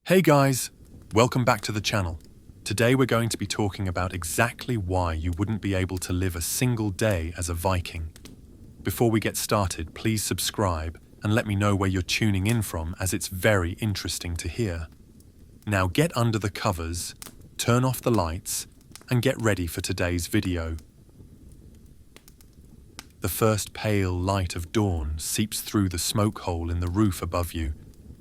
Hey guys, welcome back to the channel. Today we're going to be talking about exactly why you wouldn't be able to live a single day as a Viking. Before we get started, please subscribe and let me know where you're tuning in from, as it's very interesting to hear. Now get under the covers, turn off the lights, and get ready for today's video. The first pale light of dawn seeps through the smoke hole in the roof above you,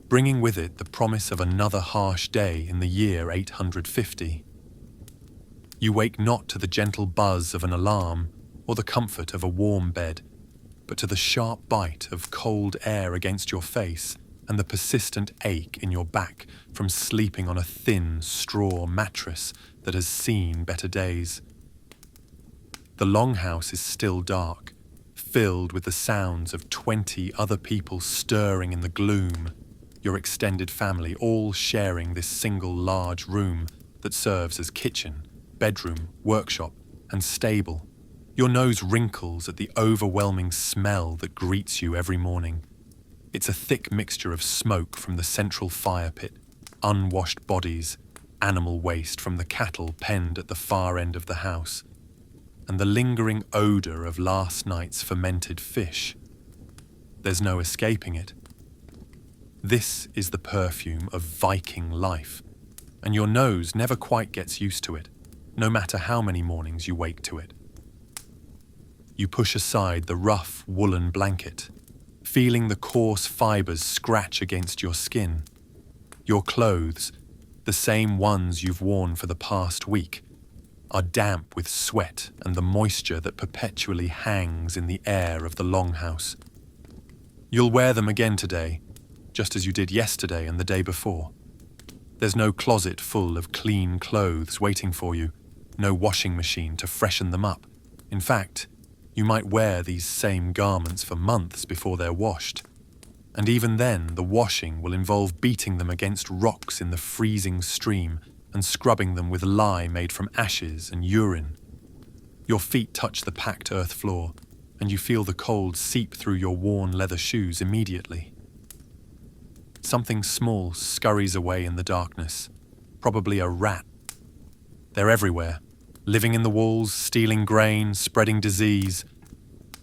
bringing with it the promise of another harsh day in the year 850. You wake not to the gentle buzz of an alarm or the comfort of a warm bed, but to the sharp bite of cold air against your face and the persistent ache in your back from sleeping on a thin straw mattress that has seen better days. The longhouse is still dark, filled with the sounds of 20 other people stirring in the gloom, your extended family all sharing this single large room that serves as kitchen, bedroom, workshop, and stable. Your nose wrinkles at the overwhelming smell that greets you every morning. It's a thick mixture of smoke from the central fire pit, unwashed bodies, animal waste from the cattle penned at the far end of the house, and the lingering odor of last night's fermented fish. There's no escaping it. This is the perfume of Viking life, and your nose never quite gets used to it, no matter how many mornings you wake to it. You push aside the rough woolen blanket, feeling the coarse fibers scratch against your skin. Your clothes, the same ones you've worn for the past week, are damp with sweat and the moisture that perpetually hangs in the air of the longhouse. You'll wear them again today, just as you did yesterday and the day before. There's no closet full of clean clothes waiting for you, no washing machine to freshen them up. In fact, you might wear these same garments for months before they're washed. And even then, the washing will involve beating them against rocks in the freezing stream and scrubbing them with lye made from ashes and urine. Your feet touch the packed earth floor, and you feel the cold seep through your worn leather shoes immediately. Something small scurries away in the darkness, probably a rat. They're everywhere, living in the walls, stealing grain, spreading disease.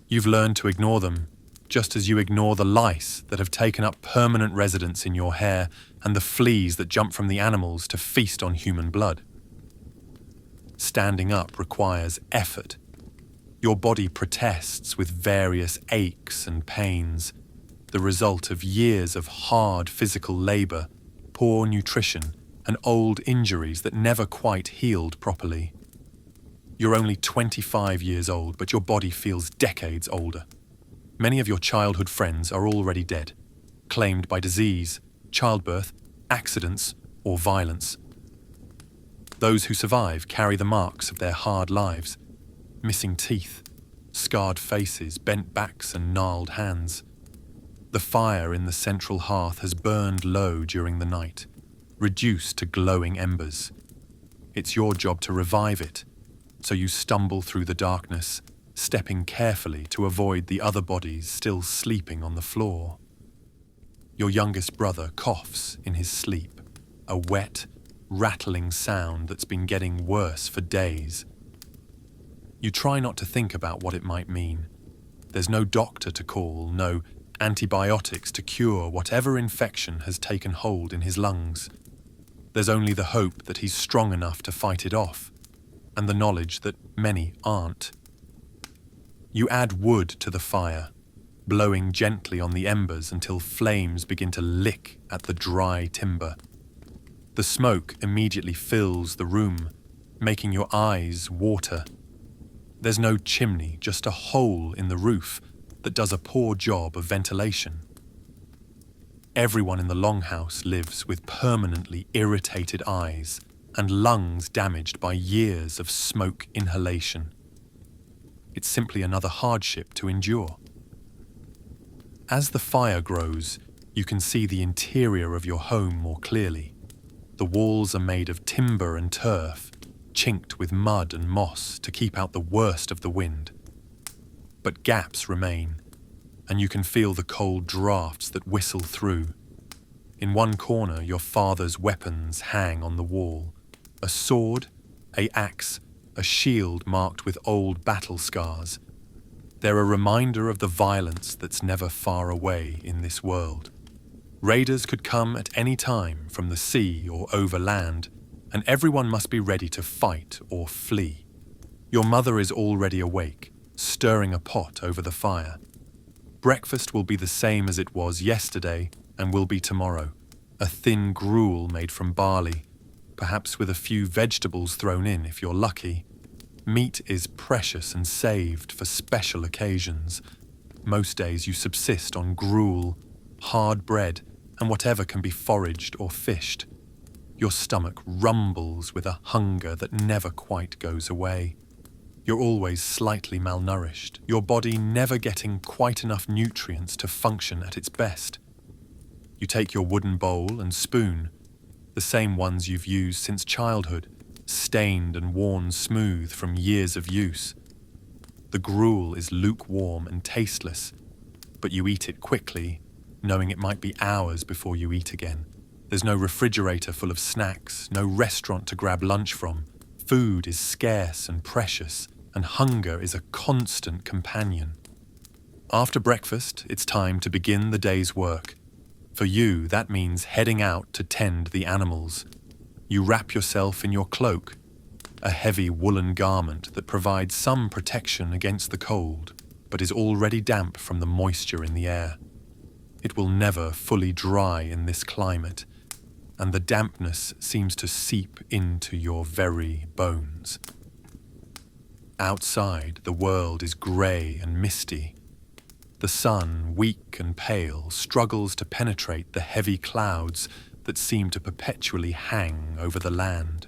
You've learned to ignore them, just as you ignore the lice that have taken up permanent residence in your hair and the fleas that jump from the animals to feast on human blood. Standing up requires effort. Your body protests with various aches and pains, the result of years of hard physical labor, poor nutrition, and old injuries that never quite healed properly. You're only 25 years old, but your body feels decades older. Many of your childhood friends are already dead, claimed by disease, childbirth, accidents, or violence. Those who survive carry the marks of their hard lives, missing teeth, scarred faces, bent backs, and gnarled hands. The fire in the central hearth has burned low during the night, reduced to glowing embers. It's your job to revive it, so you stumble through the darkness, stepping carefully to avoid the other bodies still sleeping on the floor. Your youngest brother coughs in his sleep, a wet, rattling sound that's been getting worse for days. You try not to think about what it might mean. There's no doctor to call, no antibiotics to cure whatever infection has taken hold in his lungs. There's only the hope that he's strong enough to fight it off, and the knowledge that many aren't. You add wood to the fire, blowing gently on the embers until flames begin to lick at the dry timber. The smoke immediately fills the room, making your eyes water. There's no chimney, just a hole in the roof that does a poor job of ventilation. Everyone in the longhouse lives with permanently irritated eyes and lungs damaged by years of smoke inhalation. It's simply another hardship to endure. As the fire grows, you can see the interior of your home more clearly. The walls are made of timber and turf, chinked with mud and moss to keep out the worst of the wind. But gaps remain, and you can feel the cold drafts that whistle through. In one corner, your father's weapons hang on the wall. A sword, an axe, a shield marked with old battle scars. They're a reminder of the violence that's never far away in this world. Raiders could come at any time from the sea or over land, and everyone must be ready to fight or flee. Your mother is already awake, stirring a pot over the fire. Breakfast will be the same as it was yesterday and will be tomorrow. A thin gruel made from barley, perhaps with a few vegetables thrown in if you're lucky. Meat is precious and saved for special occasions. Most days you subsist on gruel, hard bread, and whatever can be foraged or fished. Your stomach rumbles with a hunger that never quite goes away. You're always slightly malnourished, your body never getting quite enough nutrients to function at its best. You take your wooden bowl and spoon, the same ones you've used since childhood, stained and worn smooth from years of use. The gruel is lukewarm and tasteless, but you eat it quickly, knowing it might be hours before you eat again. There's no refrigerator full of snacks, no restaurant to grab lunch from. Food is scarce and precious, and hunger is a constant companion. After breakfast, it's time to begin the day's work. For you, that means heading out to tend the animals. You wrap yourself in your cloak, a heavy woolen garment that provides some protection against the cold, but is already damp from the moisture in the air. It will never fully dry in this climate, and the dampness seems to seep into your very bones. Outside, the world is grey and misty. The sun, weak and pale, struggles to penetrate the heavy clouds that seem to perpetually hang over the land.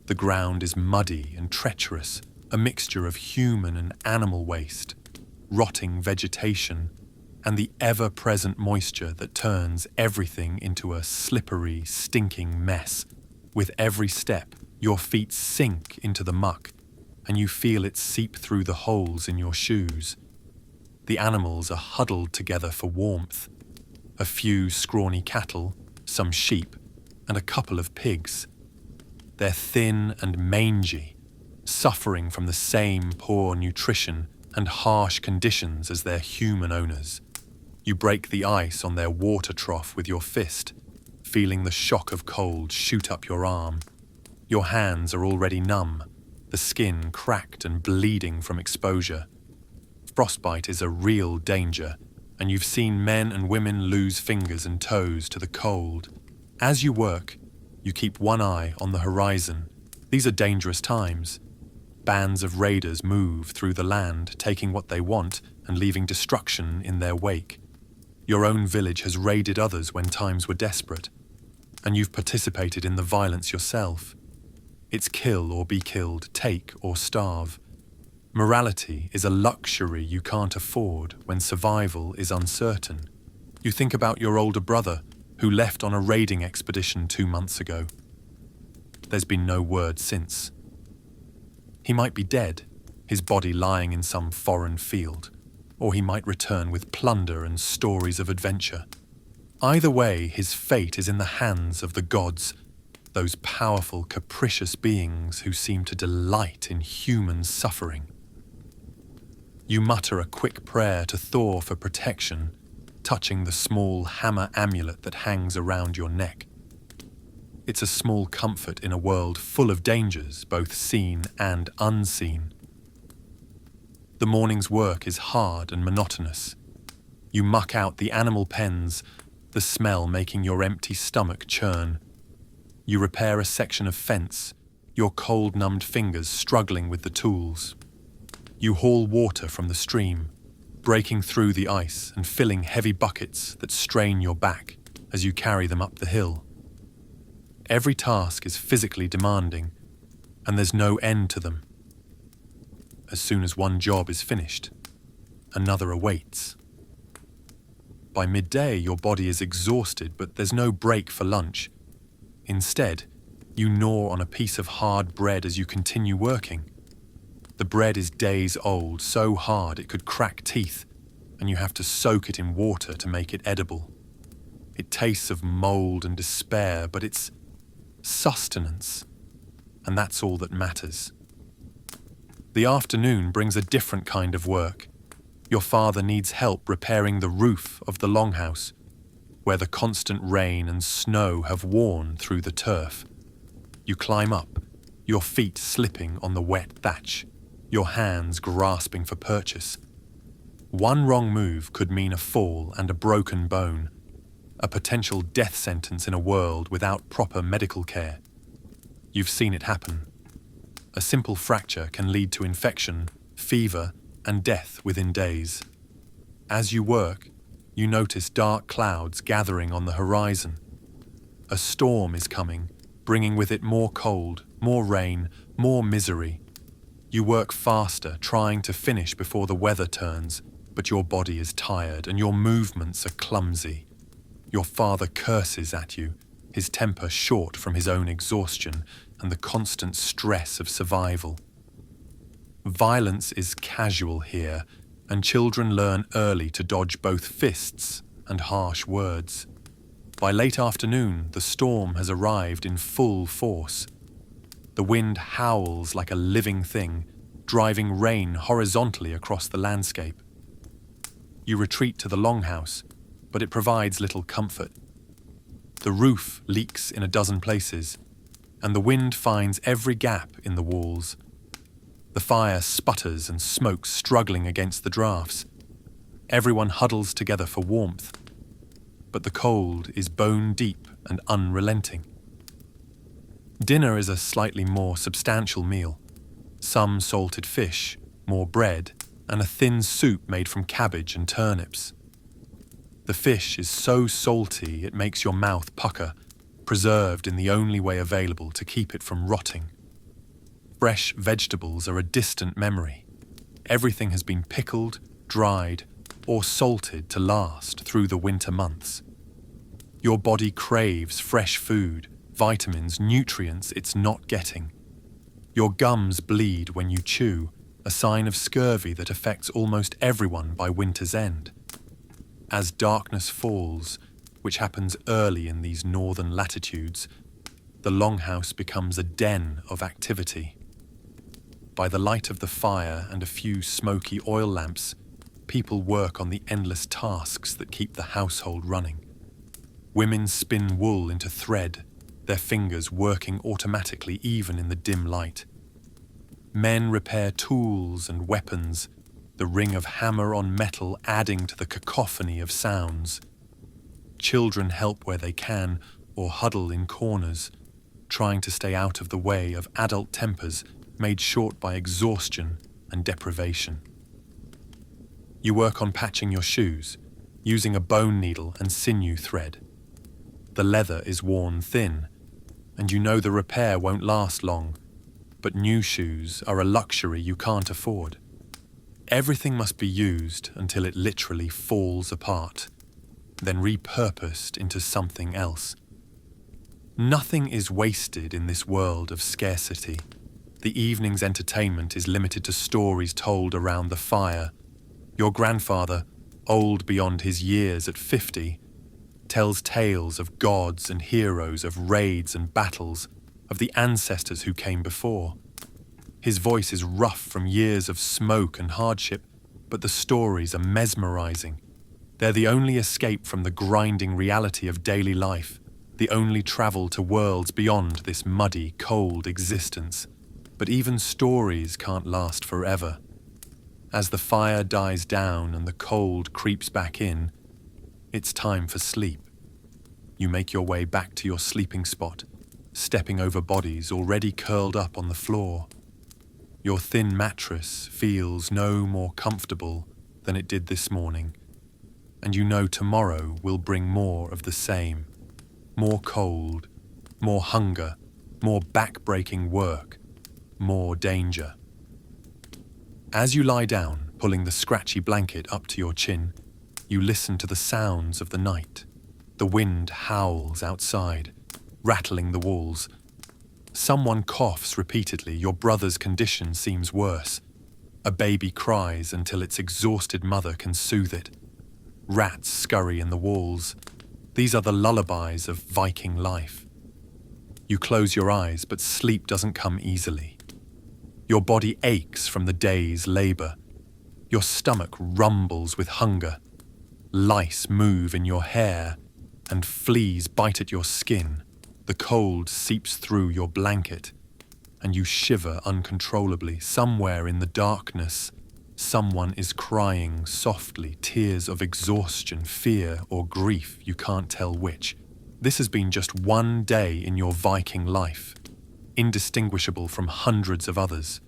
The ground is muddy and treacherous, a mixture of human and animal waste, rotting vegetation, and the ever-present moisture that turns everything into a slippery, stinking mess. With every step, your feet sink into the muck, and you feel it seep through the holes in your shoes. The animals are huddled together for warmth. A few scrawny cattle, some sheep, and a couple of pigs. They're thin and mangy, suffering from the same poor nutrition and harsh conditions as their human owners. You break the ice on their water trough with your fist, feeling the shock of cold shoot up your arm. Your hands are already numb, the skin cracked and bleeding from exposure. Frostbite is a real danger, and you've seen men and women lose fingers and toes to the cold. As you work, you keep one eye on the horizon. These are dangerous times. Bands of raiders move through the land, taking what they want and leaving destruction in their wake. Your own village has raided others when times were desperate, and you've participated in the violence yourself. It's kill or be killed, take or starve. Morality is a luxury you can't afford when survival is uncertain. You think about your older brother, who left on a raiding expedition 2 months ago. There's been no word since. He might be dead, his body lying in some foreign field, or he might return with plunder and stories of adventure. Either way, his fate is in the hands of the gods, those powerful, capricious beings who seem to delight in human suffering. You mutter a quick prayer to Thor for protection, touching the small hammer amulet that hangs around your neck. It's a small comfort in a world full of dangers, both seen and unseen. The morning's work is hard and monotonous. You muck out the animal pens, the smell making your empty stomach churn. You repair a section of fence, your cold-numbed fingers struggling with the tools. You haul water from the stream, breaking through the ice and filling heavy buckets that strain your back as you carry them up the hill. Every task is physically demanding, and there's no end to them. As soon as one job is finished, another awaits. By midday, your body is exhausted, but there's no break for lunch. Instead, you gnaw on a piece of hard bread as you continue working. The bread is days old, so hard it could crack teeth, and you have to soak it in water to make it edible. It tastes of mold and despair, but it's sustenance, and that's all that matters. The afternoon brings a different kind of work. Your father needs help repairing the roof of the longhouse, where the constant rain and snow have worn through the turf. You climb up, your feet slipping on the wet thatch, your hands grasping for purchase. One wrong move could mean a fall and a broken bone, a potential death sentence in a world without proper medical care. You've seen it happen. A simple fracture can lead to infection, fever, and death within days. As you work, you notice dark clouds gathering on the horizon. A storm is coming, bringing with it more cold, more rain, more misery. You work faster, trying to finish before the weather turns, but your body is tired and your movements are clumsy. Your father curses at you, his temper short from his own exhaustion and the constant stress of survival. Violence is casual here, and children learn early to dodge both fists and harsh words. By late afternoon, the storm has arrived in full force. The wind howls like a living thing, driving rain horizontally across the landscape. You retreat to the longhouse, but it provides little comfort. The roof leaks in a dozen places, and the wind finds every gap in the walls. The fire sputters and smokes struggling against the drafts. Everyone huddles together for warmth, but the cold is bone deep and unrelenting. Dinner is a slightly more substantial meal. Some salted fish, more bread, and a thin soup made from cabbage and turnips. The fish is so salty it makes your mouth pucker, preserved in the only way available to keep it from rotting. Fresh vegetables are a distant memory. Everything has been pickled, dried, or salted to last through the winter months. Your body craves fresh food, vitamins, nutrients it's not getting. Your gums bleed when you chew, a sign of scurvy that affects almost everyone by winter's end. As darkness falls, which happens early in these northern latitudes, the longhouse becomes a den of activity. By the light of the fire and a few smoky oil lamps, people work on the endless tasks that keep the household running. Women spin wool into thread, their fingers working automatically even in the dim light. Men repair tools and weapons, the ring of hammer on metal adding to the cacophony of sounds. Children help where they can or huddle in corners, trying to stay out of the way of adult tempers made short by exhaustion and deprivation. You work on patching your shoes, using a bone needle and sinew thread. The leather is worn thin, and you know the repair won't last long, but new shoes are a luxury you can't afford. Everything must be used until it literally falls apart, then repurposed into something else. Nothing is wasted in this world of scarcity. The evening's entertainment is limited to stories told around the fire. Your grandfather, old beyond his years at 50, tells tales of gods and heroes, of raids and battles, of the ancestors who came before. His voice is rough from years of smoke and hardship, but the stories are mesmerizing. They're the only escape from the grinding reality of daily life, the only travel to worlds beyond this muddy, cold existence. But even stories can't last forever. As the fire dies down and the cold creeps back in, it's time for sleep. You make your way back to your sleeping spot, stepping over bodies already curled up on the floor. Your thin mattress feels no more comfortable than it did this morning, and you know tomorrow will bring more of the same. More cold, more hunger, more back-breaking work, more danger. As you lie down, pulling the scratchy blanket up to your chin, you listen to the sounds of the night. The wind howls outside, rattling the walls. Someone coughs repeatedly. Your brother's condition seems worse. A baby cries until its exhausted mother can soothe it. Rats scurry in the walls. These are the lullabies of Viking life. You close your eyes, but sleep doesn't come easily. Your body aches from the day's labor. Your stomach rumbles with hunger. Lice move in your hair, and fleas bite at your skin. The cold seeps through your blanket, and you shiver uncontrollably. Somewhere in the darkness, someone is crying softly, tears of exhaustion, fear, or grief, you can't tell which. This has been just one day in your Viking life, indistinguishable from hundreds of others.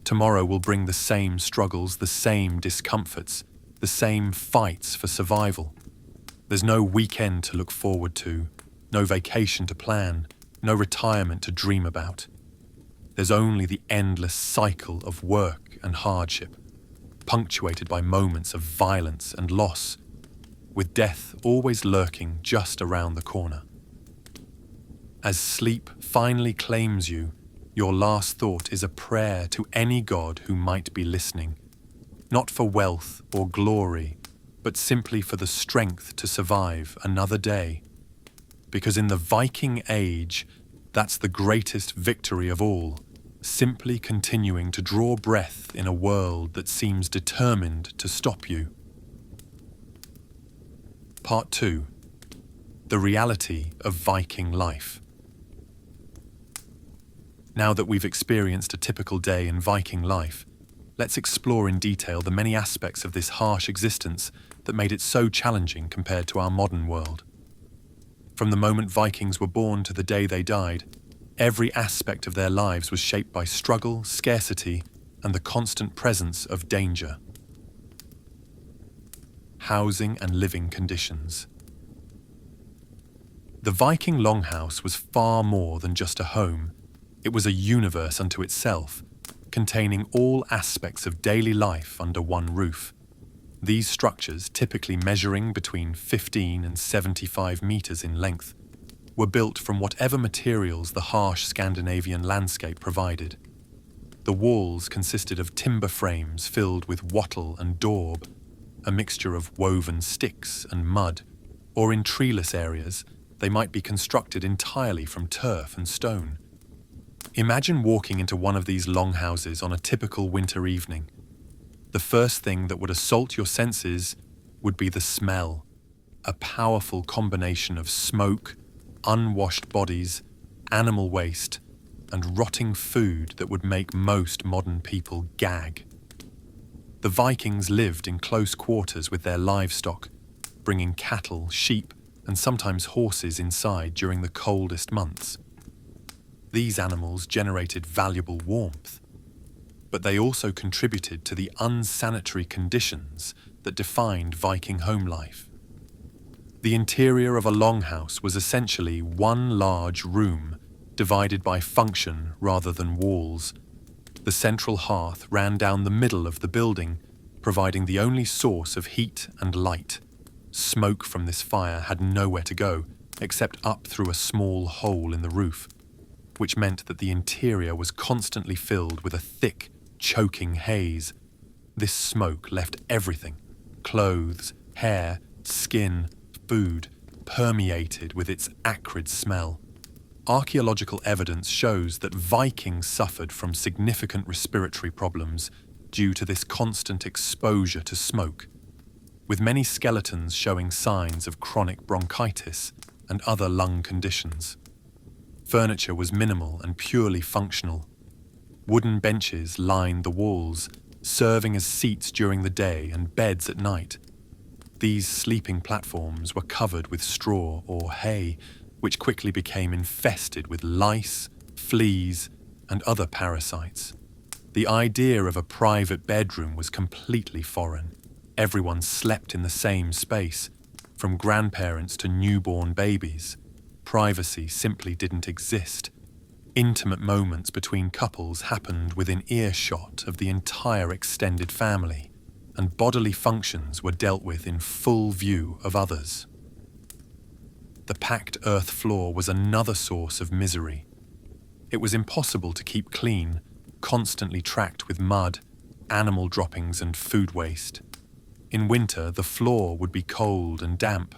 Tomorrow will bring the same struggles, the same discomforts, the same fights for survival. There's no weekend to look forward to, no vacation to plan, no retirement to dream about. There's only the endless cycle of work and hardship, punctuated by moments of violence and loss, with death always lurking just around the corner. As sleep finally claims you, your last thought is a prayer to any god who might be listening, not for wealth or glory, but simply for the strength to survive another day. Because in the Viking Age, that's the greatest victory of all, simply continuing to draw breath in a world that seems determined to stop you. Part 2. The reality of Viking life. Now that we've experienced a typical day in Viking life, let's explore in detail the many aspects of this harsh existence that made it so challenging compared to our modern world. From the moment Vikings were born to the day they died, every aspect of their lives was shaped by struggle, scarcity, and the constant presence of danger. Housing and living conditions. The Viking longhouse was far more than just a home. It was a universe unto itself, containing all aspects of daily life under one roof. These structures, typically measuring between 15 and 75 meters in length, were built from whatever materials the harsh Scandinavian landscape provided. The walls consisted of timber frames filled with wattle and daub, a mixture of woven sticks and mud, or in treeless areas, they might be constructed entirely from turf and stone. Imagine walking into one of these longhouses on a typical winter evening. The first thing that would assault your senses would be the smell, a powerful combination of smoke, unwashed bodies, animal waste, and rotting food that would make most modern people gag. The Vikings lived in close quarters with their livestock, bringing cattle, sheep, and sometimes horses inside during the coldest months. These animals generated valuable warmth, but they also contributed to the unsanitary conditions that defined Viking home life. The interior of a longhouse was essentially one large room, divided by function rather than walls. The central hearth ran down the middle of the building, providing the only source of heat and light. Smoke from this fire had nowhere to go, except up through a small hole in the roof, which meant that the interior was constantly filled with a thick, choking haze. This smoke left everything, clothes, hair, skin, food, permeated with its acrid smell. Archaeological evidence shows that Vikings suffered from significant respiratory problems due to this constant exposure to smoke, with many skeletons showing signs of chronic bronchitis and other lung conditions. Furniture was minimal and purely functional. Wooden benches lined the walls, serving as seats during the day and beds at night. These sleeping platforms were covered with straw or hay, which quickly became infested with lice, fleas, and other parasites. The idea of a private bedroom was completely foreign. Everyone slept in the same space, from grandparents to newborn babies. Privacy simply didn't exist. Intimate moments between couples happened within earshot of the entire extended family, and bodily functions were dealt with in full view of others. The packed earth floor was another source of misery. It was impossible to keep clean, constantly tracked with mud, animal droppings and food waste. In winter, the floor would be cold and damp.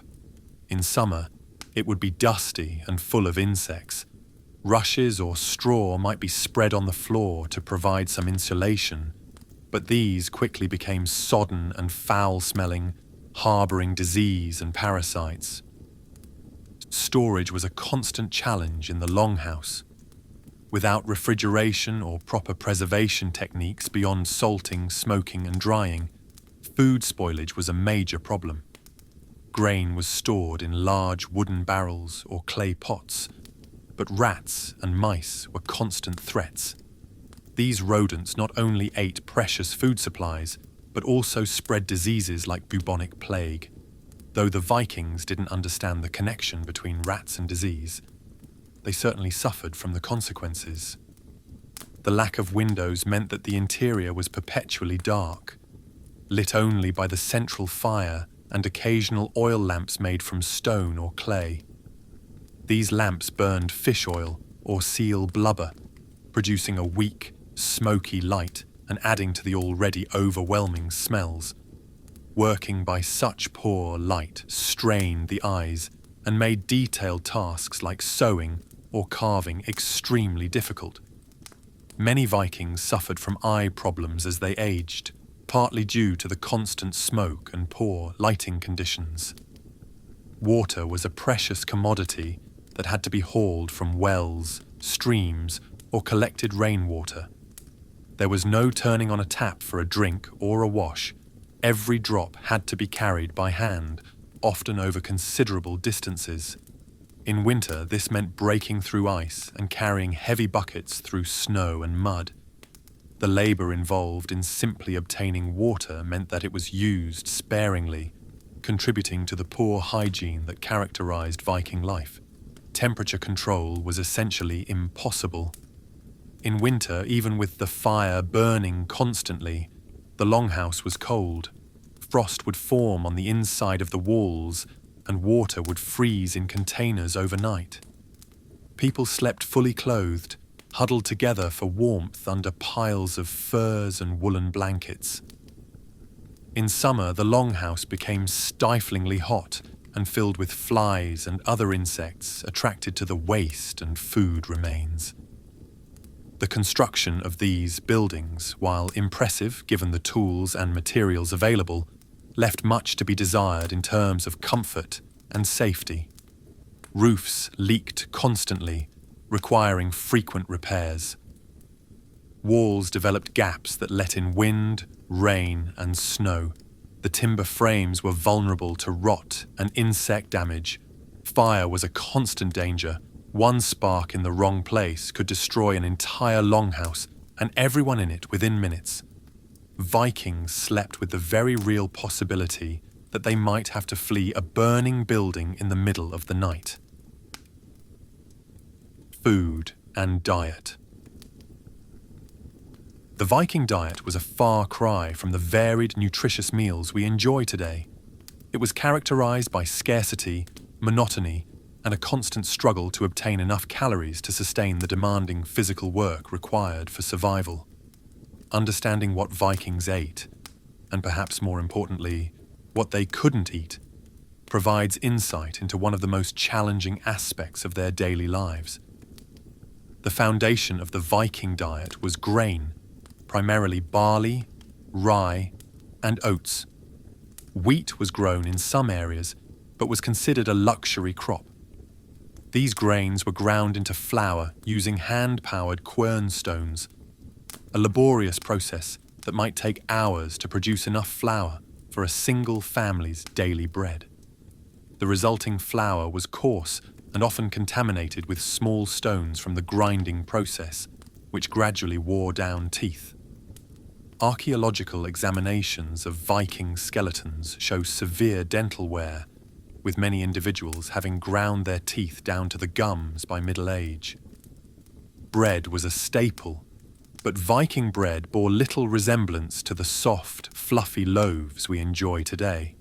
In summer, it would be dusty and full of insects. Rushes or straw might be spread on the floor to provide some insulation, but these quickly became sodden and foul-smelling, harboring disease and parasites. Storage was a constant challenge in the longhouse. Without refrigeration or proper preservation techniques beyond salting, smoking and drying, food spoilage was a major problem. Grain was stored in large wooden barrels or clay pots, but rats and mice were constant threats. These rodents not only ate precious food supplies, but also spread diseases like bubonic plague. Though the Vikings didn't understand the connection between rats and disease, they certainly suffered from the consequences. The lack of windows meant that the interior was perpetually dark, lit only by the central fire and occasional oil lamps made from stone or clay. These lamps burned fish oil or seal blubber, producing a weak, smoky light and adding to the already overwhelming smells. Working by such poor light strained the eyes and made detailed tasks like sewing or carving extremely difficult. Many Vikings suffered from eye problems as they aged, partly due to the constant smoke and poor lighting conditions. Water was a precious commodity that had to be hauled from wells, streams, or collected rainwater. There was no turning on a tap for a drink or a wash. Every drop had to be carried by hand, often over considerable distances. In winter, this meant breaking through ice and carrying heavy buckets through snow and mud. The labor involved in simply obtaining water meant that it was used sparingly, contributing to the poor hygiene that characterized Viking life. Temperature control was essentially impossible. In winter, even with the fire burning constantly, the longhouse was cold. Frost would form on the inside of the walls, and water would freeze in containers overnight. People slept fully clothed, huddled together for warmth under piles of furs and woolen blankets. In summer, the longhouse became stiflingly hot and filled with flies and other insects attracted to the waste and food remains. The construction of these buildings, while impressive given the tools and materials available, left much to be desired in terms of comfort and safety. Roofs leaked constantly, requiring frequent repairs. Walls developed gaps that let in wind, rain, and snow. The timber frames were vulnerable to rot and insect damage. Fire was a constant danger. One spark in the wrong place could destroy an entire longhouse and everyone in it within minutes. Vikings slept with the very real possibility that they might have to flee a burning building in the middle of the night. Food and diet. The Viking diet was a far cry from the varied, nutritious meals we enjoy today. It was characterized by scarcity, monotony, and a constant struggle to obtain enough calories to sustain the demanding physical work required for survival. Understanding what Vikings ate, and perhaps more importantly, what they couldn't eat, provides insight into one of the most challenging aspects of their daily lives. The foundation of the Viking diet was grain, primarily barley, rye, and oats. Wheat was grown in some areas, but was considered a luxury crop. These grains were ground into flour using hand-powered quern stones, a laborious process that might take hours to produce enough flour for a single family's daily bread. The resulting flour was coarse and often contaminated with small stones from the grinding process, which gradually wore down teeth. Archaeological examinations of Viking skeletons show severe dental wear, with many individuals having ground their teeth down to the gums by middle age. Bread was a staple, but Viking bread bore little resemblance to the soft, fluffy loaves we enjoy today.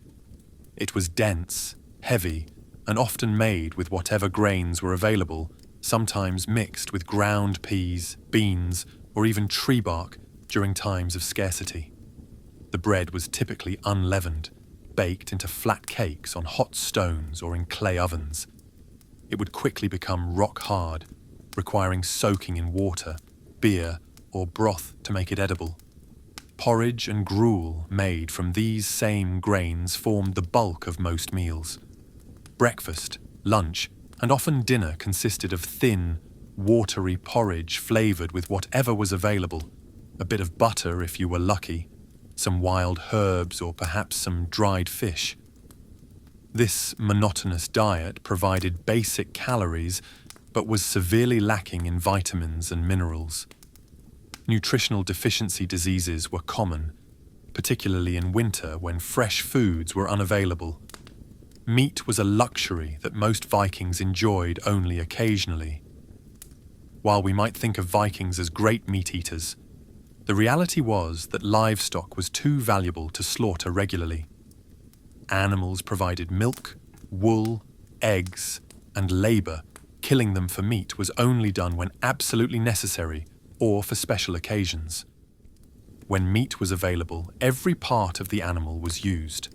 It was dense, heavy, and often made with whatever grains were available, sometimes mixed with ground peas, beans, or even tree bark during times of scarcity. The bread was typically unleavened, baked into flat cakes on hot stones or in clay ovens. It would quickly become rock hard, requiring soaking in water, beer, or broth to make it edible. Porridge and gruel made from these same grains formed the bulk of most meals. Breakfast, lunch, and often dinner consisted of thin, watery porridge flavoured with whatever was available, a bit of butter if you were lucky, some wild herbs or perhaps some dried fish. This monotonous diet provided basic calories but was severely lacking in vitamins and minerals. Nutritional deficiency diseases were common, particularly in winter when fresh foods were unavailable. Meat was a luxury that most Vikings enjoyed only occasionally. While we might think of Vikings as great meat eaters, the reality was that livestock was too valuable to slaughter regularly. Animals provided milk, wool, eggs, and labour. Killing them for meat was only done when absolutely necessary or for special occasions. When meat was available, every part of the animal was used.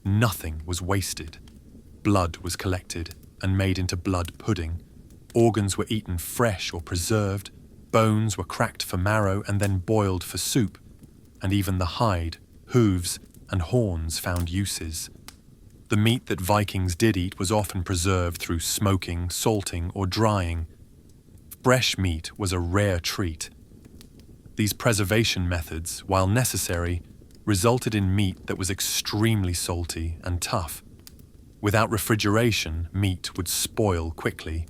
Nothing was wasted. Blood was collected and made into blood pudding. Organs were eaten fresh or preserved. Bones were cracked for marrow and then boiled for soup. And even the hide, hooves, and horns found uses. The meat that Vikings did eat was often preserved through smoking, salting, or drying. Fresh meat was a rare treat. These preservation methods, while necessary, resulted in meat that was extremely salty and tough. Without refrigeration, meat would spoil quickly,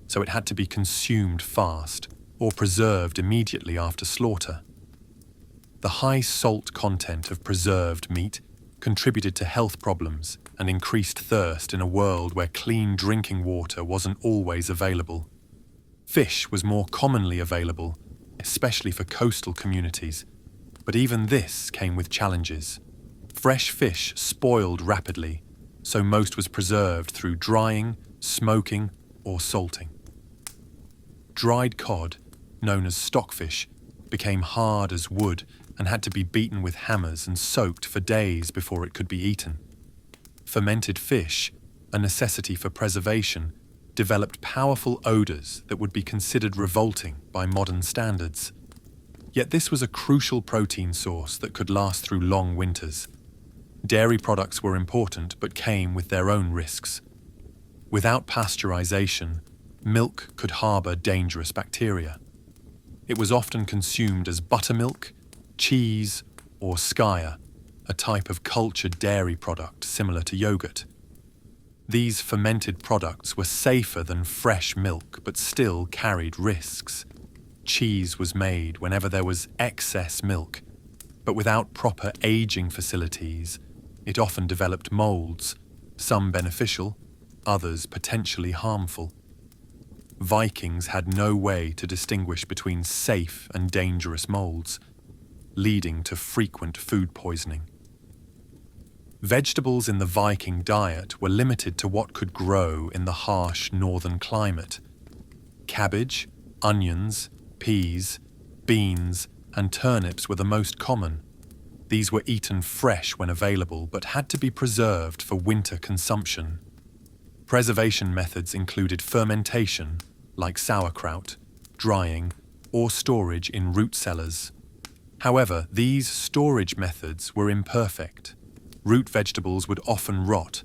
so it had to be consumed fast or preserved immediately after slaughter. The high salt content of preserved meat contributed to health problems and increased thirst in a world where clean drinking water wasn't always available. Fish was more commonly available, especially for coastal communities, but even this came with challenges. Fresh fish spoiled rapidly, so most was preserved through drying, smoking, or salting. Dried cod, known as stockfish, became hard as wood and had to be beaten with hammers and soaked for days before it could be eaten. Fermented fish, a necessity for preservation, developed powerful odours that would be considered revolting by modern standards. Yet this was a crucial protein source that could last through long winters. Dairy products were important but came with their own risks. Without pasteurization, milk could harbour dangerous bacteria. It was often consumed as buttermilk, cheese, or skyr, a type of cultured dairy product similar to yogurt. These fermented products were safer than fresh milk but still carried risks. Cheese was made whenever there was excess milk, but without proper aging facilities, it often developed molds, some beneficial, others potentially harmful. Vikings had no way to distinguish between safe and dangerous molds, leading to frequent food poisoning. Vegetables in the Viking diet were limited to what could grow in the harsh northern climate. Cabbage, onions, peas, beans, and turnips were the most common. These were eaten fresh when available but had to be preserved for winter consumption. Preservation methods included fermentation, like sauerkraut, drying, or storage in root cellars. However, these storage methods were imperfect. Root vegetables would often rot,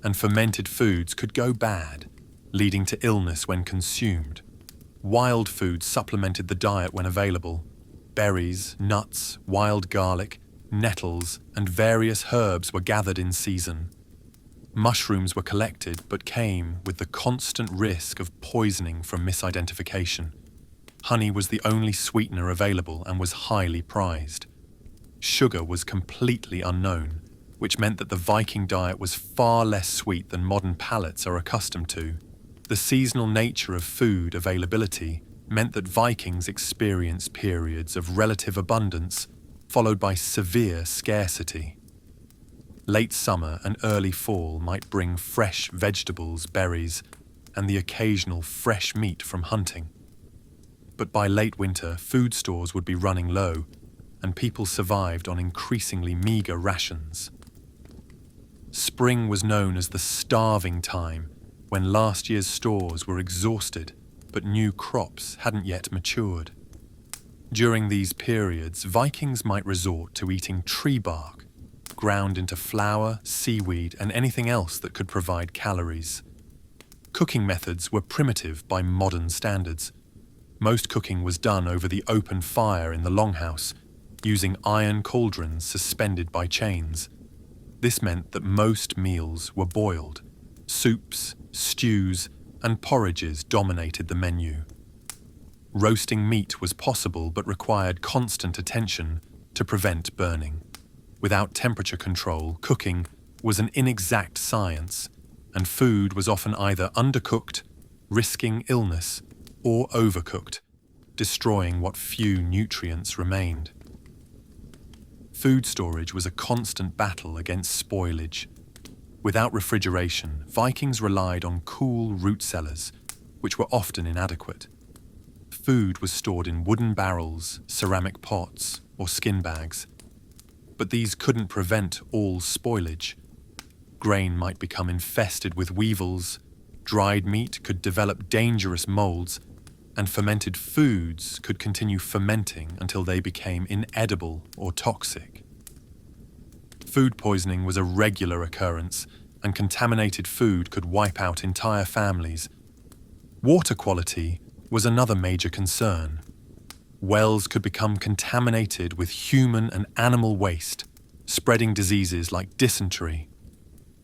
and fermented foods could go bad, leading to illness when consumed. Wild foods supplemented the diet when available. Berries, nuts, wild garlic, nettles, and various herbs were gathered in season. Mushrooms were collected but came with the constant risk of poisoning from misidentification. Honey was the only sweetener available and was highly prized. Sugar was completely unknown, which meant that the Viking diet was far less sweet than modern palates are accustomed to. The seasonal nature of food availability meant that Vikings experienced periods of relative abundance, followed by severe scarcity. Late summer and early fall might bring fresh vegetables, berries, and the occasional fresh meat from hunting. But by late winter, food stores would be running low, and people survived on increasingly meagre rations. spring was known as the starving time, when last year's stores were exhausted, but new crops hadn't yet matured. During these periods, Vikings might resort to eating tree bark, ground into flour, seaweed, and anything else that could provide calories. Cooking methods were primitive by modern standards. Most cooking was done over the open fire in the longhouse, using iron cauldrons suspended by chains. This meant that most meals were boiled. Soups, stews, and porridges dominated the menu. Roasting meat was possible but required constant attention to prevent burning. Without temperature control, cooking was an inexact science, and food was often either undercooked, risking illness, or overcooked, destroying what few nutrients remained. Food storage was a constant battle against spoilage. Without refrigeration, Vikings relied on cool root cellars, which were often inadequate. Food was stored in wooden barrels, ceramic pots, or skin bags. But these couldn't prevent all spoilage. Grain might become infested with weevils, dried meat could develop dangerous molds, and fermented foods could continue fermenting until they became inedible or toxic. Food poisoning was a regular occurrence, and contaminated food could wipe out entire families. Water quality was another major concern. Wells could become contaminated with human and animal waste, spreading diseases like dysentery.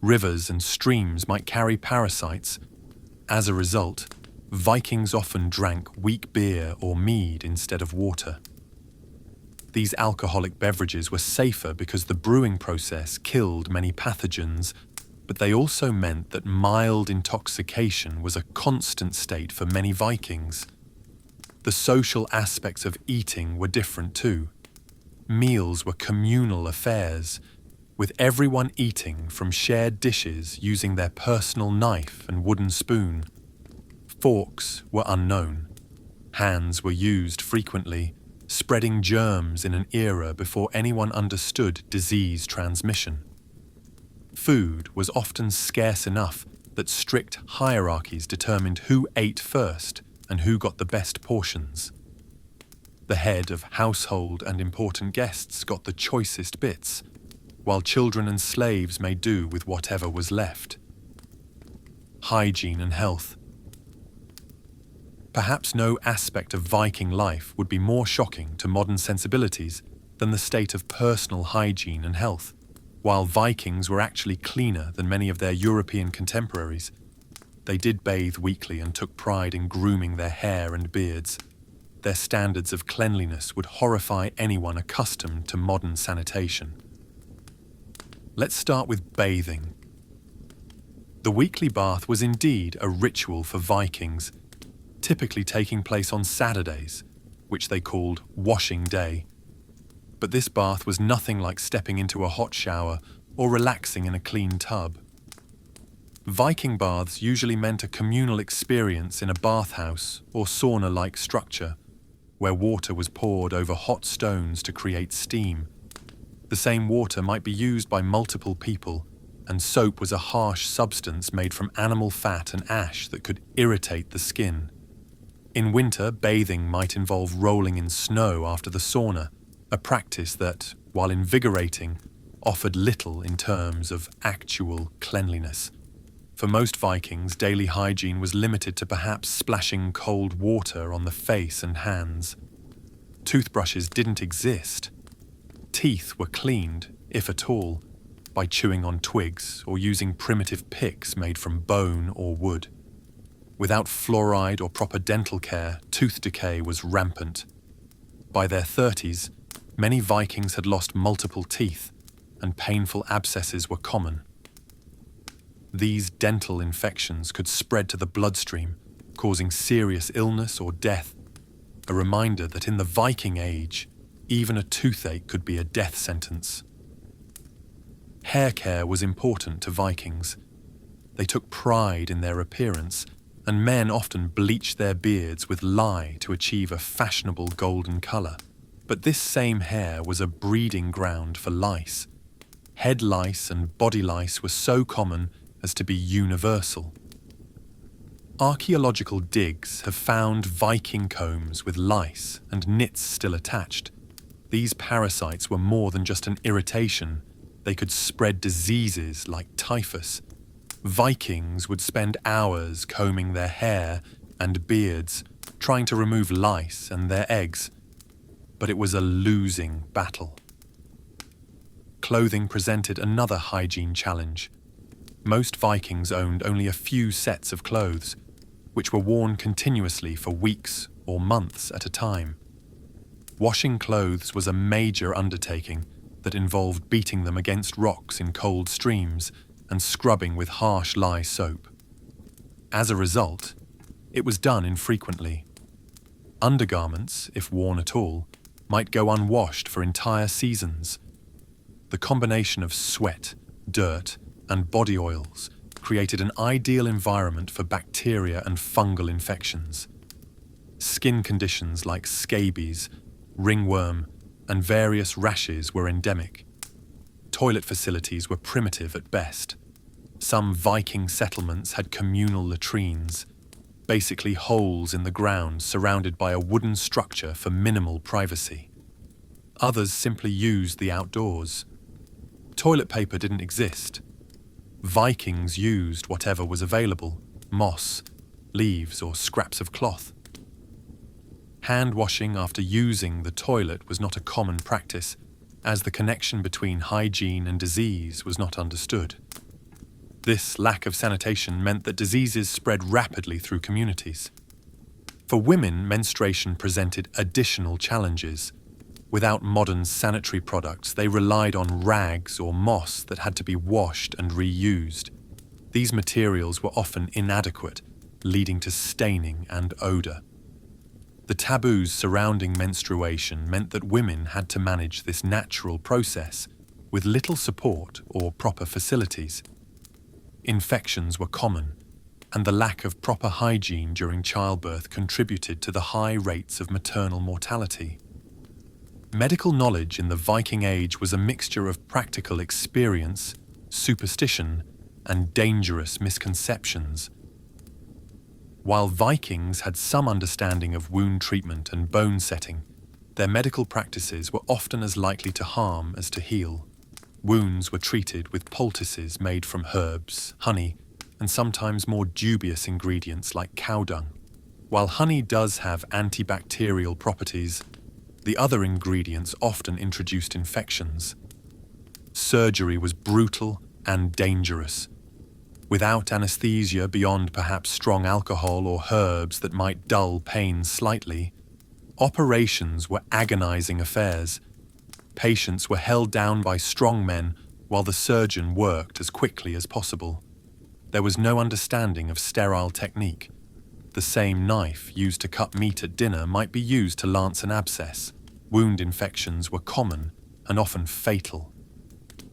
Rivers and streams might carry parasites. As a result, Vikings often drank weak beer or mead instead of water. These alcoholic beverages were safer because the brewing process killed many pathogens, but they also meant that mild intoxication was a constant state for many Vikings. The social aspects of eating were different too. Meals were communal affairs, with everyone eating from shared dishes using their personal knife and wooden spoon. Forks were unknown. Hands were used frequently, spreading germs in an era before anyone understood disease transmission. Food was often scarce enough that strict hierarchies determined who ate first and who got the best portions. The head of household and important guests got the choicest bits, while children and slaves made do with whatever was left. Hygiene and health. Perhaps no aspect of Viking life would be more shocking to modern sensibilities than the state of personal hygiene and health. While Vikings were actually cleaner than many of their European contemporaries, they did bathe weekly and took pride in grooming their hair and beards. Their standards of cleanliness would horrify anyone accustomed to modern sanitation. Let's start with bathing. The weekly bath was indeed a ritual for Vikings, typically taking place on Saturdays, which they called washing day. But this bath was nothing like stepping into a hot shower or relaxing in a clean tub. Viking baths usually meant a communal experience in a bathhouse or sauna-like structure, where water was poured over hot stones to create steam. The same water might be used by multiple people, and soap was a harsh substance made from animal fat and ash that could irritate the skin. In winter, bathing might involve rolling in snow after the sauna, a practice that, while invigorating, offered little in terms of actual cleanliness. For most Vikings, daily hygiene was limited to perhaps splashing cold water on the face and hands. Toothbrushes didn't exist. Teeth were cleaned, if at all, by chewing on twigs or using primitive picks made from bone or wood. Without fluoride or proper dental care, tooth decay was rampant. By their 30s, many Vikings had lost multiple teeth, and painful abscesses were common. These dental infections could spread to the bloodstream, causing serious illness or death, a reminder that in the Viking Age, even a toothache could be a death sentence. Hair care was important to Vikings. They took pride in their appearance, and men often bleached their beards with lye to achieve a fashionable golden colour. But this same hair was a breeding ground for lice. Head lice and body lice were so common as to be universal. Archaeological digs have found Viking combs with lice and nits still attached. These parasites were more than just an irritation. They could spread diseases like typhus. Vikings would spend hours combing their hair and beards, trying to remove lice and their eggs. But it was a losing battle. Clothing presented another hygiene challenge. Most Vikings owned only a few sets of clothes, which were worn continuously for weeks or months at a time. Washing clothes was a major undertaking that involved beating them against rocks in cold streams and scrubbing with harsh lye soap. As a result, it was done infrequently. Undergarments, if worn at all, might go unwashed for entire seasons. The combination of sweat, dirt, and body oils created an ideal environment for bacteria and fungal infections. Skin conditions like scabies, ringworm, and various rashes were endemic. Toilet facilities were primitive at best. Some Viking settlements had communal latrines, basically holes in the ground surrounded by a wooden structure for minimal privacy. Others simply used the outdoors. Toilet paper didn't exist. Vikings used whatever was available: moss, leaves, or scraps of cloth. Hand washing after using the toilet was not a common practice, as the connection between hygiene and disease was not understood. This lack of sanitation meant that diseases spread rapidly through communities. For women, menstruation presented additional challenges. Without modern sanitary products, they relied on rags or moss that had to be washed and reused. These materials were often inadequate, leading to staining and odor. The taboos surrounding menstruation meant that women had to manage this natural process with little support or proper facilities. Infections were common, and the lack of proper hygiene during childbirth contributed to the high rates of maternal mortality. Medical knowledge in the Viking Age was a mixture of practical experience, superstition, and dangerous misconceptions. While Vikings had some understanding of wound treatment and bone setting, their medical practices were often as likely to harm as to heal. Wounds were treated with poultices made from herbs, honey, and sometimes more dubious ingredients like cow dung. While honey does have antibacterial properties, the other ingredients often introduced infections. Surgery was brutal and dangerous. Without anesthesia beyond perhaps strong alcohol or herbs that might dull pain slightly, operations were agonizing affairs. Patients were held down by strong men while the surgeon worked as quickly as possible. There was no understanding of sterile technique. The same knife used to cut meat at dinner might be used to lance an abscess. Wound infections were common and often fatal.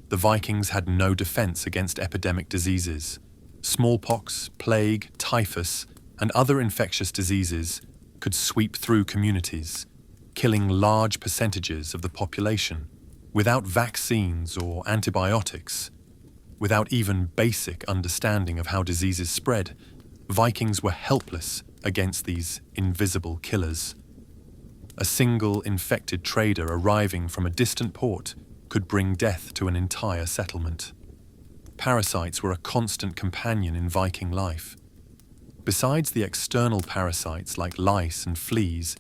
The Vikings had no defense against epidemic diseases. Smallpox, plague, typhus, and other infectious diseases could sweep through communities, killing large percentages of the population. Without vaccines or antibiotics, without even basic understanding of how diseases spread, Vikings were helpless against these invisible killers. A single infected trader arriving from a distant port could bring death to an entire settlement. Parasites were a constant companion in Viking life. Besides the external parasites like lice and fleas,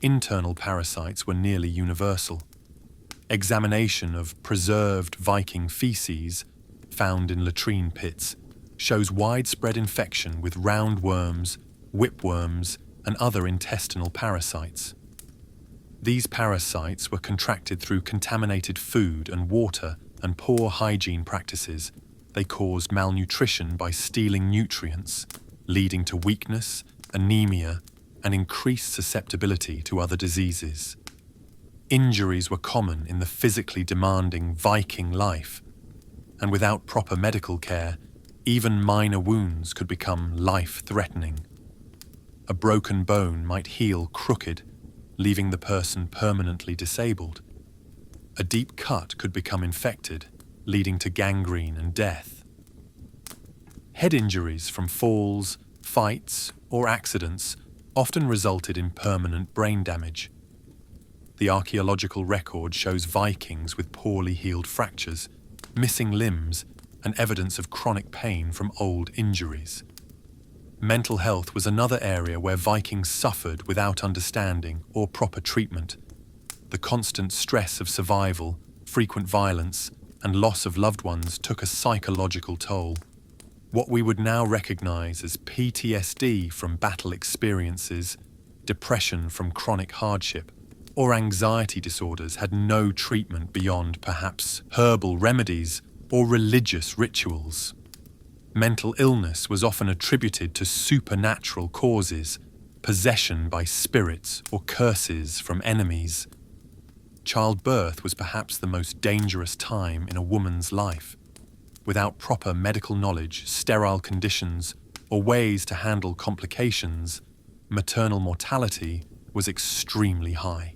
internal parasites were nearly universal. Examination of preserved Viking feces, found in latrine pits, shows widespread infection with roundworms, whipworms, and other intestinal parasites. These parasites were contracted through contaminated food and water and poor hygiene practices. They caused malnutrition by stealing nutrients, leading to weakness, anemia, and increased susceptibility to other diseases. Injuries were common in the physically demanding Viking life, and without proper medical care, even minor wounds could become life-threatening. A broken bone might heal crooked, leaving the person permanently disabled. A deep cut could become infected, leading to gangrene and death. Head injuries from falls, fights, or accidents often resulted in permanent brain damage. The archaeological record shows Vikings with poorly healed fractures, missing limbs, and evidence of chronic pain from old injuries. Mental health was another area where Vikings suffered without understanding or proper treatment. The constant stress of survival, frequent violence, and loss of loved ones took a psychological toll. What we would now recognize as PTSD from battle experiences, depression from chronic hardship, or anxiety disorders had no treatment beyond perhaps herbal remedies or religious rituals. Mental illness was often attributed to supernatural causes, possession by spirits or curses from enemies. Childbirth was perhaps the most dangerous time in a woman's life. Without proper medical knowledge, sterile conditions, or ways to handle complications, maternal mortality was extremely high.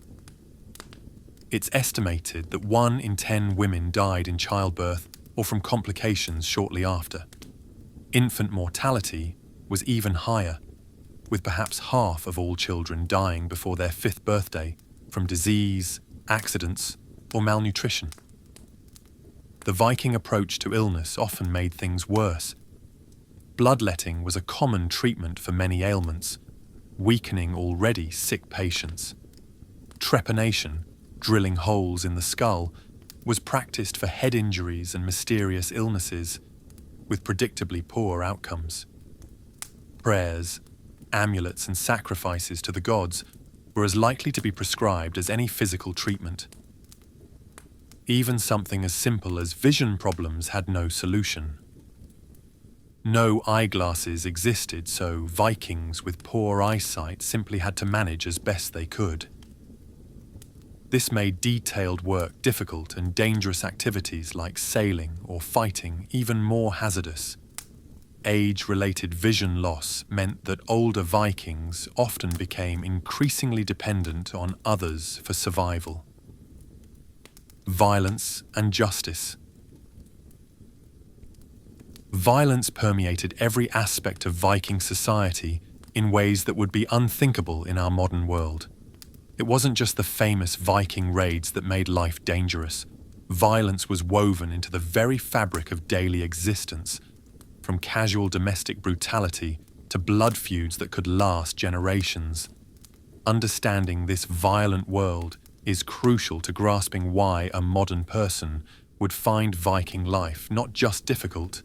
It's estimated that 1 in 10 women died in childbirth or from complications shortly after. Infant mortality was even higher, with perhaps half of all children dying before their 5th birthday from disease, accidents, or malnutrition. The Viking approach to illness often made things worse. Bloodletting was a common treatment for many ailments, weakening already sick patients. Trepanation, drilling holes in the skull, was practiced for head injuries and mysterious illnesses, with predictably poor outcomes. Prayers, amulets, and sacrifices to the gods were as likely to be prescribed as any physical treatment. Even something as simple as vision problems had no solution. No eyeglasses existed, so Vikings with poor eyesight simply had to manage as best they could. This made detailed work difficult and dangerous activities like sailing or fighting even more hazardous. Age-related vision loss meant that older Vikings often became increasingly dependent on others for survival. Violence and justice. Violence permeated every aspect of Viking society in ways that would be unthinkable in our modern world. It wasn't just the famous Viking raids that made life dangerous. Violence was woven into the very fabric of daily existence, from casual domestic brutality to blood feuds that could last generations. Understanding this violent world is crucial to grasping why a modern person would find Viking life not just difficult,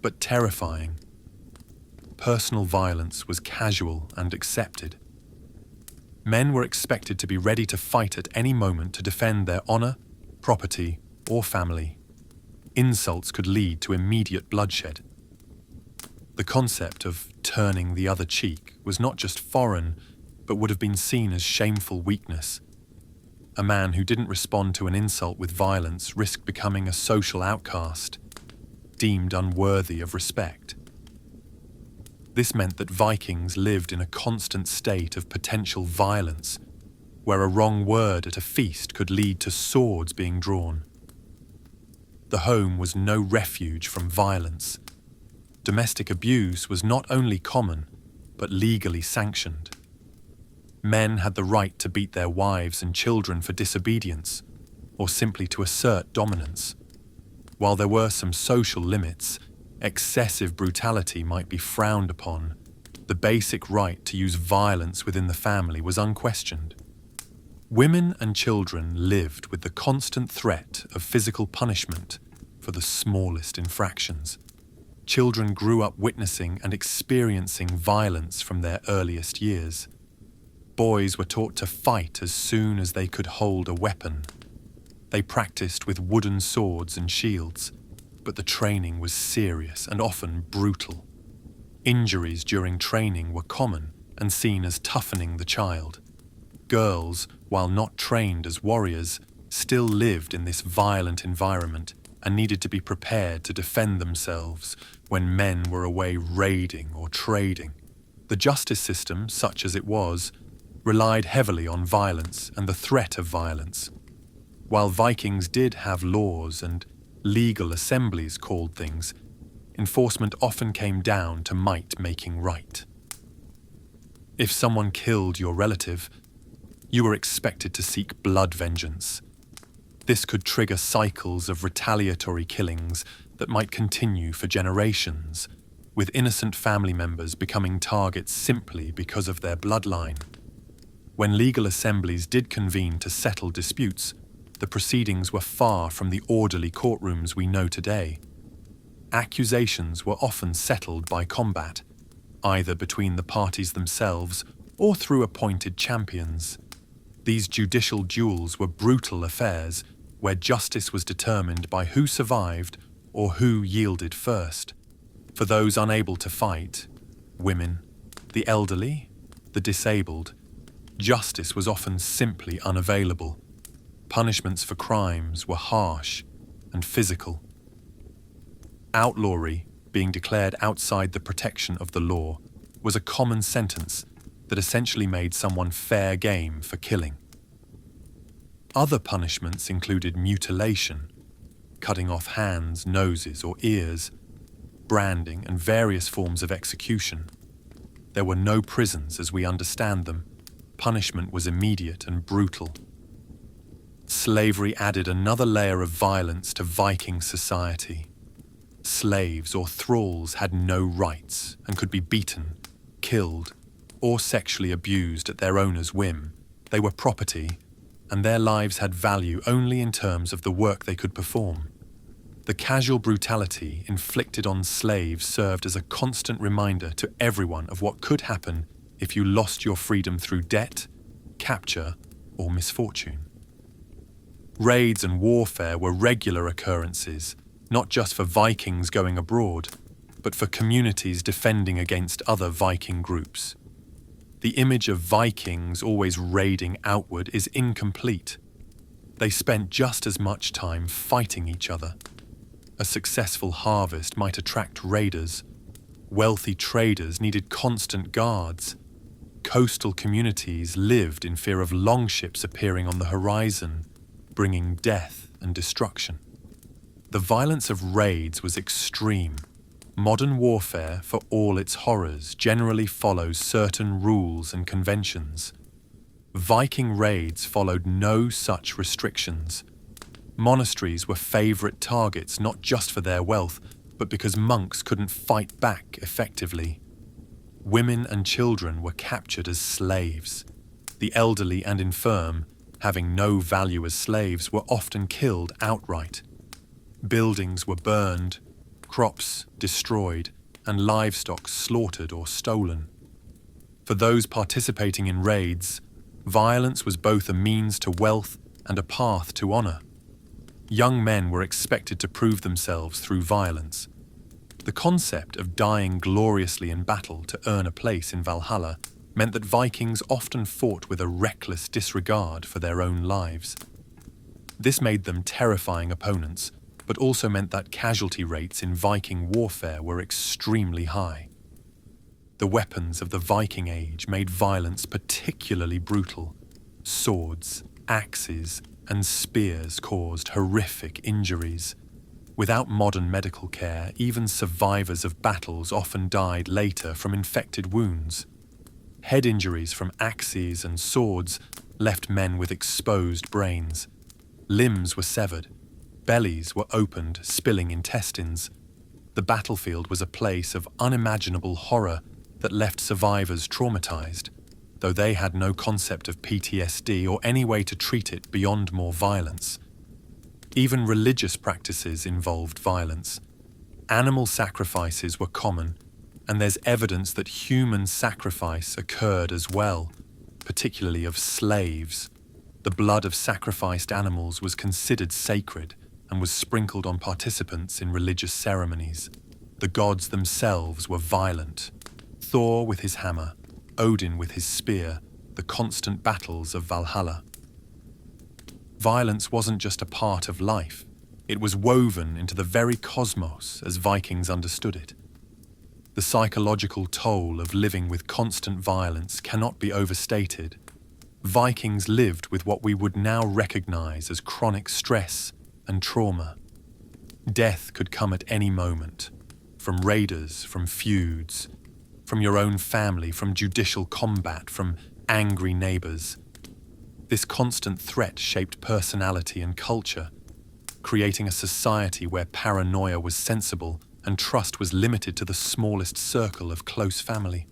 but terrifying. Personal violence was casual and accepted. Men were expected to be ready to fight at any moment to defend their honor, property, or family. Insults could lead to immediate bloodshed. The concept of turning the other cheek was not just foreign, but would have been seen as shameful weakness. A man who didn't respond to an insult with violence risked becoming a social outcast, deemed unworthy of respect. This meant that Vikings lived in a constant state of potential violence, where a wrong word at a feast could lead to swords being drawn. The home was no refuge from violence. Domestic abuse was not only common, but legally sanctioned. Men had the right to beat their wives and children for disobedience, or simply to assert dominance. While there were some social limits, excessive brutality might be frowned upon. The basic right to use violence within the family was unquestioned. Women and children lived with the constant threat of physical punishment for the smallest infractions. Children grew up witnessing and experiencing violence from their earliest years. Boys were taught to fight as soon as they could hold a weapon. They practiced with wooden swords and shields, but the training was serious and often brutal. Injuries during training were common and seen as toughening the child. Girls, while not trained as warriors, still lived in this violent environment and needed to be prepared to defend themselves when men were away raiding or trading. The justice system, such as it was, relied heavily on violence and the threat of violence. While Vikings did have laws and legal assemblies called things, enforcement often came down to might making right. If someone killed your relative, you were expected to seek blood vengeance. This could trigger cycles of retaliatory killings that might continue for generations, with innocent family members becoming targets simply because of their bloodline. When legal assemblies did convene to settle disputes, the proceedings were far from the orderly courtrooms we know today. Accusations were often settled by combat, either between the parties themselves or through appointed champions. These judicial duels were brutal affairs where justice was determined by who survived or who yielded first. For those unable to fight, women, the elderly, the disabled, justice was often simply unavailable. Punishments for crimes were harsh and physical. Outlawry, being declared outside the protection of the law, was a common sentence that essentially made someone fair game for killing. Other punishments included mutilation, cutting off hands, noses, or ears, branding, and various forms of execution. There were no prisons as we understand them. Punishment was immediate and brutal. Slavery added another layer of violence to Viking society. Slaves or thralls had no rights and could be beaten, killed, or sexually abused at their owner's whim. They were property, and their lives had value only in terms of the work they could perform. The casual brutality inflicted on slaves served as a constant reminder to everyone of what could happen if you lost your freedom through debt, capture, or misfortune. Raids and warfare were regular occurrences, not just for Vikings going abroad, but for communities defending against other Viking groups. The image of Vikings always raiding outward is incomplete. They spent just as much time fighting each other. A successful harvest might attract raiders. Wealthy traders needed constant guards. Coastal communities lived in fear of longships appearing on the horizon, bringing death and destruction. The violence of raids was extreme. Modern warfare, for all its horrors, generally follows certain rules and conventions. Viking raids followed no such restrictions. Monasteries were favourite targets not just for their wealth, but because monks couldn't fight back effectively. Women and children were captured as slaves. The elderly and infirm, having no value as slaves, were often killed outright. Buildings were burned, crops destroyed, and livestock slaughtered or stolen. For those participating in raids, violence was both a means to wealth and a path to honour. Young men were expected to prove themselves through violence. The concept of dying gloriously in battle to earn a place in Valhalla meant that Vikings often fought with a reckless disregard for their own lives. This made them terrifying opponents, but also meant that casualty rates in Viking warfare were extremely high. The weapons of the Viking Age made violence particularly brutal. Swords, axes, and spears caused horrific injuries. Without modern medical care, even survivors of battles often died later from infected wounds. Head injuries from axes and swords left men with exposed brains. Limbs were severed. Bellies were opened, spilling intestines. The battlefield was a place of unimaginable horror that left survivors traumatized, though they had no concept of PTSD or any way to treat it beyond more violence. Even religious practices involved violence. Animal sacrifices were common, and there's evidence that human sacrifice occurred as well, particularly of slaves. The blood of sacrificed animals was considered sacred and was sprinkled on participants in religious ceremonies. The gods themselves were violent. Thor with his hammer, Odin with his spear, the constant battles of Valhalla. Violence wasn't just a part of life, it was woven into the very cosmos as Vikings understood it. The psychological toll of living with constant violence cannot be overstated. Vikings lived with what we would now recognize as chronic stress and trauma. Death could come at any moment, from raiders, from feuds, from your own family, from judicial combat, from angry neighbors. This constant threat shaped personality and culture, creating a society where paranoia was sensible and trust was limited to the smallest circle of close family.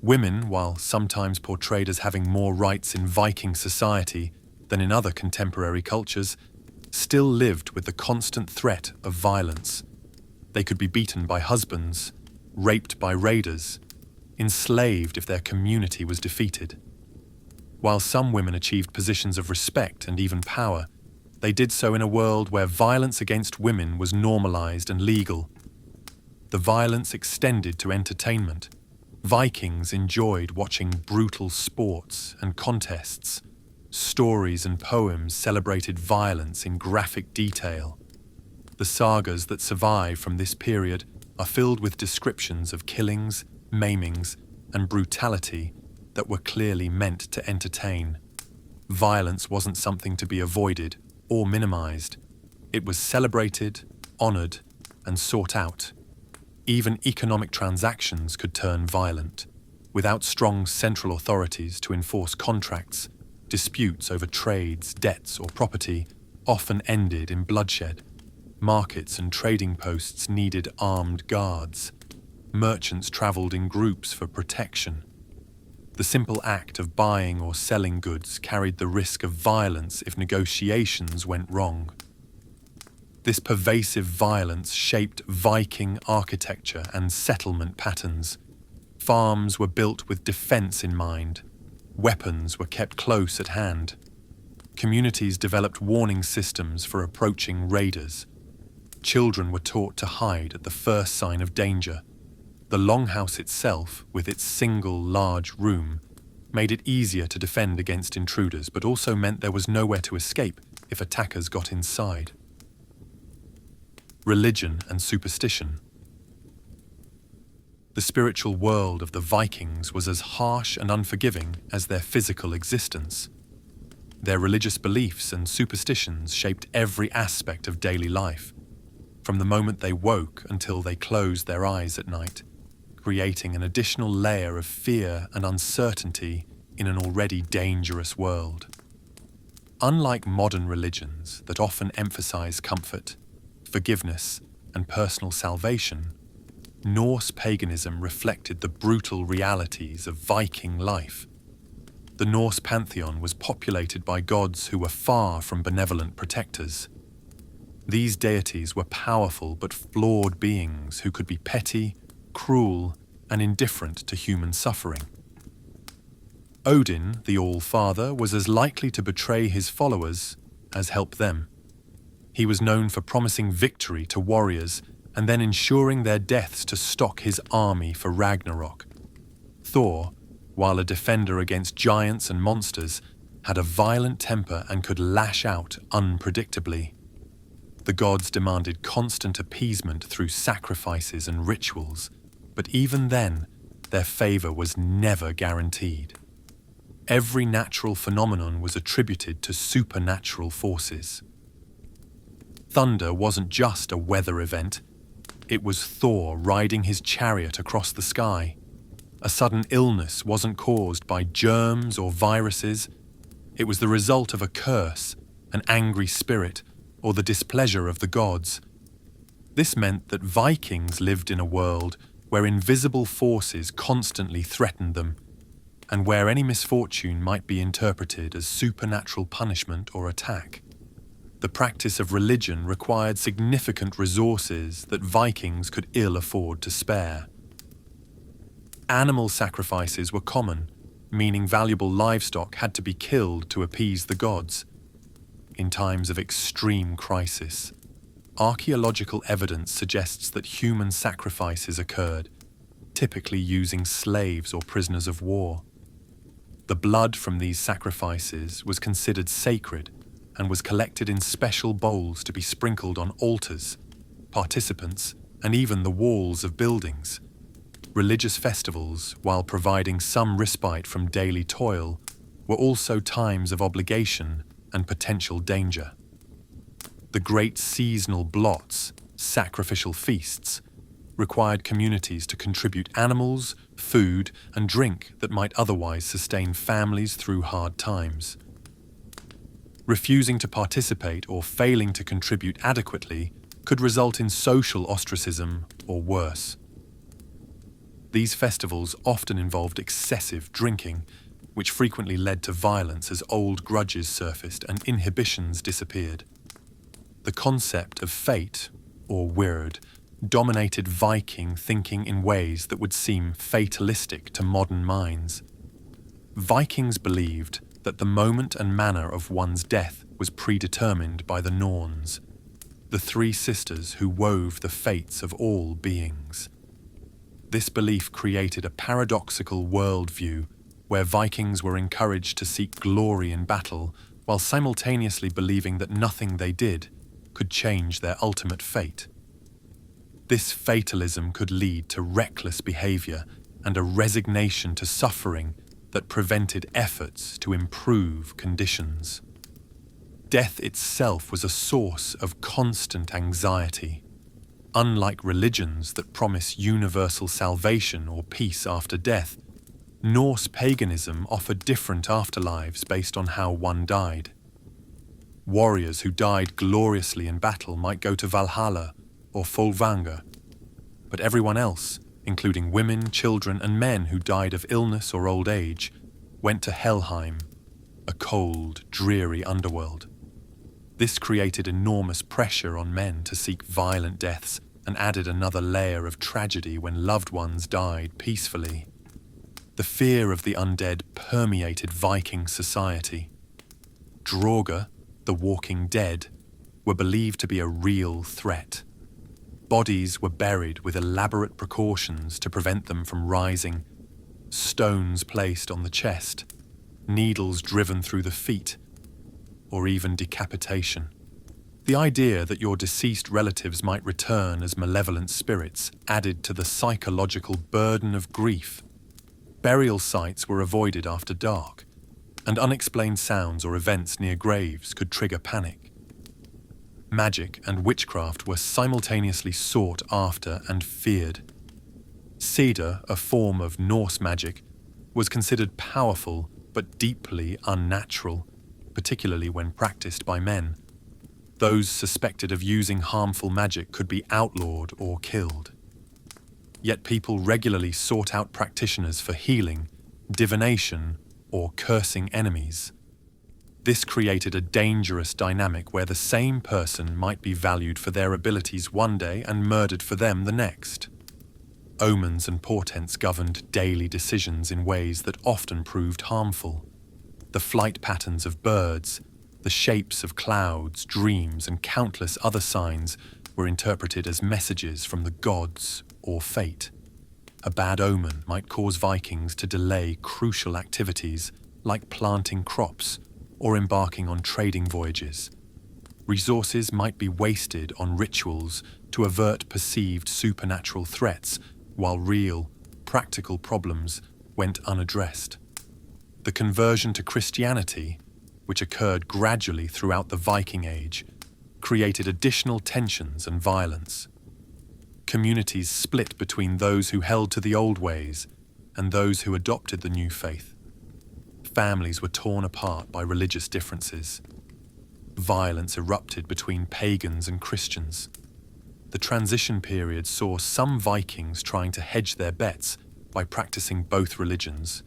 Women, while sometimes portrayed as having more rights in Viking society than in other contemporary cultures, still lived with the constant threat of violence. They could be beaten by husbands, raped by raiders, enslaved if their community was defeated. While some women achieved positions of respect and even power, they did so in a world where violence against women was normalized and legal. The violence extended to entertainment. Vikings enjoyed watching brutal sports and contests. Stories and poems celebrated violence in graphic detail. The sagas that survive from this period are filled with descriptions of killings, maimings, and brutality that were clearly meant to entertain. Violence wasn't something to be avoided or minimized. It was celebrated, honored, and sought out. Even economic transactions could turn violent. Without strong central authorities to enforce contracts, disputes over trades, debts, or property often ended in bloodshed. Markets and trading posts needed armed guards. Merchants traveled in groups for protection. The simple act of buying or selling goods carried the risk of violence if negotiations went wrong. This pervasive violence shaped Viking architecture and settlement patterns. Farms were built with defense in mind. Weapons were kept close at hand. Communities developed warning systems for approaching raiders. Children were taught to hide at the first sign of danger. The longhouse itself, with its single large room, made it easier to defend against intruders, but also meant there was nowhere to escape if attackers got inside. Religion and superstition. The spiritual world of the Vikings was as harsh and unforgiving as their physical existence. Their religious beliefs and superstitions shaped every aspect of daily life, from the moment they woke until they closed their eyes at night, creating an additional layer of fear and uncertainty in an already dangerous world. Unlike modern religions that often emphasize comfort, forgiveness, and personal salvation, Norse paganism reflected the brutal realities of Viking life. The Norse pantheon was populated by gods who were far from benevolent protectors. These deities were powerful but flawed beings who could be petty, cruel, and indifferent to human suffering. Odin, the All-Father, was as likely to betray his followers as help them. He was known for promising victory to warriors and then ensuring their deaths to stock his army for Ragnarok. Thor, while a defender against giants and monsters, had a violent temper and could lash out unpredictably. The gods demanded constant appeasement through sacrifices and rituals, but even then, their favor was never guaranteed. Every natural phenomenon was attributed to supernatural forces. Thunder wasn't just a weather event. It was Thor riding his chariot across the sky. A sudden illness wasn't caused by germs or viruses. It was the result of a curse, an angry spirit, or the displeasure of the gods. This meant that Vikings lived in a world where invisible forces constantly threatened them, and where any misfortune might be interpreted as supernatural punishment or attack. The practice of religion required significant resources that Vikings could ill afford to spare. Animal sacrifices were common, meaning valuable livestock had to be killed to appease the gods. In times of extreme crisis, archaeological evidence suggests that human sacrifices occurred, typically using slaves or prisoners of war. The blood from these sacrifices was considered sacred and was collected in special bowls to be sprinkled on altars, participants, and even the walls of buildings. Religious festivals, while providing some respite from daily toil, were also times of obligation and potential danger. The great seasonal blots, sacrificial feasts, required communities to contribute animals, food, and drink that might otherwise sustain families through hard times. Refusing to participate or failing to contribute adequately could result in social ostracism or worse. These festivals often involved excessive drinking, which frequently led to violence as old grudges surfaced and inhibitions disappeared. The concept of fate, or wyrd, dominated Viking thinking in ways that would seem fatalistic to modern minds. Vikings believed that the moment and manner of one's death was predetermined by the Norns, the three sisters who wove the fates of all beings. This belief created a paradoxical worldview where Vikings were encouraged to seek glory in battle while simultaneously believing that nothing they did could change their ultimate fate. This fatalism could lead to reckless behavior and a resignation to suffering that prevented efforts to improve conditions. Death itself was a source of constant anxiety. Unlike religions that promise universal salvation or peace after death, Norse paganism offered different afterlives based on how one died. Warriors who died gloriously in battle might go to Valhalla or Folvanger, but everyone else, including women, children, and men who died of illness or old age, went to Helheim, a cold, dreary underworld. This created enormous pressure on men to seek violent deaths and added another layer of tragedy when loved ones died peacefully. The fear of the undead permeated Viking society. Draugr, the walking dead, were believed to be a real threat. Bodies were buried with elaborate precautions to prevent them from rising, stones placed on the chest, needles driven through the feet, or even decapitation. The idea that your deceased relatives might return as malevolent spirits added to the psychological burden of grief. Burial sites were avoided after dark, and unexplained sounds or events near graves could trigger panic. Magic and witchcraft were simultaneously sought after and feared. Cedar, a form of Norse magic, was considered powerful but deeply unnatural, particularly when practiced by men. Those suspected of using harmful magic could be outlawed or killed. Yet people regularly sought out practitioners for healing, divination, or cursing enemies. This created a dangerous dynamic where the same person might be valued for their abilities one day and murdered for them the next. Omens and portents governed daily decisions in ways that often proved harmful. The flight patterns of birds, the shapes of clouds, dreams, and countless other signs were interpreted as messages from the gods or fate. A bad omen might cause Vikings to delay crucial activities like planting crops or embarking on trading voyages. Resources might be wasted on rituals to avert perceived supernatural threats, while real, practical problems went unaddressed. The conversion to Christianity, which occurred gradually throughout the Viking Age, created additional tensions and violence. Communities split between those who held to the old ways and those who adopted the new faith. Families were torn apart by religious differences. Violence erupted between pagans and Christians. The transition period saw some Vikings trying to hedge their bets by practicing both religions,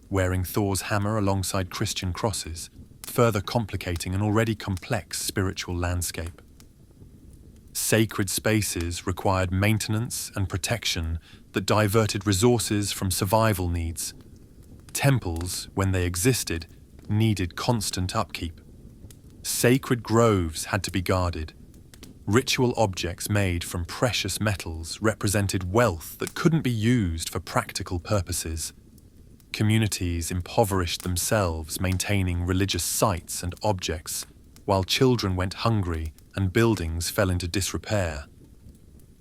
wearing Thor's hammer alongside Christian crosses, further complicating an already complex spiritual landscape. Sacred spaces required maintenance and protection that diverted resources from survival needs. Temples, when they existed, needed constant upkeep. Sacred groves had to be guarded. Ritual objects made from precious metals represented wealth that couldn't be used for practical purposes. Communities impoverished themselves, maintaining religious sites and objects, while children went hungry and buildings fell into disrepair.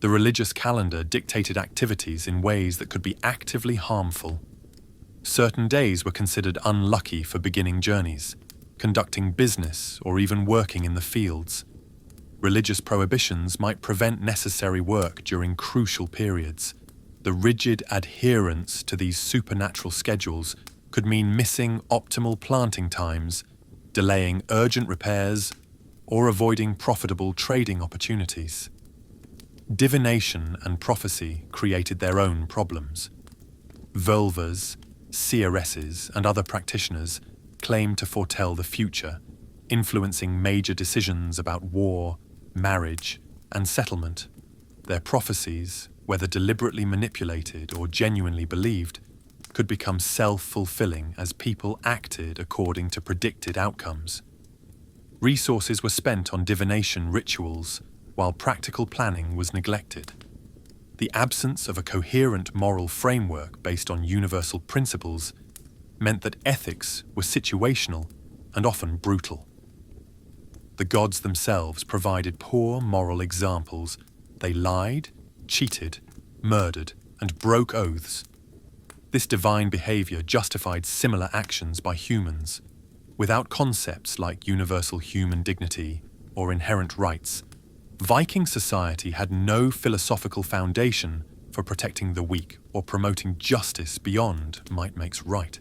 The religious calendar dictated activities in ways that could be actively harmful. Certain days were considered unlucky for beginning journeys, conducting business, or even working in the fields. Religious prohibitions might prevent necessary work during crucial periods. The rigid adherence to these supernatural schedules could mean missing optimal planting times, delaying urgent repairs, or avoiding profitable trading opportunities. Divination and prophecy created their own problems. Vulvas, seeresses, and other practitioners claimed to foretell the future, influencing major decisions about war, marriage, and settlement. Their prophecies, whether deliberately manipulated or genuinely believed, could become self-fulfilling as people acted according to predicted outcomes. Resources were spent on divination rituals, while practical planning was neglected. The absence of a coherent moral framework based on universal principles meant that ethics were situational and often brutal. The gods themselves provided poor moral examples. They lied, cheated, murdered, and broke oaths. This divine behavior justified similar actions by humans. Without concepts like universal human dignity or inherent rights, Viking society had no philosophical foundation for protecting the weak or promoting justice beyond might makes right.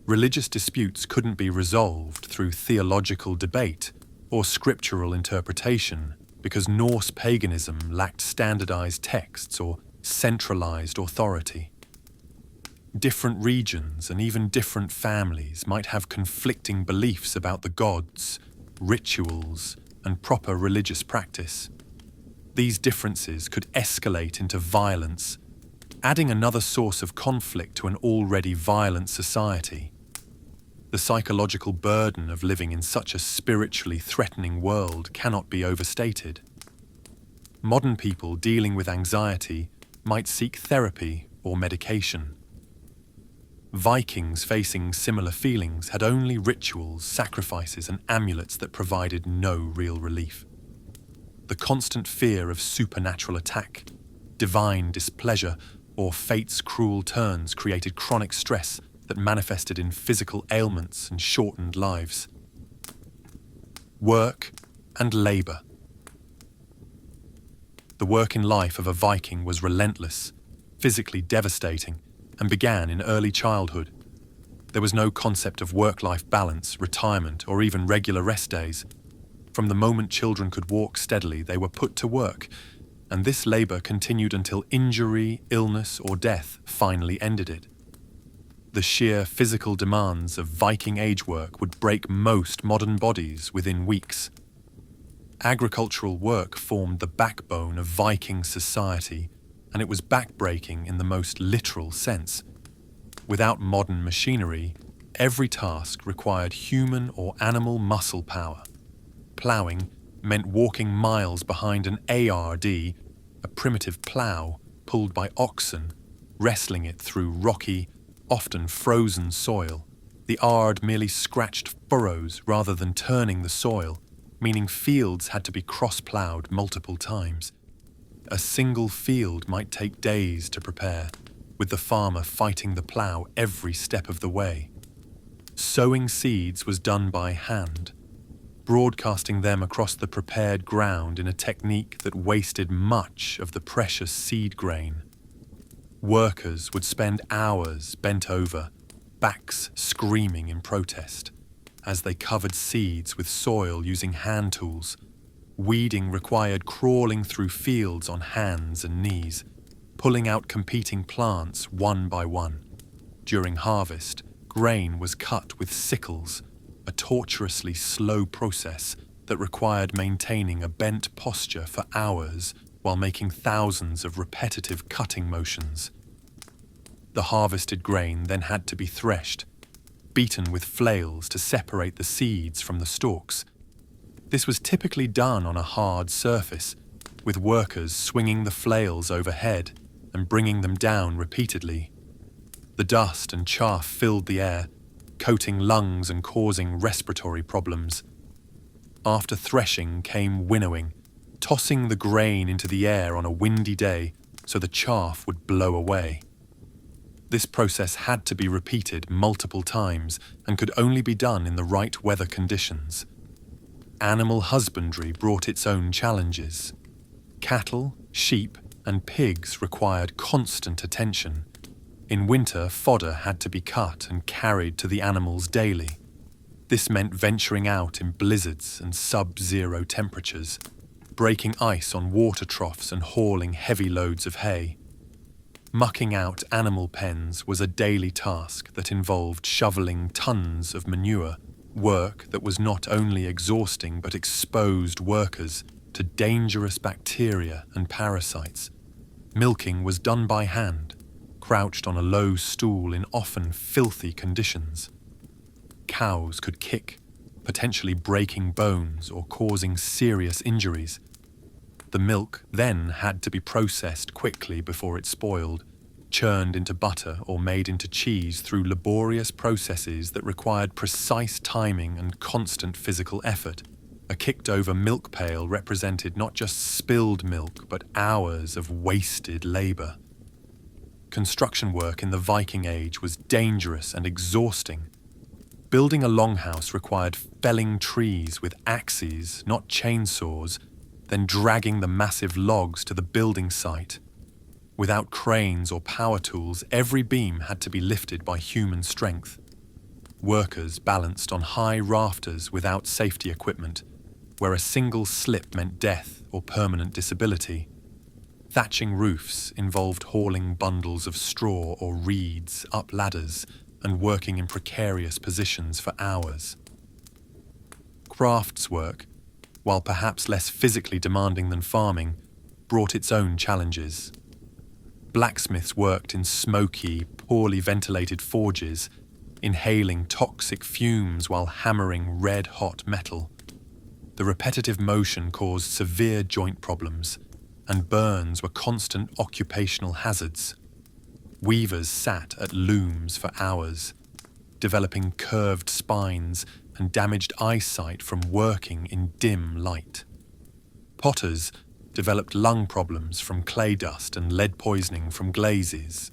Religious disputes couldn't be resolved through theological debate or scriptural interpretation because Norse paganism lacked standardized texts or centralized authority. Different regions and even different families might have conflicting beliefs about the gods, rituals, and proper religious practice. These differences could escalate into violence, adding another source of conflict to an already violent society. The psychological burden of living in such a spiritually threatening world cannot be overstated. Modern people dealing with anxiety might seek therapy or medication. Vikings facing similar feelings had only rituals, sacrifices, and amulets that provided no real relief. The constant fear of supernatural attack, divine displeasure, or fate's cruel turns created chronic stress that manifested in physical ailments and shortened lives. Work and labour. The work in life of a Viking was relentless, physically devastating, and began in early childhood. There was no concept of work-life balance, retirement, or even regular rest days. From the moment children could walk steadily, they were put to work, and this labour continued until injury, illness, or death finally ended it. The sheer physical demands of Viking Age work would break most modern bodies within weeks. Agricultural work formed the backbone of Viking society, and it was backbreaking in the most literal sense. Without modern machinery, every task required human or animal muscle power. Ploughing meant walking miles behind an ARD, a primitive plough pulled by oxen, wrestling it through rocky, often frozen soil. The ard merely scratched furrows rather than turning the soil, meaning fields had to be cross-ploughed multiple times. A single field might take days to prepare, with the farmer fighting the plough every step of the way. Sowing seeds was done by hand, broadcasting them across the prepared ground in a technique that wasted much of the precious seed grain. Workers would spend hours bent over, backs screaming in protest, as they covered seeds with soil using hand tools. Weeding required crawling through fields on hands and knees, pulling out competing plants one by one. During harvest, grain was cut with sickles, a tortuously slow process that required maintaining a bent posture for hours while making thousands of repetitive cutting motions. The harvested grain then had to be threshed, beaten with flails to separate the seeds from the stalks. This was typically done on a hard surface, with workers swinging the flails overhead and bringing them down repeatedly. The dust and chaff filled the air, coating lungs and causing respiratory problems. After threshing came winnowing, tossing the grain into the air on a windy day so the chaff would blow away. This process had to be repeated multiple times and could only be done in the right weather conditions. Animal husbandry brought its own challenges. Cattle, sheep, and pigs required constant attention. In winter, fodder had to be cut and carried to the animals daily. This meant venturing out in blizzards and sub-zero temperatures, breaking ice on water troughs and hauling heavy loads of hay. Mucking out animal pens was a daily task that involved shoveling tons of manure, work that was not only exhausting but exposed workers to dangerous bacteria and parasites. Milking was done by hand, crouched on a low stool in often filthy conditions. Cows could kick, potentially breaking bones or causing serious injuries. The milk then had to be processed quickly before it spoiled, churned into butter or made into cheese through laborious processes that required precise timing and constant physical effort. A kicked-over milk pail represented not just spilled milk, but hours of wasted labour. Construction work in the Viking Age was dangerous and exhausting. Building a longhouse required felling trees with axes, not chainsaws, then dragging the massive logs to the building site. Without cranes or power tools, every beam had to be lifted by human strength. Workers balanced on high rafters without safety equipment, where a single slip meant death or permanent disability. Thatching roofs involved hauling bundles of straw or reeds up ladders and working in precarious positions for hours. Crafts work, while perhaps less physically demanding than farming, brought its own challenges. Blacksmiths worked in smoky, poorly ventilated forges, inhaling toxic fumes while hammering red-hot metal. The repetitive motion caused severe joint problems, and burns were constant occupational hazards. Weavers sat at looms for hours, developing curved spines and damaged eyesight from working in dim light. Potters developed lung problems from clay dust and lead poisoning from glazes.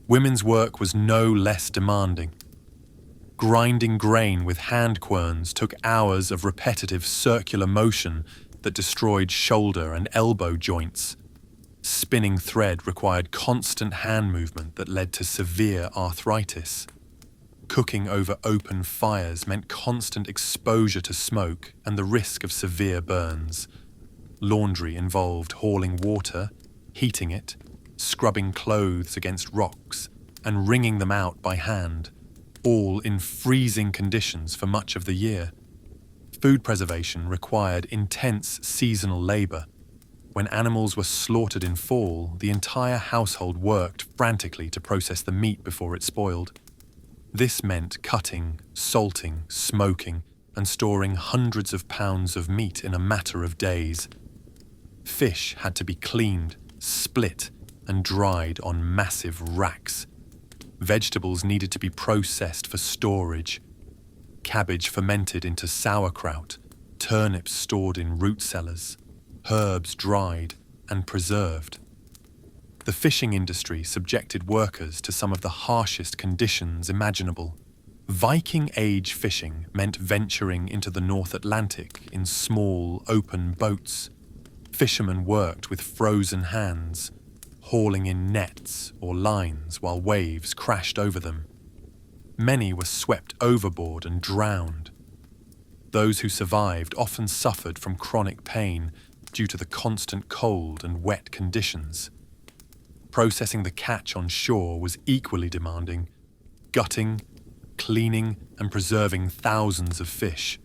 Women's work was no less demanding. Grinding grain with hand querns took hours of repetitive circular motion that destroyed shoulder and elbow joints. Spinning thread required constant hand movement that led to severe arthritis. Cooking over open fires meant constant exposure to smoke and the risk of severe burns. Laundry involved hauling water, heating it, scrubbing clothes against rocks, and wringing them out by hand, all in freezing conditions for much of the year. Food preservation required intense seasonal labour. When animals were slaughtered in fall, the entire household worked frantically to process the meat before it spoiled. This meant cutting, salting, smoking, and storing hundreds of pounds of meat in a matter of days. Fish had to be cleaned, split, and dried on massive racks. Vegetables needed to be processed for storage. Cabbage fermented into sauerkraut, turnips stored in root cellars, herbs dried and preserved. The fishing industry subjected workers to some of the harshest conditions imaginable. Viking Age fishing meant venturing into the North Atlantic in small, open boats. Fishermen worked with frozen hands, hauling in nets or lines while waves crashed over them. Many were swept overboard and drowned. Those who survived often suffered from chronic pain due to the constant cold and wet conditions. Processing the catch on shore was equally demanding, gutting, cleaning, and preserving thousands of fish.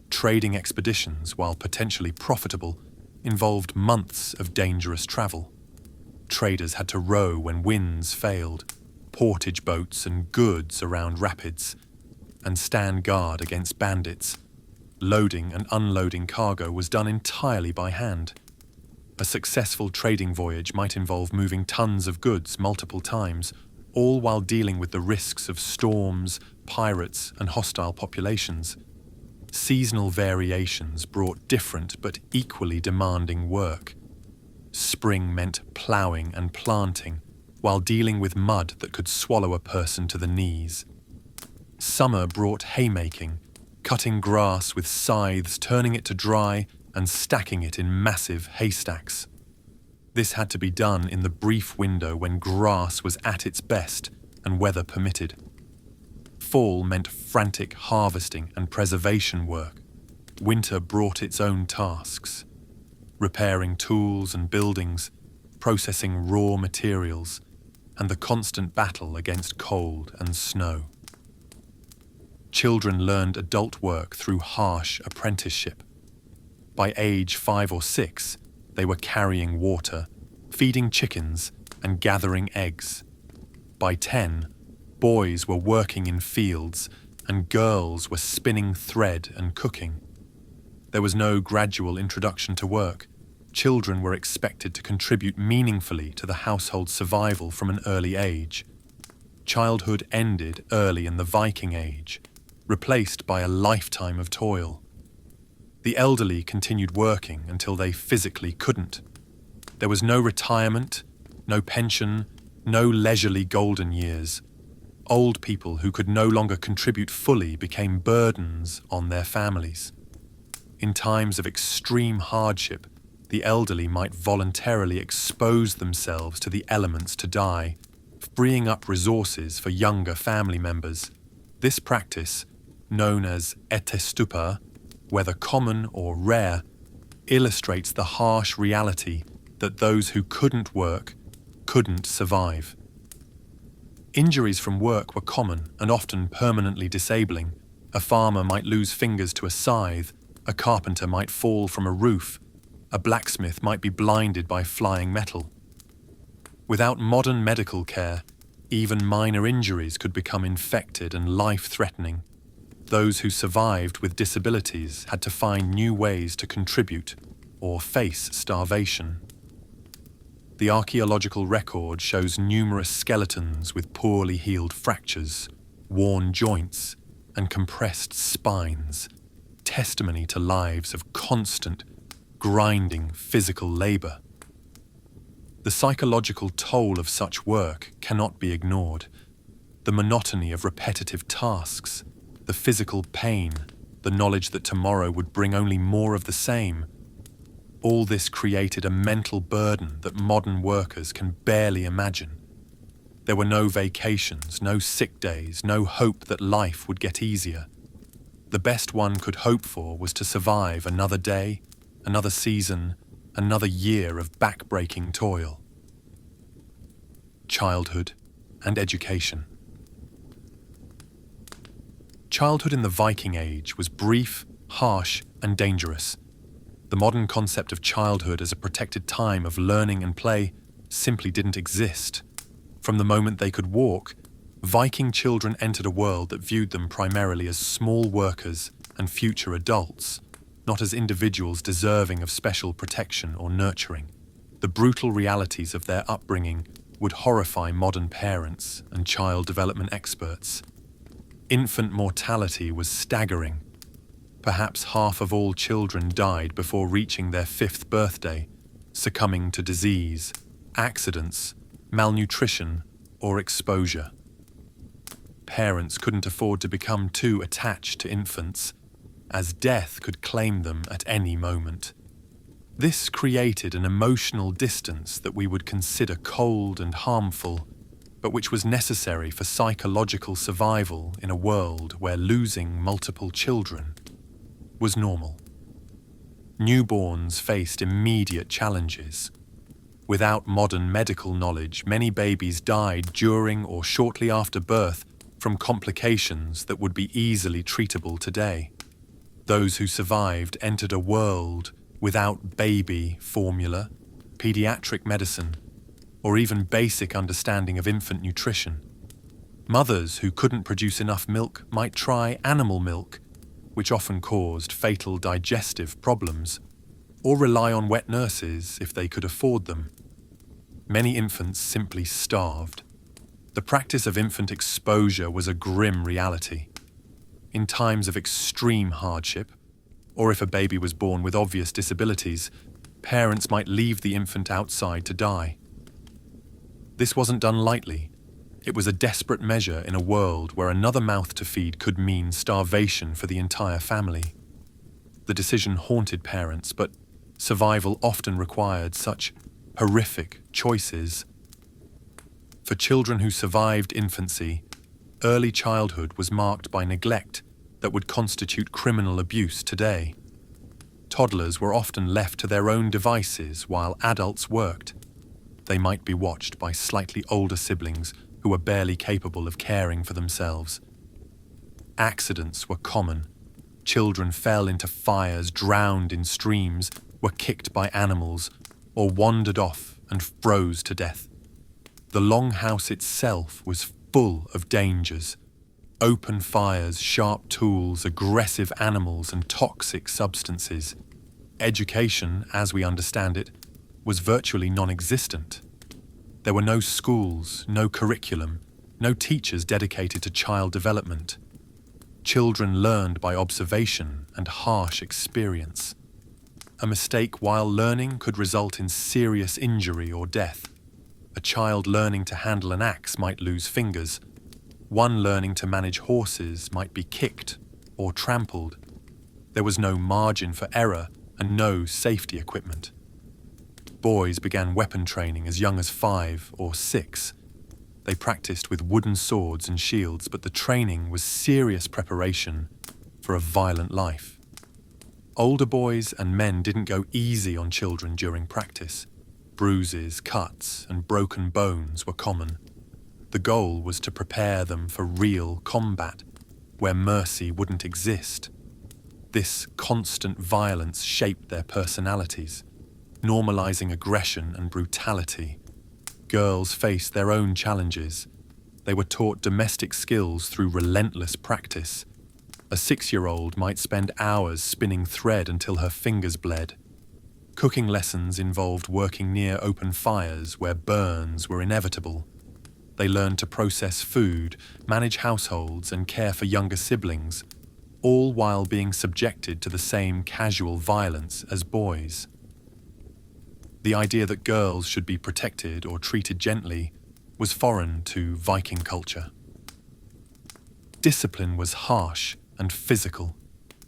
Trading expeditions, while potentially profitable, involved months of dangerous travel. Traders had to row when winds failed, portage boats and goods around rapids, and stand guard against bandits. Loading and unloading cargo was done entirely by hand. A successful trading voyage might involve moving tons of goods multiple times, all while dealing with the risks of storms, pirates, and hostile populations. Seasonal variations brought different but equally demanding work. Spring meant ploughing and planting, while dealing with mud that could swallow a person to the knees. Summer brought haymaking, cutting grass with scythes, turning it to dry, and stacking it in massive haystacks. This had to be done in the brief window when grass was at its best and weather permitted. Fall meant frantic harvesting and preservation work. Winter brought its own tasks: repairing tools and buildings, processing raw materials, and the constant battle against cold and snow. Children learned adult work through harsh apprenticeship. By age 5 or 6, they were carrying water, feeding chickens, and gathering eggs. By 10, boys were working in fields, and girls were spinning thread and cooking. There was no gradual introduction to work. Children were expected to contribute meaningfully to the household's survival from an early age. Childhood ended early in the Viking Age, replaced by a lifetime of toil. The elderly continued working until they physically couldn't. There was no retirement, no pension, no leisurely golden years. Old people who could no longer contribute fully became burdens on their families. In times of extreme hardship, the elderly might voluntarily expose themselves to the elements to die, freeing up resources for younger family members. This practice, known as etestupa, whether common or rare, illustrates the harsh reality that those who couldn't work couldn't survive. Injuries from work were common and often permanently disabling. A farmer might lose fingers to a scythe, a carpenter might fall from a roof, a blacksmith might be blinded by flying metal. Without modern medical care, even minor injuries could become infected and life-threatening. Those who survived with disabilities had to find new ways to contribute or face starvation. The archaeological record shows numerous skeletons with poorly healed fractures, worn joints, and compressed spines, testimony to lives of constant, grinding physical labor. The psychological toll of such work cannot be ignored. The monotony of repetitive tasks, the physical pain, the knowledge that tomorrow would bring only more of the same. All this created a mental burden that modern workers can barely imagine. There were no vacations, no sick days, no hope that life would get easier. The best one could hope for was to survive another day, another season, another year of back-breaking toil. Childhood and education. Childhood in the Viking Age was brief, harsh, and dangerous. The modern concept of childhood as a protected time of learning and play simply didn't exist. From the moment they could walk, Viking children entered a world that viewed them primarily as small workers and future adults, not as individuals deserving of special protection or nurturing. The brutal realities of their upbringing would horrify modern parents and child development experts. Infant mortality was staggering. Perhaps half of all children died before reaching their 5th birthday, succumbing to disease, accidents, malnutrition, or exposure. Parents couldn't afford to become too attached to infants, as death could claim them at any moment. This created an emotional distance that we would consider cold and harmful, but which was necessary for psychological survival in a world where losing multiple children was normal. Newborns faced immediate challenges. Without modern medical knowledge, many babies died during or shortly after birth from complications that would be easily treatable today. Those who survived entered a world without baby formula, pediatric medicine, or even basic understanding of infant nutrition. Mothers who couldn't produce enough milk might try animal milk, which often caused fatal digestive problems, or rely on wet nurses if they could afford them. Many infants simply starved. The practice of infant exposure was a grim reality. In times of extreme hardship, or if a baby was born with obvious disabilities, parents might leave the infant outside to die. This wasn't done lightly. It was a desperate measure in a world where another mouth to feed could mean starvation for the entire family. The decision haunted parents, but survival often required such horrific choices. For children who survived infancy, early childhood was marked by neglect that would constitute criminal abuse today. Toddlers were often left to their own devices while adults worked. They might be watched by slightly older siblings who were barely capable of caring for themselves. Accidents were common. Children fell into fires, drowned in streams, were kicked by animals, or wandered off and froze to death. The longhouse itself was full of dangers. Open fires, sharp tools, aggressive animals, and toxic substances. Education, as we understand it, was virtually non-existent. There were no schools, no curriculum, no teachers dedicated to child development. Children learned by observation and harsh experience. A mistake while learning could result in serious injury or death. A child learning to handle an axe might lose fingers. One learning to manage horses might be kicked or trampled. There was no margin for error and no safety equipment. Boys began weapon training as young as 5 or 6. They practiced with wooden swords and shields, but the training was serious preparation for a violent life. Older boys and men didn't go easy on children during practice. Bruises, cuts, and broken bones were common. The goal was to prepare them for real combat, where mercy wouldn't exist. This constant violence shaped their personalities, normalizing aggression and brutality. Girls faced their own challenges. They were taught domestic skills through relentless practice. A 6-year-old might spend hours spinning thread until her fingers bled. Cooking lessons involved working near open fires where burns were inevitable. They learned to process food, manage households, and care for younger siblings, all while being subjected to the same casual violence as boys. The idea that girls should be protected or treated gently was foreign to Viking culture. Discipline was harsh and physical.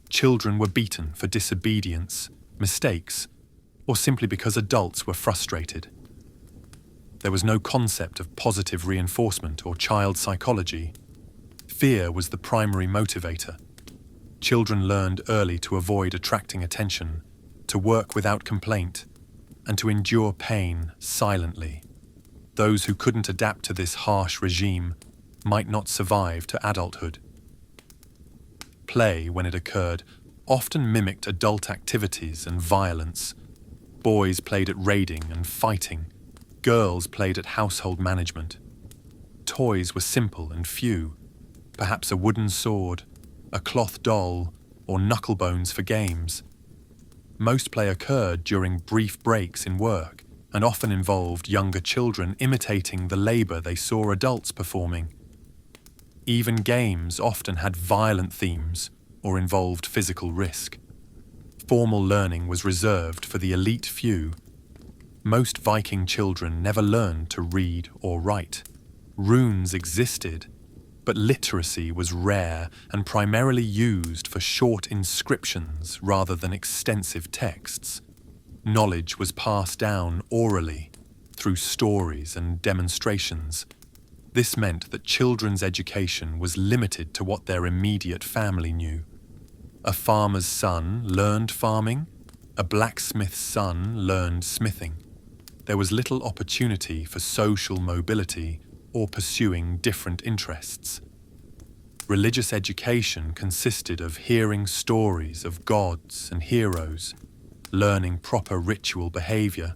Children were beaten for disobedience, mistakes, or simply because adults were frustrated. There was no concept of positive reinforcement or child psychology. Fear was the primary motivator. Children learned early to avoid attracting attention, to work without complaint, and to endure pain silently. Those who couldn't adapt to this harsh regime might not survive to adulthood. Play, when it occurred, often mimicked adult activities and violence. Boys played at raiding and fighting. Girls played at household management. Toys were simple and few, perhaps a wooden sword, a cloth doll, or knucklebones for games. Most play occurred during brief breaks in work and often involved younger children imitating the labor they saw adults performing. Even games often had violent themes or involved physical risk. Formal learning was reserved for the elite few. Most Viking children never learned to read or write. Runes existed, but literacy was rare and primarily used for short inscriptions rather than extensive texts. Knowledge was passed down orally, through stories and demonstrations. This meant that children's education was limited to what their immediate family knew. A farmer's son learned farming, a blacksmith's son learned smithing. There was little opportunity for social mobility or pursuing different interests. Religious education consisted of hearing stories of gods and heroes, learning proper ritual behavior,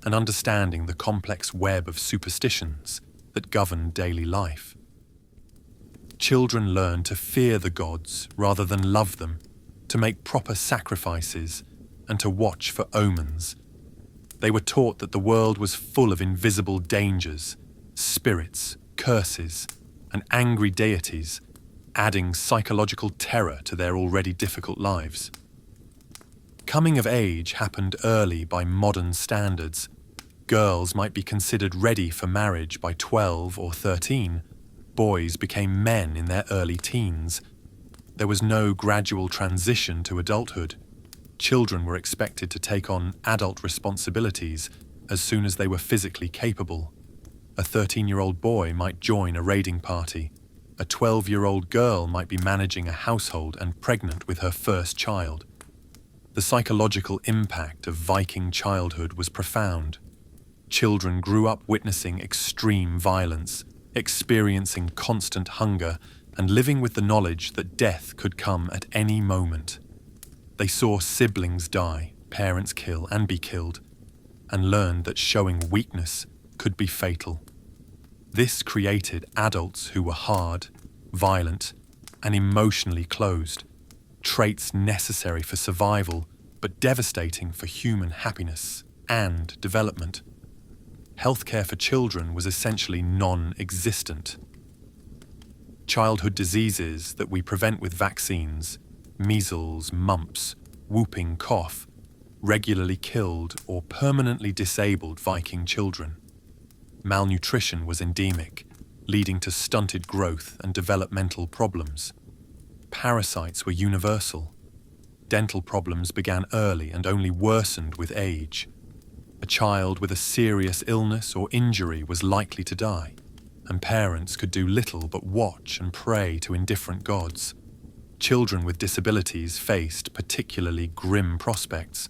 and understanding the complex web of superstitions that governed daily life. Children learned to fear the gods rather than love them, to make proper sacrifices, and to watch for omens. They were taught that the world was full of invisible dangers, spirits, curses, and angry deities, adding psychological terror to their already difficult lives. Coming of age happened early by modern standards. Girls might be considered ready for marriage by 12 or 13. Boys became men in their early teens. There was no gradual transition to adulthood. Children were expected to take on adult responsibilities as soon as they were physically capable. A 13-year-old boy might join a raiding party. A 12-year-old girl might be managing a household and pregnant with her first child. The psychological impact of Viking childhood was profound. Children grew up witnessing extreme violence, experiencing constant hunger, and living with the knowledge that death could come at any moment. They saw siblings die, parents kill and be killed, and learned that showing weakness could be fatal. This created adults who were hard, violent, and emotionally closed, traits necessary for survival but devastating for human happiness and development. Healthcare for children was essentially non-existent. Childhood diseases that we prevent with vaccines, measles, mumps, whooping cough, regularly killed or permanently disabled Viking children. Malnutrition was endemic, leading to stunted growth and developmental problems. Parasites were universal. Dental problems began early and only worsened with age. A child with a serious illness or injury was likely to die, and parents could do little but watch and pray to indifferent gods. Children with disabilities faced particularly grim prospects.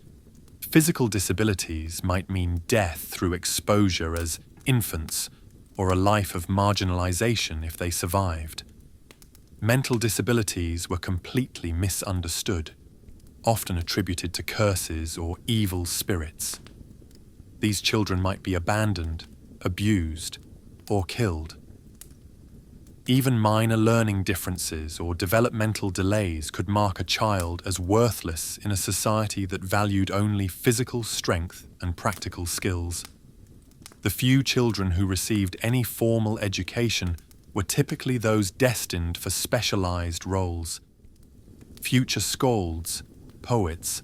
Physical disabilities might mean death through exposure as infants, or a life of marginalization if they survived. Mental disabilities were completely misunderstood, often attributed to curses or evil spirits. These children might be abandoned, abused, or killed. Even minor learning differences or developmental delays could mark a child as worthless in a society that valued only physical strength and practical skills. The few children who received any formal education were typically those destined for specialized roles. Future skalds, poets,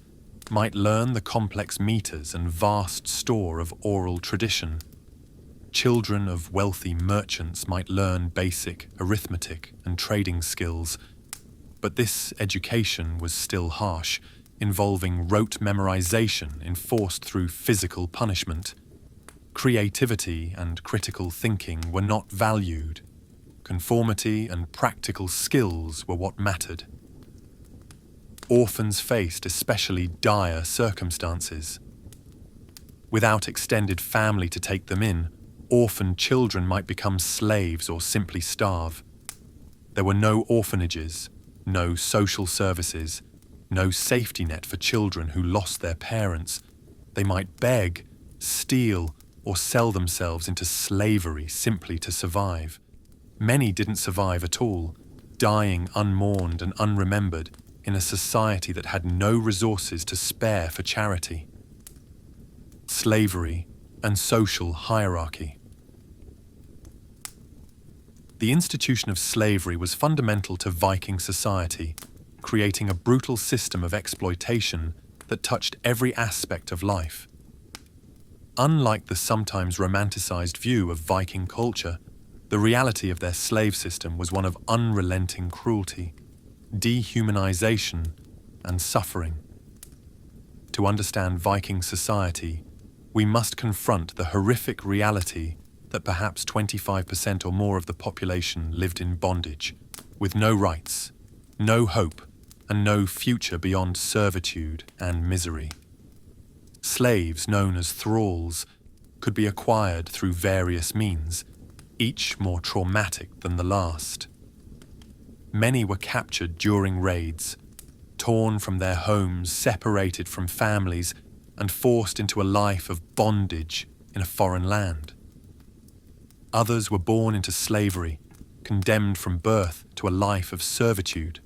might learn the complex meters and vast store of oral tradition. Children of wealthy merchants might learn basic arithmetic and trading skills, but this education was still harsh, involving rote memorization enforced through physical punishment. Creativity and critical thinking were not valued. Conformity and practical skills were what mattered. Orphans faced especially dire circumstances. Without extended family to take them in, orphaned children might become slaves or simply starve. There were no orphanages, no social services, no safety net for children who lost their parents. They might beg, steal, or sell themselves into slavery simply to survive. Many didn't survive at all, dying unmourned and unremembered in a society that had no resources to spare for charity. Slavery and social hierarchy. The institution of slavery was fundamental to Viking society, creating a brutal system of exploitation that touched every aspect of life. Unlike the sometimes romanticized view of Viking culture, the reality of their slave system was one of unrelenting cruelty, dehumanization, and suffering. To understand Viking society, we must confront the horrific reality that perhaps 25% or more of the population lived in bondage, with no rights, no hope, and no future beyond servitude and misery. Slaves, known as thralls, could be acquired through various means, each more traumatic than the last. Many were captured during raids, torn from their homes, separated from families, and forced into a life of bondage in a foreign land. Others were born into slavery, condemned from birth to a life of servitude.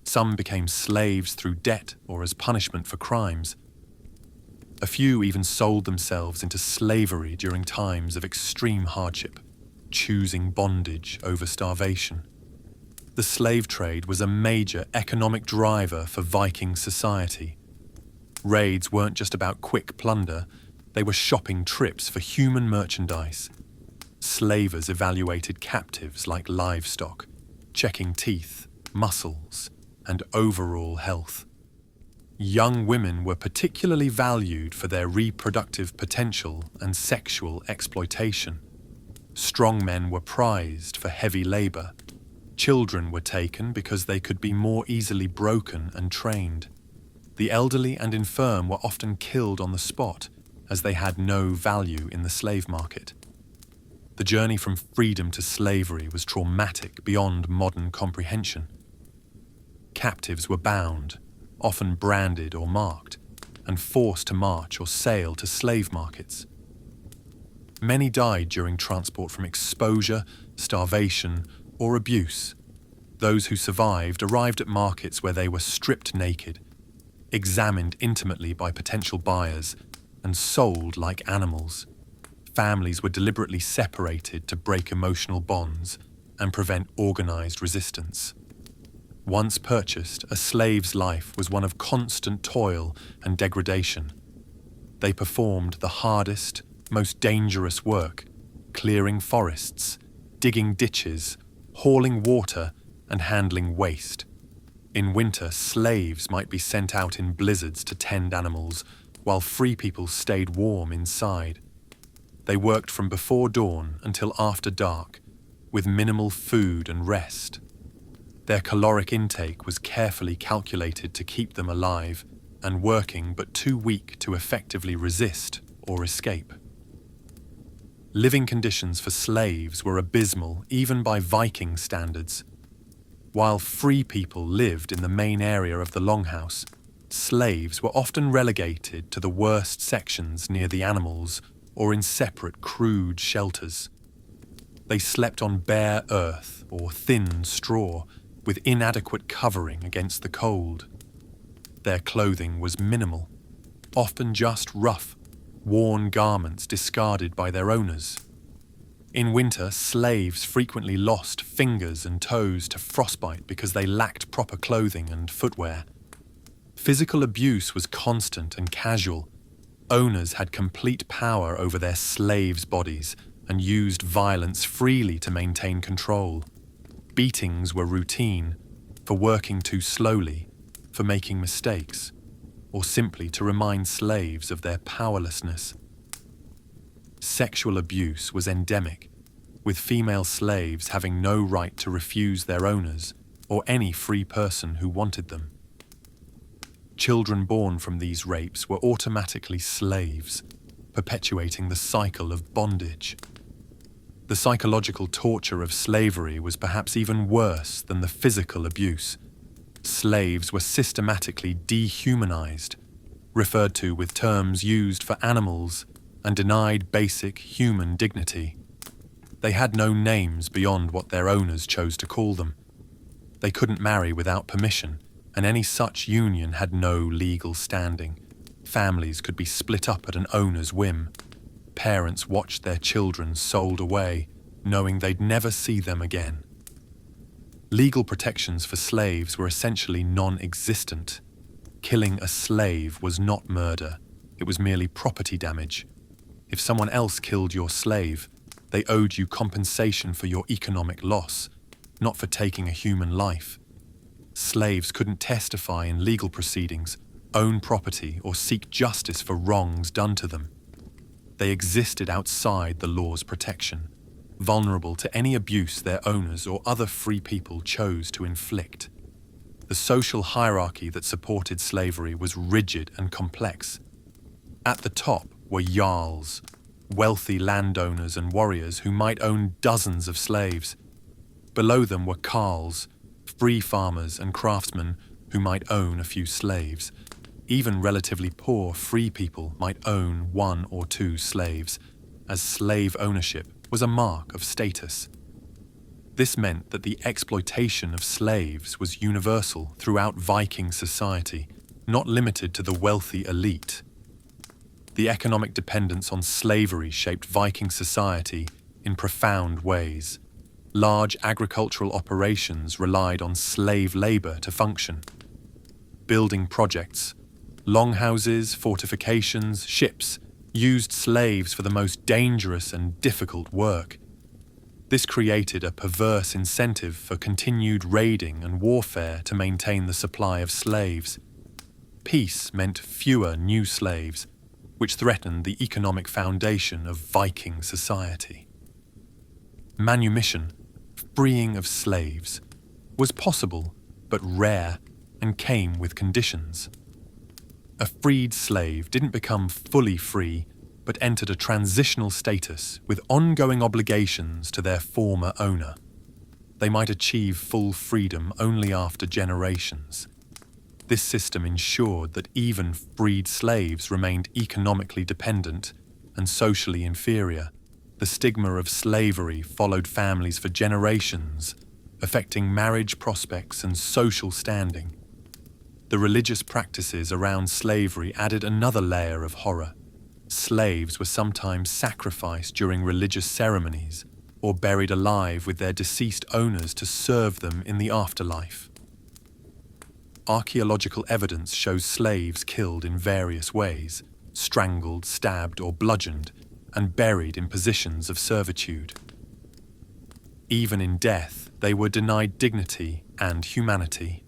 Some became slaves through debt or as punishment for crimes. A few even sold themselves into slavery during times of extreme hardship, choosing bondage over starvation. The slave trade was a major economic driver for Viking society. Raids weren't just about quick plunder, They were shopping trips for human merchandise. Slavers evaluated captives like livestock, checking teeth, muscles, and overall health. Young women were particularly valued for their reproductive potential and sexual exploitation. Strong men were prized for heavy labor. Children were taken because they could be more easily broken and trained. The elderly and infirm were often killed on the spot, as they had no value in the slave market. The journey from freedom to slavery was traumatic beyond modern comprehension. Captives were bound, often branded or marked, and forced to march or sail to slave markets. Many died during transport from exposure, starvation, or abuse. Those who survived arrived at markets where they were stripped naked, examined intimately by potential buyers, and sold like animals. Families were deliberately separated to break emotional bonds and prevent organized resistance. Once purchased, a slave's life was one of constant toil and degradation. They performed the hardest, most dangerous work, clearing forests, digging ditches, hauling water, and handling waste. In winter, slaves might be sent out in blizzards to tend animals, while free people stayed warm inside. They worked from before dawn until after dark, with minimal food and rest. Their caloric intake was carefully calculated to keep them alive and working but too weak to effectively resist or escape. Living conditions for slaves were abysmal even by Viking standards. While free people lived in the main area of the longhouse, slaves were often relegated to the worst sections near the animals or in separate crude shelters. They slept on bare earth or thin straw with inadequate covering against the cold. Their clothing was minimal, often just rough, worn garments discarded by their owners. In winter, slaves frequently lost fingers and toes to frostbite because they lacked proper clothing and footwear. Physical abuse was constant and casual. Owners had complete power over their slaves' bodies and used violence freely to maintain control. Beatings were routine, for working too slowly, for making mistakes, or simply to remind slaves of their powerlessness. Sexual abuse was endemic, with female slaves having no right to refuse their owners or any free person who wanted them. Children born from these rapes were automatically slaves, perpetuating the cycle of bondage. The psychological torture of slavery was perhaps even worse than the physical abuse. Slaves were systematically dehumanized, referred to with terms used for animals, and denied basic human dignity. They had no names beyond what their owners chose to call them. They couldn't marry without permission, and any such union had no legal standing. Families could be split up at an owner's whim. Parents watched their children sold away, knowing they'd never see them again. Legal protections for slaves were essentially non-existent. Killing a slave was not murder, it was merely property damage. If someone else killed your slave, they owed you compensation for your economic loss, not for taking a human life. Slaves couldn't testify in legal proceedings, own property, or seek justice for wrongs done to them. They existed outside the law's protection, vulnerable to any abuse their owners or other free people chose to inflict. The social hierarchy that supported slavery was rigid and complex. At the top were jarls, wealthy landowners and warriors who might own dozens of slaves. Below them were carls, free farmers and craftsmen who might own a few slaves. Even relatively poor free people might own 1 or 2 slaves, as slave ownership was a mark of status. This meant that the exploitation of slaves was universal throughout Viking society, not limited to the wealthy elite. The economic dependence on slavery shaped Viking society in profound ways. Large agricultural operations relied on slave labor to function. Building projects, longhouses, fortifications, ships used slaves for the most dangerous and difficult work. This created a perverse incentive for continued raiding and warfare to maintain the supply of slaves. Peace meant fewer new slaves, which threatened the economic foundation of Viking society. Manumission, freeing of slaves, was possible but rare and came with conditions. A freed slave didn't become fully free, but entered a transitional status with ongoing obligations to their former owner. They might achieve full freedom only after generations. This system ensured that even freed slaves remained economically dependent and socially inferior. The stigma of slavery followed families for generations, affecting marriage prospects and social standing. The religious practices around slavery added another layer of horror. Slaves were sometimes sacrificed during religious ceremonies or buried alive with their deceased owners to serve them in the afterlife. Archaeological evidence shows slaves killed in various ways, strangled, stabbed, or bludgeoned, and buried in positions of servitude. Even in death, they were denied dignity and humanity.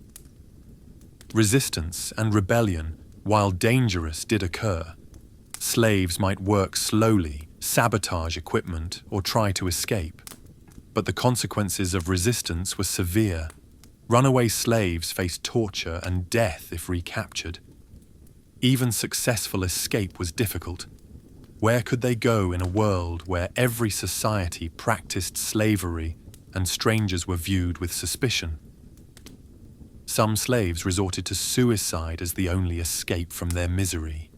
Resistance and rebellion, while dangerous, did occur. Slaves might work slowly, sabotage equipment, or try to escape. But the consequences of resistance were severe. Runaway slaves faced torture and death if recaptured. Even successful escape was difficult. Where could they go in a world where every society practiced slavery and strangers were viewed with suspicion? Some slaves resorted to suicide as the only escape from their misery.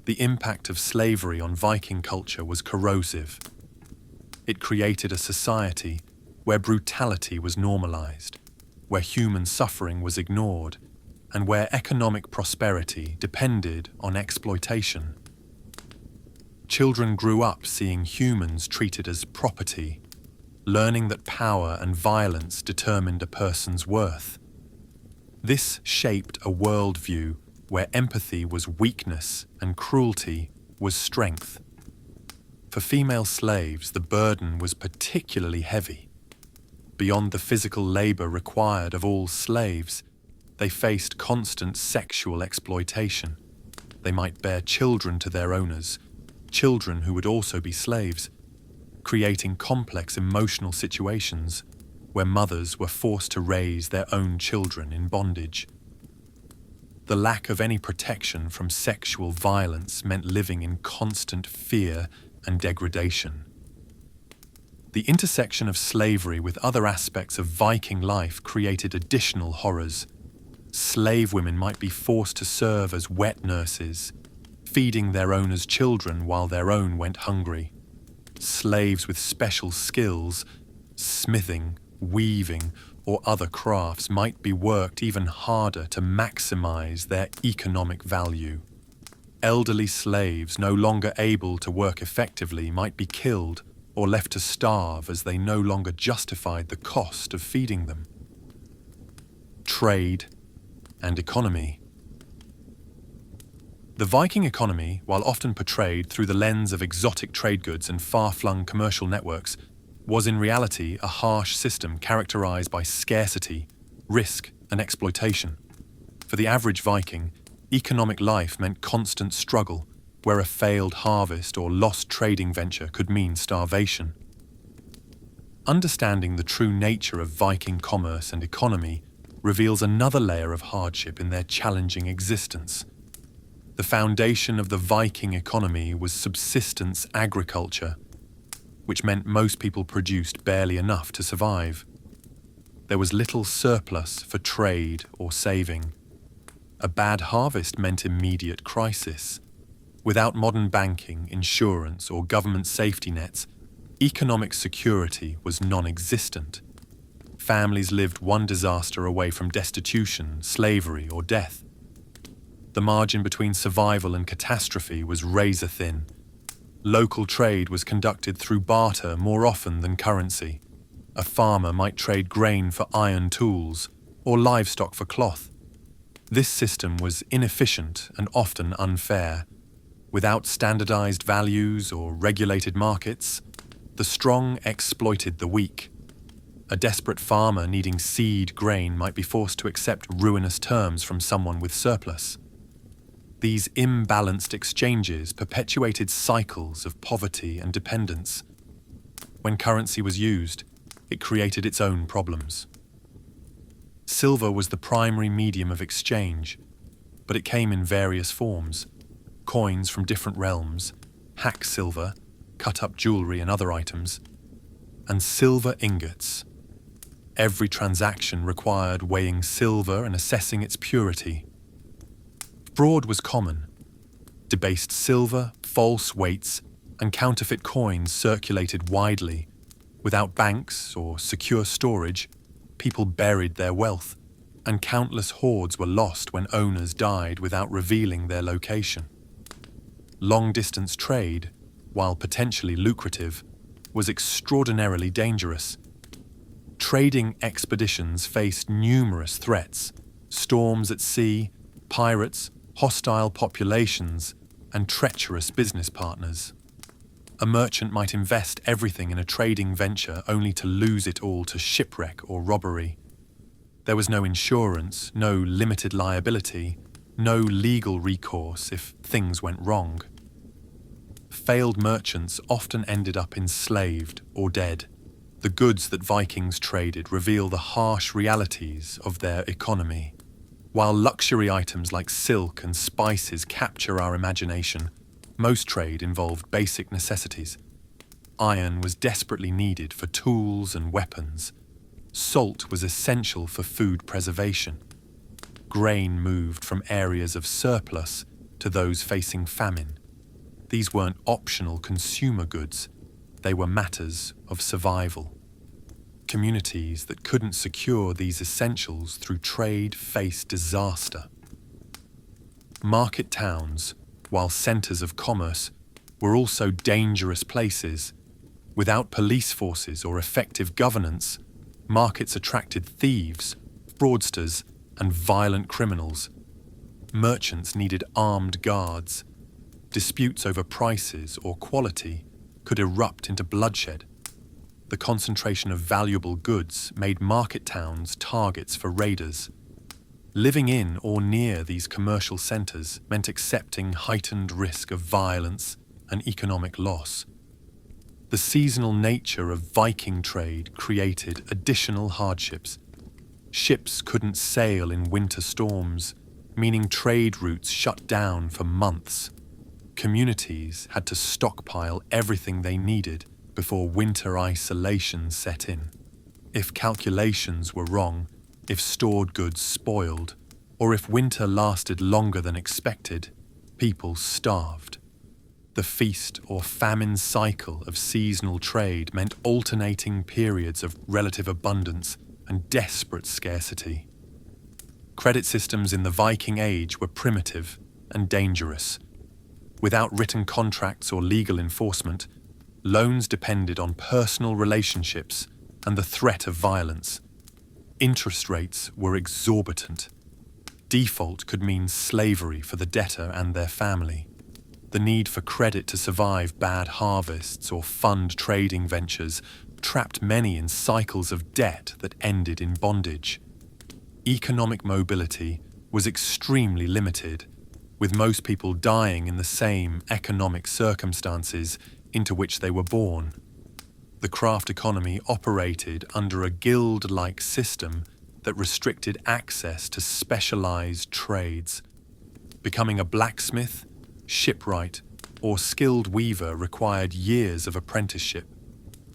The impact of slavery on Viking culture was corrosive. It created a society where brutality was normalized, where human suffering was ignored, and where economic prosperity depended on exploitation. Children grew up seeing humans treated as property, learning that power and violence determined a person's worth. This shaped a worldview where empathy was weakness and cruelty was strength. For female slaves, the burden was particularly heavy. Beyond the physical labor required of all slaves, they faced constant sexual exploitation. They might bear children to their owners, children who would also be slaves, creating complex emotional situations where mothers were forced to raise their own children in bondage. The lack of any protection from sexual violence meant living in constant fear and degradation. The intersection of slavery with other aspects of Viking life created additional horrors. Slave women might be forced to serve as wet nurses, feeding their owners' children while their own went hungry. Slaves with special skills, smithing, weaving, or other crafts might be worked even harder to maximize their economic value. Elderly slaves no longer able to work effectively might be killed or left to starve as they no longer justified the cost of feeding them. Trade and economy. The Viking economy, while often portrayed through the lens of exotic trade goods and far-flung commercial networks, was in reality a harsh system characterized by scarcity, risk, and exploitation. For the average Viking, economic life meant constant struggle, where a failed harvest or lost trading venture could mean starvation. Understanding the true nature of Viking commerce and economy reveals another layer of hardship in their challenging existence. The foundation of the Viking economy was subsistence agriculture, which meant most people produced barely enough to survive. There was little surplus for trade or saving. A bad harvest meant immediate crisis. Without modern banking, insurance, or government safety nets, economic security was non-existent. Families lived one disaster away from destitution, slavery, or death. The margin between survival and catastrophe was razor-thin. Local trade was conducted through barter more often than currency. A farmer might trade grain for iron tools or livestock for cloth. This system was inefficient and often unfair. Without standardized values or regulated markets, the strong exploited the weak. A desperate farmer needing seed grain might be forced to accept ruinous terms from someone with surplus. These imbalanced exchanges perpetuated cycles of poverty and dependence. When currency was used, it created its own problems. Silver was the primary medium of exchange, but it came in various forms. Coins from different realms, hack silver, cut-up jewelry and other items, and silver ingots. Every transaction required weighing silver and assessing its purity. Fraud was common. Debased silver, false weights, and counterfeit coins circulated widely. Without banks or secure storage, people buried their wealth, and countless hoards were lost when owners died without revealing their location. Long-distance trade, while potentially lucrative, was extraordinarily dangerous. Trading expeditions faced numerous threats: storms at sea, pirates, hostile populations, and treacherous business partners. A merchant might invest everything in a trading venture only to lose it all to shipwreck or robbery. There was no insurance, no limited liability, no legal recourse if things went wrong. Failed merchants often ended up enslaved or dead. The goods that Vikings traded reveal the harsh realities of their economy. While luxury items like silk and spices capture our imagination, most trade involved basic necessities. Iron was desperately needed for tools and weapons. Salt was essential for food preservation. Grain moved from areas of surplus to those facing famine. These weren't optional consumer goods, they were matters of survival. Communities that couldn't secure these essentials through trade faced disaster. Market towns, while centres of commerce, were also dangerous places. Without police forces or effective governance, markets attracted thieves, fraudsters, and violent criminals. Merchants needed armed guards. Disputes over prices or quality could erupt into bloodshed. The concentration of valuable goods made market towns targets for raiders. Living in or near these commercial centres meant accepting heightened risk of violence and economic loss. The seasonal nature of Viking trade created additional hardships. Ships couldn't sail in winter storms, meaning trade routes shut down for months. Communities had to stockpile everything they needed before winter isolation set in. If calculations were wrong, if stored goods spoiled, or if winter lasted longer than expected, people starved. The feast or famine cycle of seasonal trade meant alternating periods of relative abundance and desperate scarcity. Credit systems in the Viking Age were primitive and dangerous. Without written contracts or legal enforcement, loans depended on personal relationships and the threat of violence. Interest rates were exorbitant. Default could mean slavery for the debtor and their family. The need for credit to survive bad harvests or fund trading ventures trapped many in cycles of debt that ended in bondage. Economic mobility was extremely limited, with most people dying in the same economic circumstances into which they were born. The craft economy operated under a guild-like system that restricted access to specialized trades. Becoming a blacksmith, shipwright, or skilled weaver required years of apprenticeship,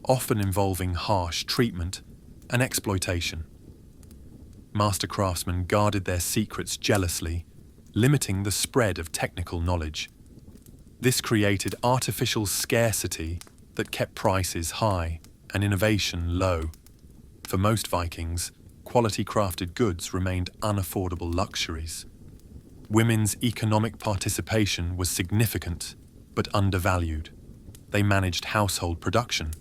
often involving harsh treatment and exploitation. Master craftsmen guarded their secrets jealously, limiting the spread of technical knowledge. This created artificial scarcity that kept prices high and innovation low. For most Vikings, quality crafted goods remained unaffordable luxuries. Women's economic participation was significant but undervalued. They managed household production,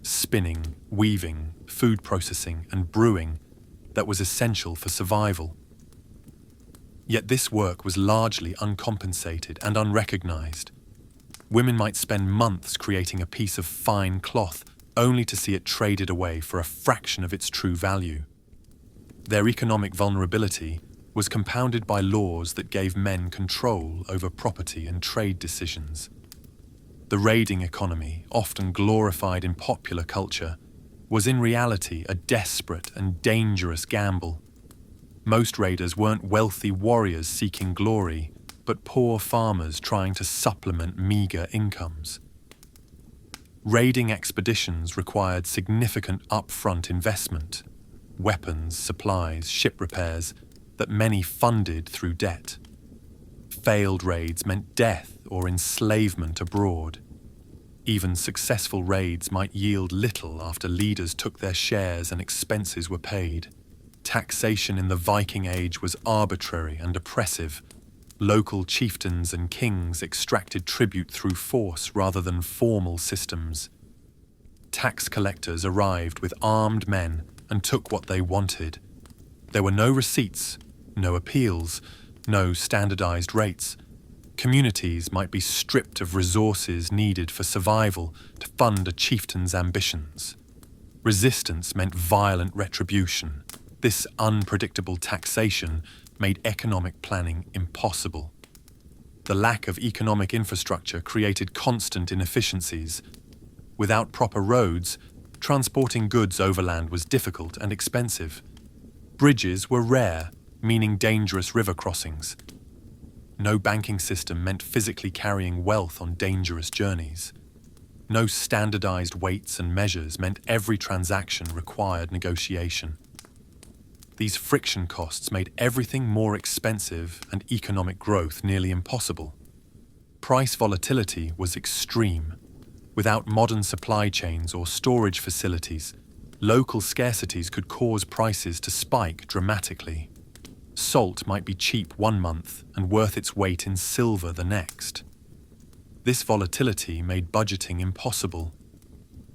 spinning, weaving, food processing, and brewing that was essential for survival. Yet this work was largely uncompensated and unrecognized. Women might spend months creating a piece of fine cloth only to see it traded away for a fraction of its true value. Their economic vulnerability was compounded by laws that gave men control over property and trade decisions. The raiding economy, often glorified in popular culture, was in reality a desperate and dangerous gamble. Most raiders weren't wealthy warriors seeking glory, but poor farmers trying to supplement meager incomes. Raiding expeditions required significant upfront investment, weapons, supplies, ship repairs, that many funded through debt. Failed raids meant death or enslavement abroad. Even successful raids might yield little after leaders took their shares and expenses were paid. Taxation in the Viking Age was arbitrary and oppressive. Local chieftains and kings extracted tribute through force rather than formal systems. Tax collectors arrived with armed men and took what they wanted. There were no receipts, no appeals, no standardized rates. Communities might be stripped of resources needed for survival to fund a chieftain's ambitions. Resistance meant violent retribution. This unpredictable taxation made economic planning impossible. The lack of economic infrastructure created constant inefficiencies. Without proper roads, transporting goods overland was difficult and expensive. Bridges were rare, meaning dangerous river crossings. No banking system meant physically carrying wealth on dangerous journeys. No standardized weights and measures meant every transaction required negotiation. These friction costs made everything more expensive and economic growth nearly impossible. Price volatility was extreme. Without modern supply chains or storage facilities, local scarcities could cause prices to spike dramatically. Salt might be cheap one month and worth its weight in silver the next. This volatility made budgeting impossible.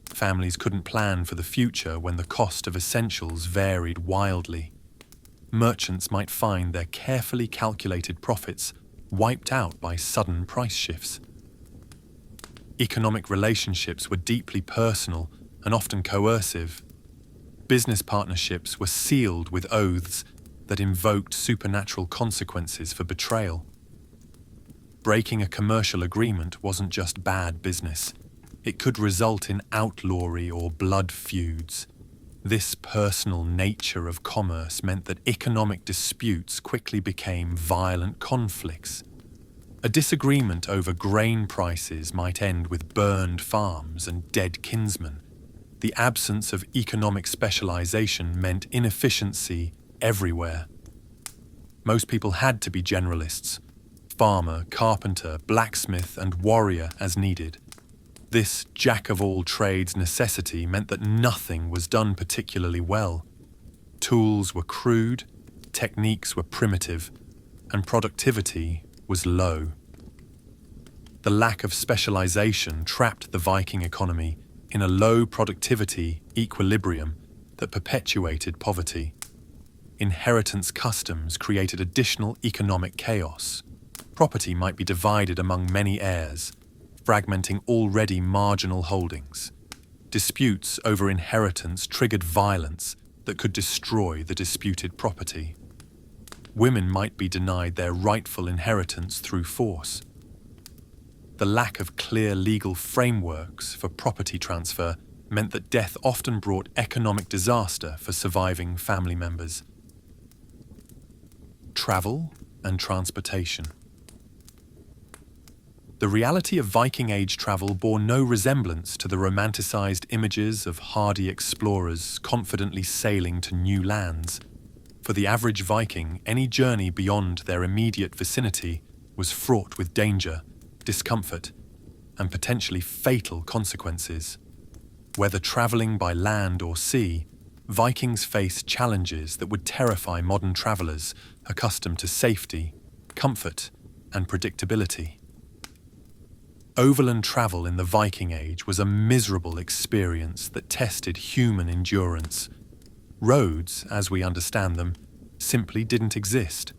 Families couldn't plan for the future when the cost of essentials varied wildly. Merchants might find their carefully calculated profits wiped out by sudden price shifts. Economic relationships were deeply personal and often coercive. Business partnerships were sealed with oaths that invoked supernatural consequences for betrayal. Breaking a commercial agreement wasn't just bad business. It could result in outlawry or blood feuds. This personal nature of commerce meant that economic disputes quickly became violent conflicts. A disagreement over grain prices might end with burned farms and dead kinsmen. The absence of economic specialization meant inefficiency everywhere. Most people had to be generalists, farmer, carpenter, blacksmith, and warrior as needed. This jack-of-all-trades necessity meant that nothing was done particularly well. Tools were crude, techniques were primitive, and productivity was low. The lack of specialization trapped the Viking economy in a low productivity equilibrium that perpetuated poverty. Inheritance customs created additional economic chaos. Property might be divided among many heirs, fragmenting already marginal holdings. Disputes over inheritance triggered violence that could destroy the disputed property. Women might be denied their rightful inheritance through force. The lack of clear legal frameworks for property transfer meant that death often brought economic disaster for surviving family members. Travel and transportation. The reality of Viking Age travel bore no resemblance to the romanticized images of hardy explorers confidently sailing to new lands. For the average Viking, any journey beyond their immediate vicinity was fraught with danger, discomfort, and potentially fatal consequences. Whether traveling by land or sea, Vikings faced challenges that would terrify modern travelers accustomed to safety, comfort, and predictability. Overland travel in the Viking Age was a miserable experience that tested human endurance. Roads, as we understand them, simply didn't exist.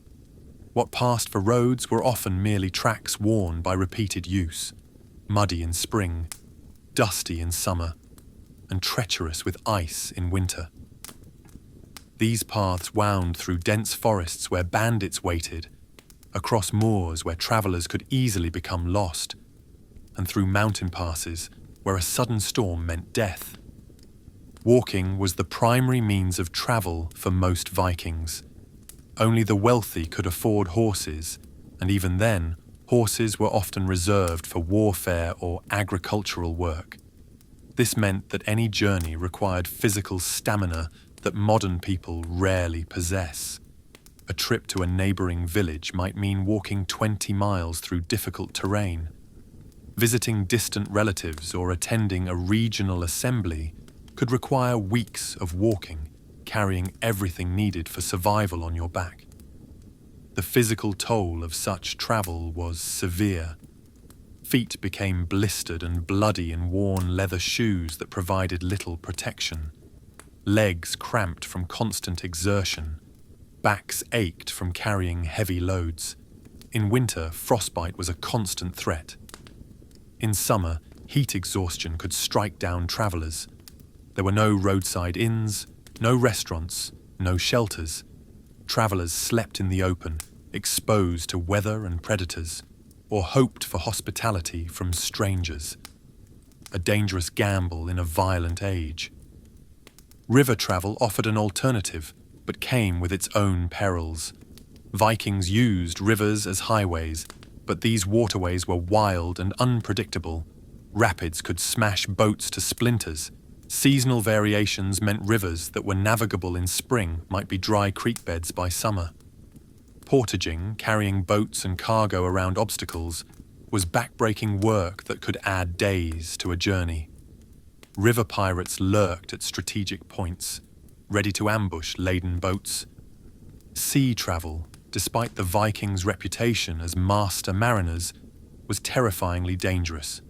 What passed for roads were often merely tracks worn by repeated use. muddy in spring, dusty in summer, and treacherous with ice in winter. These paths wound through dense forests where bandits waited, across moors where travellers could easily become lost, and through mountain passes where a sudden storm meant death. Walking was the primary means of travel for most Vikings. Only the wealthy could afford horses, and even then, horses were often reserved for warfare or agricultural work. This meant that any journey required physical stamina that modern people rarely possess. A trip to a neighbouring village might mean walking 20 miles through difficult terrain. Visiting distant relatives or attending a regional assembly could require weeks of walking, carrying everything needed for survival on your back. The physical toll of such travel was severe. Feet became blistered and bloody in worn leather shoes that provided little protection. Legs cramped from constant exertion. Backs ached from carrying heavy loads. In winter, frostbite was a constant threat. In summer, heat exhaustion could strike down travellers. There were no roadside inns, no restaurants, no shelters. Travellers slept in the open, exposed to weather and predators, or hoped for hospitality from strangers. A dangerous gamble in a violent age. River travel offered an alternative, but came with its own perils. Vikings used rivers as highways, but these waterways were wild and unpredictable. Rapids could smash boats to splinters. Seasonal variations meant rivers that were navigable in spring might be dry creek beds by summer. Portaging, carrying boats and cargo around obstacles, was backbreaking work that could add days to a journey. River pirates lurked at strategic points, ready to ambush laden boats. Sea travel, despite the Vikings' reputation as master mariners, was terrifyingly dangerous.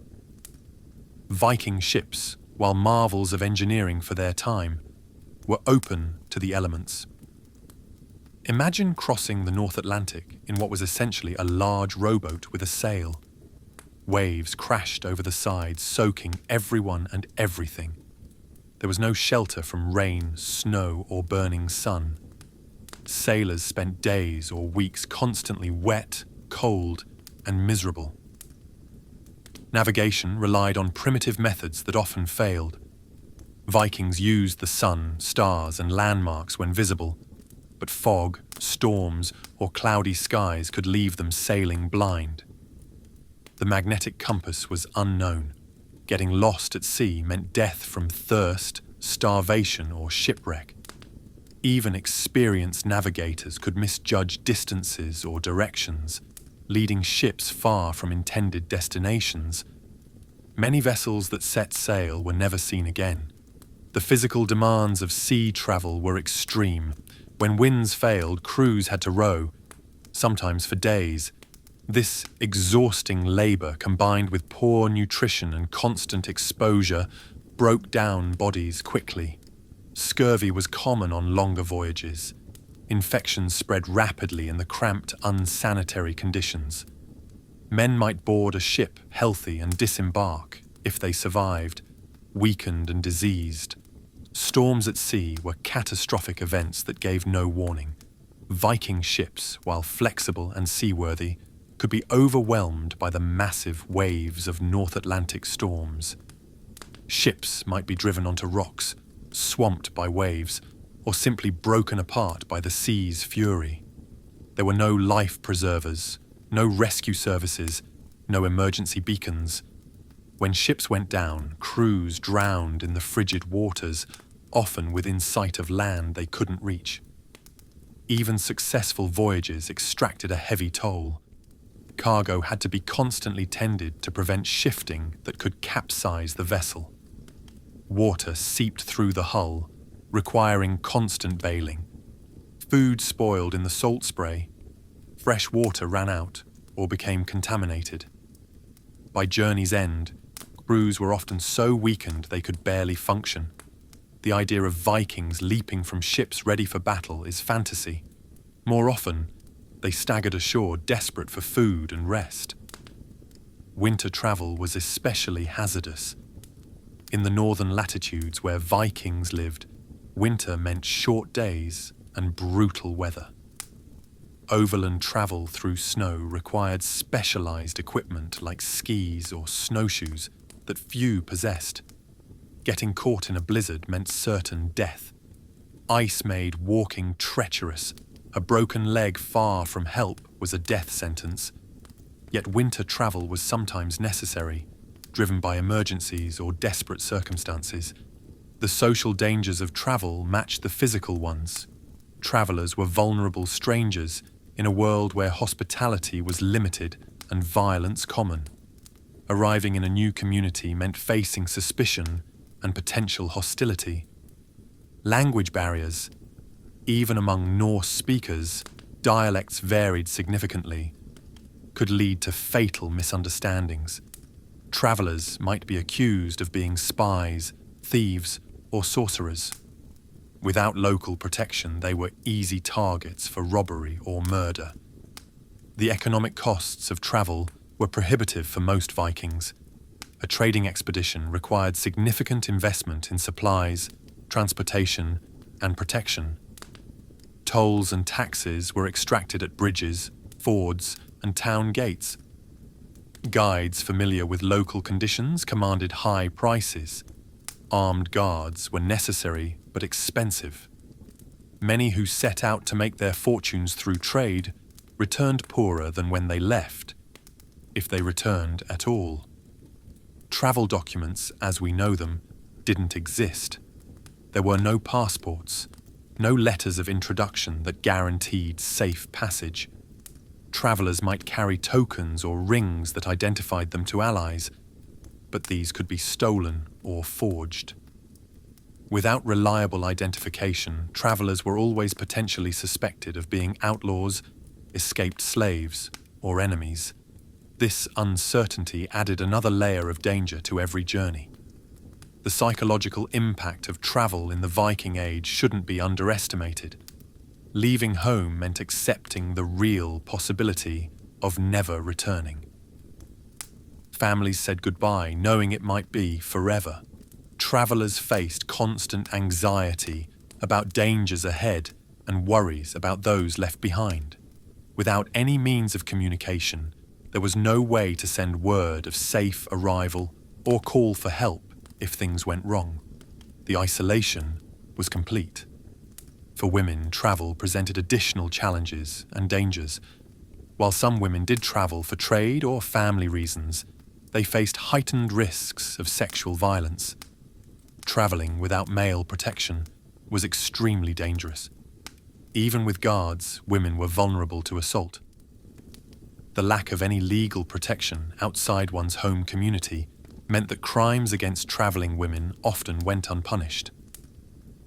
Viking ships, while marvels of engineering for their time, were open to the elements. Imagine crossing the North Atlantic in what was essentially a large rowboat with a sail. Waves crashed over the sides, soaking everyone and everything. There was no shelter from rain, snow, or burning sun. Sailors spent days or weeks constantly wet, cold, and miserable. Navigation relied on primitive methods that often failed. Vikings used the sun, stars, and landmarks when visible, but fog, storms, or cloudy skies could leave them sailing blind. The magnetic compass was unknown. Getting lost at sea meant death from thirst, starvation, or shipwreck. Even experienced navigators could misjudge distances or directions, leading ships far from intended destinations. Many vessels that set sail were never seen again. The physical demands of sea travel were extreme. When winds failed, crews had to row, sometimes for days. This exhausting labour, combined with poor nutrition and constant exposure, broke down bodies quickly. Scurvy was common on longer voyages. Infections spread rapidly in the cramped, unsanitary conditions. Men might board a ship healthy and disembark, if they survived, weakened and diseased. Storms at sea were catastrophic events that gave no warning. Viking ships, while flexible and seaworthy, could be overwhelmed by the massive waves of North Atlantic storms. Ships might be driven onto rocks, swamped by waves, or simply broken apart by the sea's fury. There were no life preservers, no rescue services, no emergency beacons. When ships went down, crews drowned in the frigid waters, often within sight of land they couldn't reach. Even successful voyages extracted a heavy toll. Cargo had to be constantly tended to prevent shifting that could capsize the vessel. Water seeped through the hull, requiring constant bailing. Food spoiled in the salt spray. Fresh water ran out or became contaminated. By journey's end, crews were often so weakened they could barely function. The idea of Vikings leaping from ships ready for battle is fantasy. More often, they staggered ashore desperate for food and rest. winter travel was especially hazardous. In the northern latitudes where Vikings lived, winter meant short days and brutal weather. Overland travel through snow required specialized equipment like skis or snowshoes that few possessed. Getting caught in a blizzard meant certain death. Ice made walking treacherous. A broken leg far from help was a death sentence. Yet winter travel was sometimes necessary, driven by emergencies or desperate circumstances. The social dangers of travel matched the physical ones. Travelers were vulnerable strangers in a world where hospitality was limited and violence common. Arriving in a new community meant facing suspicion and potential hostility. Language barriers. Even among Norse speakers, dialects varied significantly, could lead to fatal misunderstandings. Travelers might be accused of being spies, thieves, or sorcerers. Without local protection, they were easy targets for robbery or murder. The economic costs of travel were prohibitive for most Vikings. A trading expedition required significant investment in supplies, transportation, and protection. Tolls and taxes were extracted at bridges, fords, and town gates. Guides familiar with local conditions commanded high prices. Armed guards were necessary but expensive. Many who set out to make their fortunes through trade returned poorer than when they left, if they returned at all. Travel documents, as we know them, didn't exist. There were no passports, no letters of introduction that guaranteed safe passage. Travelers might carry tokens or rings that identified them to allies, but these could be stolen or forged. Without reliable identification, travelers were always potentially suspected of being outlaws, escaped slaves, or enemies. This uncertainty added another layer of danger to every journey. The psychological impact of travel in the Viking Age shouldn't be underestimated. Leaving home meant accepting the real possibility of never returning. Families said goodbye, knowing it might be forever. Travelers faced constant anxiety about dangers ahead and worries about those left behind. Without any means of communication, there was no way to send word of safe arrival or call for help if things went wrong. The isolation was complete. For women, travel presented additional challenges and dangers. While some women did travel for trade or family reasons, they faced heightened risks of sexual violence. Traveling without male protection was extremely dangerous. Even with guards, women were vulnerable to assault. The lack of any legal protection outside one's home community meant that crimes against traveling women often went unpunished.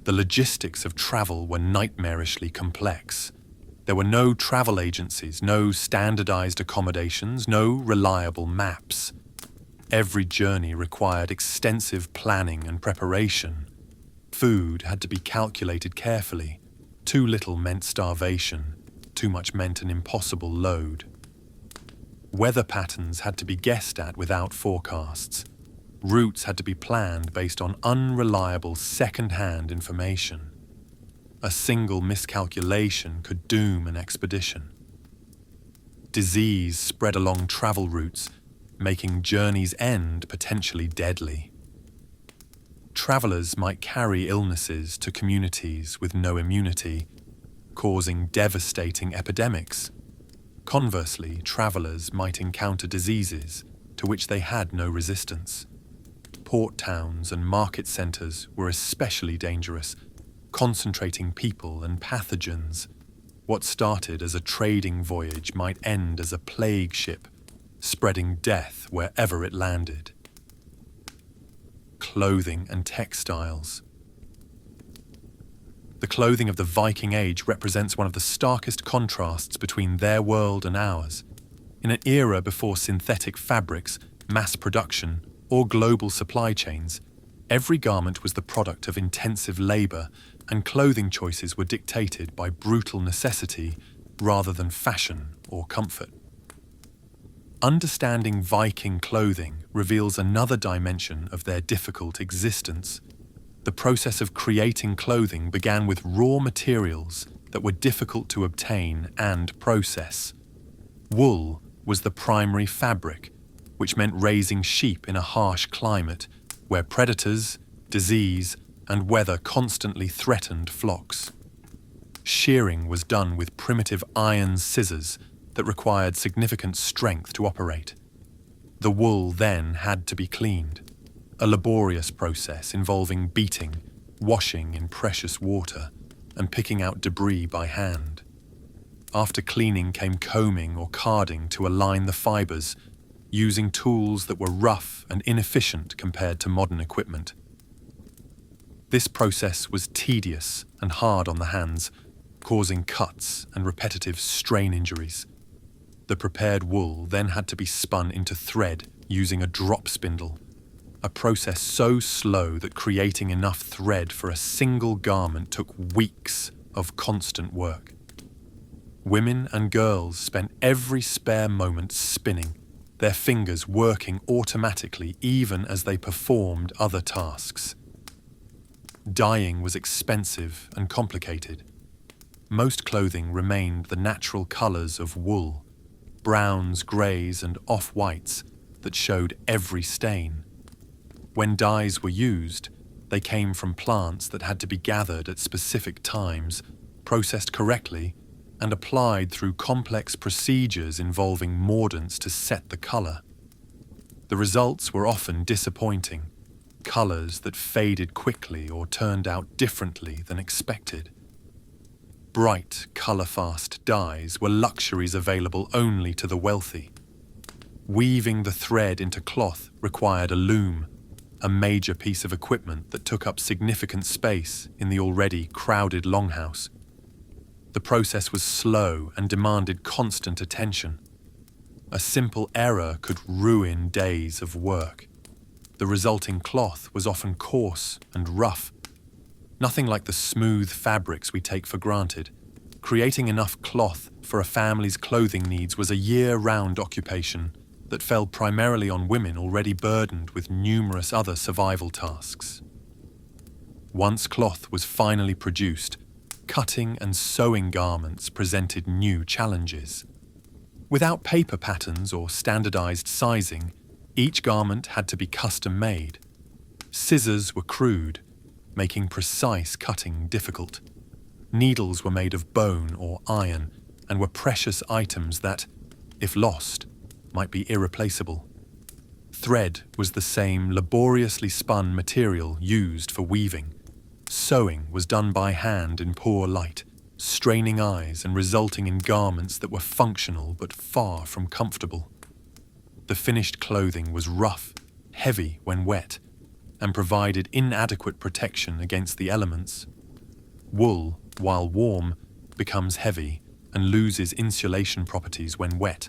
The logistics of travel were nightmarishly complex. There were no travel agencies, no standardized accommodations, no reliable maps. Every journey required extensive planning and preparation. Food had to be calculated carefully. Too little meant starvation. Too much meant an impossible load. Weather patterns had to be guessed at without forecasts. Routes had to be planned based on unreliable second-hand information. A single miscalculation could doom an expedition. Disease spread along travel routes, making journey's end potentially deadly. Travelers might carry illnesses to communities with no immunity, causing devastating epidemics. Conversely, travelers might encounter diseases to which they had no resistance. Port towns and market centers were especially dangerous, concentrating people and pathogens. What started as a trading voyage might end as a plague ship, spreading death wherever it landed. Clothing and textiles. The clothing of the Viking Age represents one of the starkest contrasts between their world and ours. In an era before synthetic fabrics, mass production, or global supply chains, every garment was the product of intensive labor, and clothing choices were dictated by brutal necessity rather than fashion or comfort. Understanding Viking clothing reveals another dimension of their difficult existence. The process of creating clothing began with raw materials that were difficult to obtain and process. Wool was the primary fabric, which meant raising sheep in a harsh climate where predators, disease, and weather constantly threatened flocks. Shearing was done with primitive iron scissors that required significant strength to operate. The wool then had to be cleaned, a laborious process involving beating, washing in precious water, and picking out debris by hand. After cleaning came combing or carding to align the fibers, using tools that were rough and inefficient compared to modern equipment. This process was tedious and hard on the hands, causing cuts and repetitive strain injuries. The prepared wool then had to be spun into thread using a drop spindle, a process so slow that creating enough thread for a single garment took weeks of constant work. Women and girls spent every spare moment spinning, their fingers working automatically even as they performed other tasks. Dyeing was expensive and complicated. Most clothing remained the natural colours of wool, browns, greys, and off-whites that showed every stain. When dyes were used, they came from plants that had to be gathered at specific times, processed correctly, and applied through complex procedures involving mordants to set the colour. The results were often disappointing, colours that faded quickly or turned out differently than expected. Bright, colour-fast dyes were luxuries available only to the wealthy. Weaving the thread into cloth required a loom, a major piece of equipment that took up significant space in the already crowded longhouse. The process was slow and demanded constant attention. A simple error could ruin days of work. The resulting cloth was often coarse and rough, nothing like the smooth fabrics we take for granted. Creating enough cloth for a family's clothing needs was a year-round occupation that fell primarily on women already burdened with numerous other survival tasks. Once cloth was finally produced, cutting and sewing garments presented new challenges. Without paper patterns or standardized sizing, each garment had to be custom-made. Scissors were crude, making precise cutting difficult. Needles were made of bone or iron and were precious items that, if lost, might be irreplaceable. Thread was the same laboriously spun material used for weaving. Sewing was done by hand in poor light, straining eyes and resulting in garments that were functional but far from comfortable. The finished clothing was rough, heavy when wet, and provided inadequate protection against the elements. Wool, while warm, becomes heavy and loses insulation properties when wet,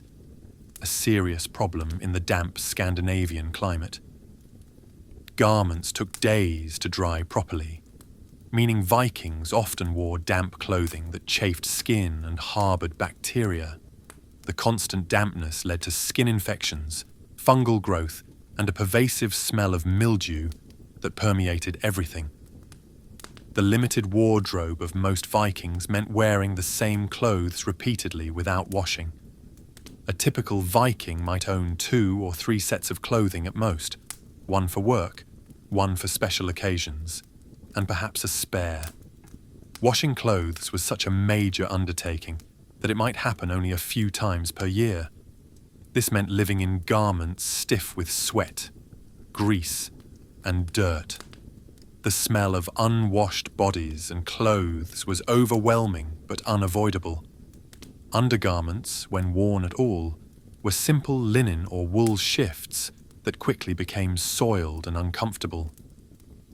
a serious problem in the damp Scandinavian climate. Garments took days to dry properly, meaning Vikings often wore damp clothing that chafed skin and harboured bacteria. The constant dampness led to skin infections, fungal growth, and a pervasive smell of mildew that permeated everything. The limited wardrobe of most Vikings meant wearing the same clothes repeatedly without washing. A typical Viking might own 2 or 3 sets of clothing at most, one for work, one for special occasions, and perhaps a spare. Washing clothes was such a major undertaking that it might happen only a few times per year. This meant living in garments stiff with sweat, grease, and dirt. The smell of unwashed bodies and clothes was overwhelming but unavoidable. Undergarments, when worn at all, were simple linen or wool shifts that quickly became soiled and uncomfortable.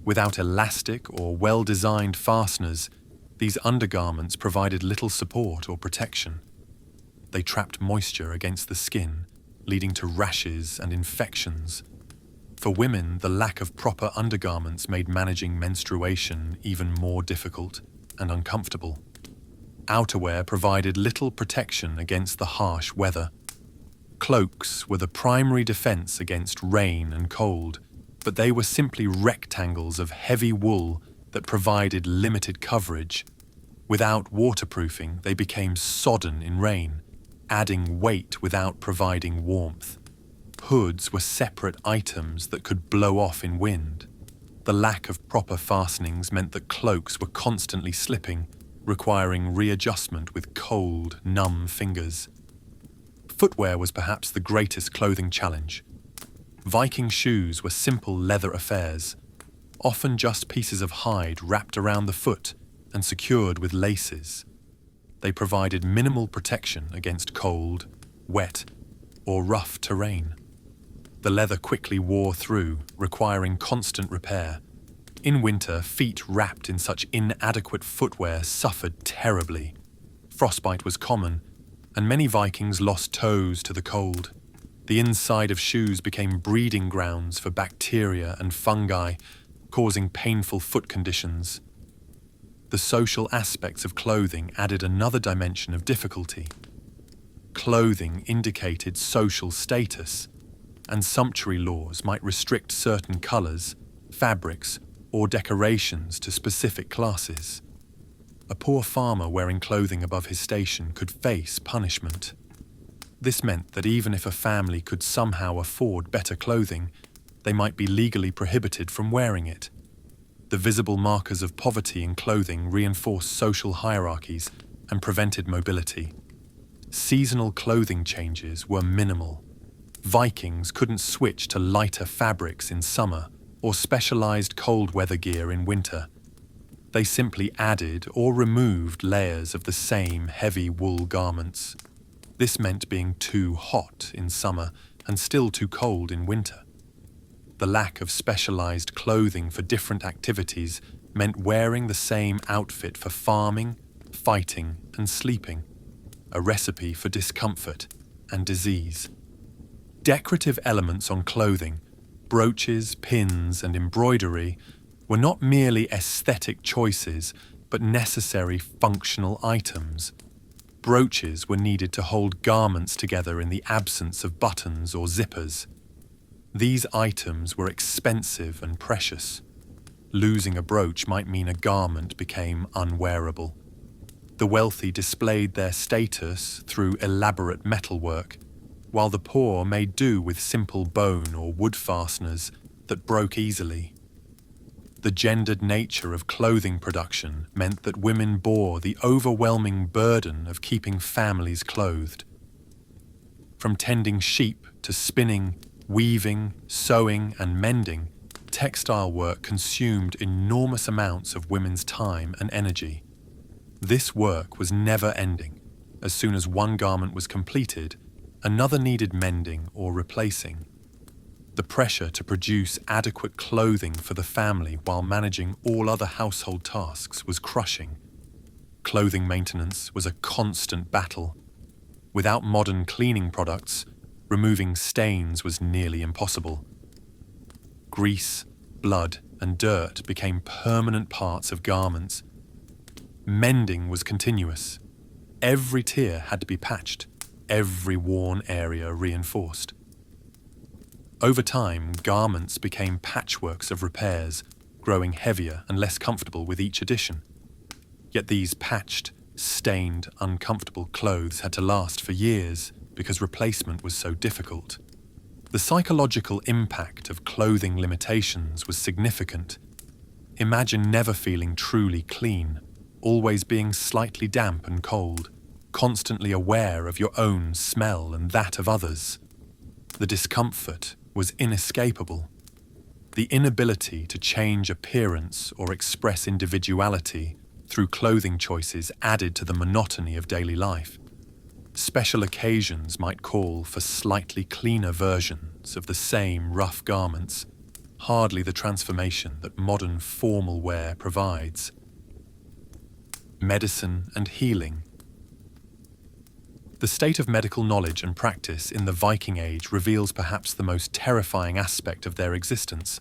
Without elastic or well-designed fasteners, these undergarments provided little support or protection. They trapped moisture against the skin, leading to rashes and infections. For women, the lack of proper undergarments made managing menstruation even more difficult and uncomfortable. Outerwear provided little protection against the harsh weather. Cloaks were the primary defense against rain and cold, but they were simply rectangles of heavy wool that provided limited coverage. Without waterproofing, they became sodden in rain, adding weight without providing warmth. Hoods were separate items that could blow off in wind. The lack of proper fastenings meant that cloaks were constantly slipping, requiring readjustment with cold, numb fingers. Footwear was perhaps the greatest clothing challenge. Viking shoes were simple leather affairs, often just pieces of hide wrapped around the foot and secured with laces. They provided minimal protection against cold, wet, or rough terrain. The leather quickly wore through, requiring constant repair. In winter, feet wrapped in such inadequate footwear suffered terribly. Frostbite was common, and many Vikings lost toes to the cold. The inside of shoes became breeding grounds for bacteria and fungi, causing painful foot conditions. The social aspects of clothing added another dimension of difficulty. Clothing indicated social status, and sumptuary laws might restrict certain colors, fabrics, or decorations to specific classes. A poor farmer wearing clothing above his station could face punishment. This meant that even if a family could somehow afford better clothing, they might be legally prohibited from wearing it. The visible markers of poverty in clothing reinforced social hierarchies and prevented mobility. Seasonal clothing changes were minimal. Vikings couldn't switch to lighter fabrics in summer or specialized cold weather gear in winter. They simply added or removed layers of the same heavy wool garments. This meant being too hot in summer and still too cold in winter. The lack of specialized clothing for different activities meant wearing the same outfit for farming, fighting, and sleeping, a recipe for discomfort and disease. Decorative elements on clothing, brooches, pins, and embroidery, were not merely aesthetic choices, but necessary functional items. Brooches were needed to hold garments together in the absence of buttons or zippers. These items were expensive and precious. Losing a brooch might mean a garment became unwearable. The wealthy displayed their status through elaborate metalwork, while the poor made do with simple bone or wood fasteners that broke easily. The gendered nature of clothing production meant that women bore the overwhelming burden of keeping families clothed. From tending sheep to spinning, weaving, sewing, and mending, textile work consumed enormous amounts of women's time and energy. This work was never ending. As soon as one garment was completed, another needed mending or replacing. The pressure to produce adequate clothing for the family while managing all other household tasks was crushing. Clothing maintenance was a constant battle. Without modern cleaning products, removing stains was nearly impossible. Grease, blood, and dirt became permanent parts of garments. Mending was continuous. Every tear had to be patched, every worn area reinforced. Over time, garments became patchworks of repairs, growing heavier and less comfortable with each addition. Yet these patched, stained, uncomfortable clothes had to last for years because replacement was so difficult. The psychological impact of clothing limitations was significant. Imagine never feeling truly clean, always being slightly damp and cold, constantly aware of your own smell and that of others. The discomfort was inescapable. The inability to change appearance or express individuality through clothing choices added to the monotony of daily life. Special occasions might call for slightly cleaner versions of the same rough garments, hardly the transformation that modern formal wear provides. Medicine and healing. The state of medical knowledge and practice in the Viking Age reveals perhaps the most terrifying aspect of their existence.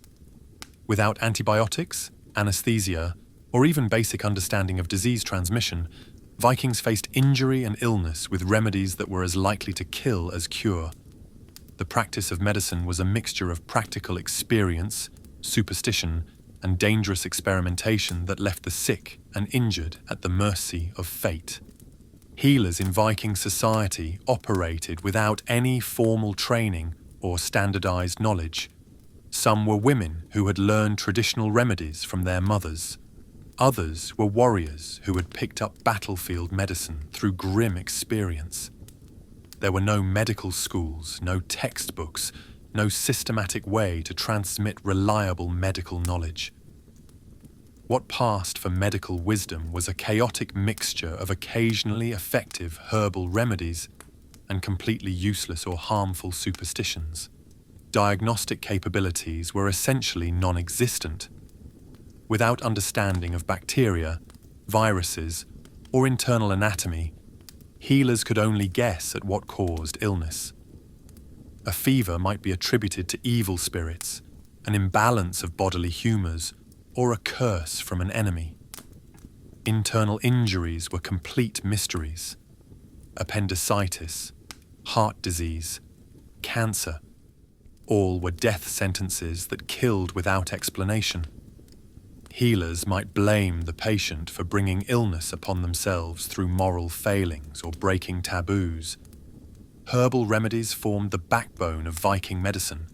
Without antibiotics, anesthesia, or even basic understanding of disease transmission, Vikings faced injury and illness with remedies that were as likely to kill as cure. The practice of medicine was a mixture of practical experience, superstition, and dangerous experimentation that left the sick and injured at the mercy of fate. Healers in Viking society operated without any formal training or standardized knowledge. Some were women who had learned traditional remedies from their mothers. Others were warriors who had picked up battlefield medicine through grim experience. There were no medical schools, no textbooks, no systematic way to transmit reliable medical knowledge. What passed for medical wisdom was a chaotic mixture of occasionally effective herbal remedies and completely useless or harmful superstitions. Diagnostic capabilities were essentially non-existent. Without understanding of bacteria, viruses, or internal anatomy, healers could only guess at what caused illness. A fever might be attributed to evil spirits, an imbalance of bodily humours, or a curse from an enemy. Internal injuries were complete mysteries. Appendicitis, heart disease, cancer, all were death sentences that killed without explanation. Healers might blame the patient for bringing illness upon themselves through moral failings or breaking taboos. Herbal remedies formed the backbone of Viking medicine,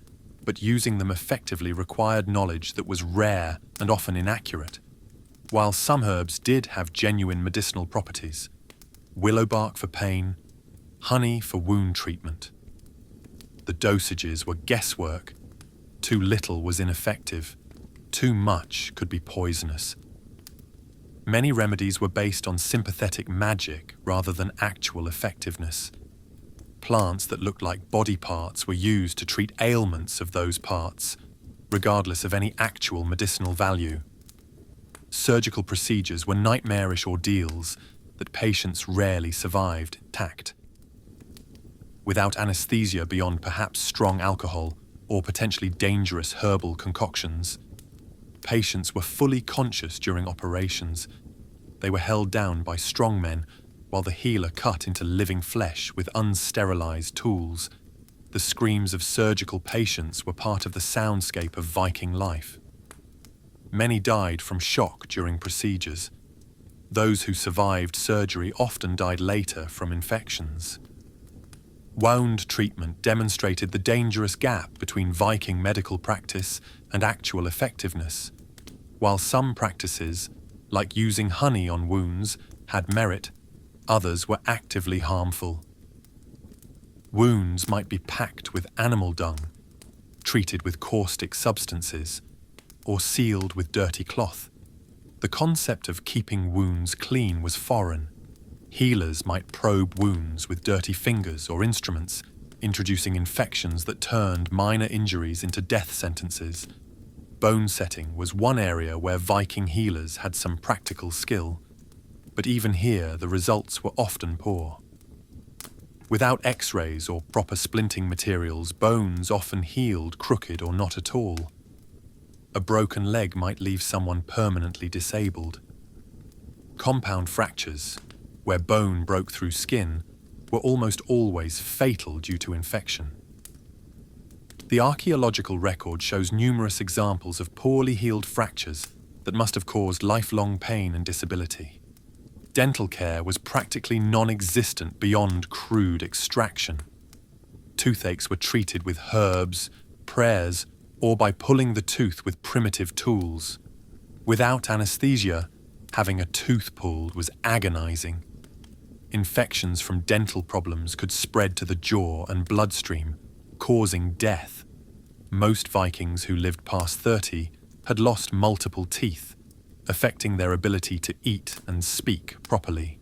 but using them effectively required knowledge that was rare and often inaccurate. While some herbs did have genuine medicinal properties, willow bark for pain, honey for wound treatment. The dosages were guesswork. Too little was ineffective. Too much could be poisonous. Many remedies were based on sympathetic magic rather than actual effectiveness. Plants that looked like body parts were used to treat ailments of those parts, regardless of any actual medicinal value. Surgical procedures were nightmarish ordeals that patients rarely survived intact. Without anesthesia beyond perhaps strong alcohol or potentially dangerous herbal concoctions, patients were fully conscious during operations. They were held down by strong men while the healer cut into living flesh with unsterilized tools. The screams of surgical patients were part of the soundscape of Viking life. Many died from shock during procedures. Those who survived surgery often died later from infections. Wound treatment demonstrated the dangerous gap between Viking medical practice and actual effectiveness. While some practices, like using honey on wounds, had merit, others were actively harmful. Wounds might be packed with animal dung, treated with caustic substances, or sealed with dirty cloth. The concept of keeping wounds clean was foreign. Healers might probe wounds with dirty fingers or instruments, introducing infections that turned minor injuries into death sentences. Bone setting was one area where Viking healers had some practical skill, but even here the results were often poor. Without X-rays or proper splinting materials, bones often healed crooked or not at all. A broken leg might leave someone permanently disabled. Compound fractures, where bone broke through skin, were almost always fatal due to infection. The archaeological record shows numerous examples of poorly healed fractures that must have caused lifelong pain and disability. Dental care was practically non-existent beyond crude extraction. Toothaches were treated with herbs, prayers, or by pulling the tooth with primitive tools. Without anesthesia, having a tooth pulled was agonizing. Infections from dental problems could spread to the jaw and bloodstream, causing death. Most Vikings who lived past 30 had lost multiple teeth, affecting their ability to eat and speak properly.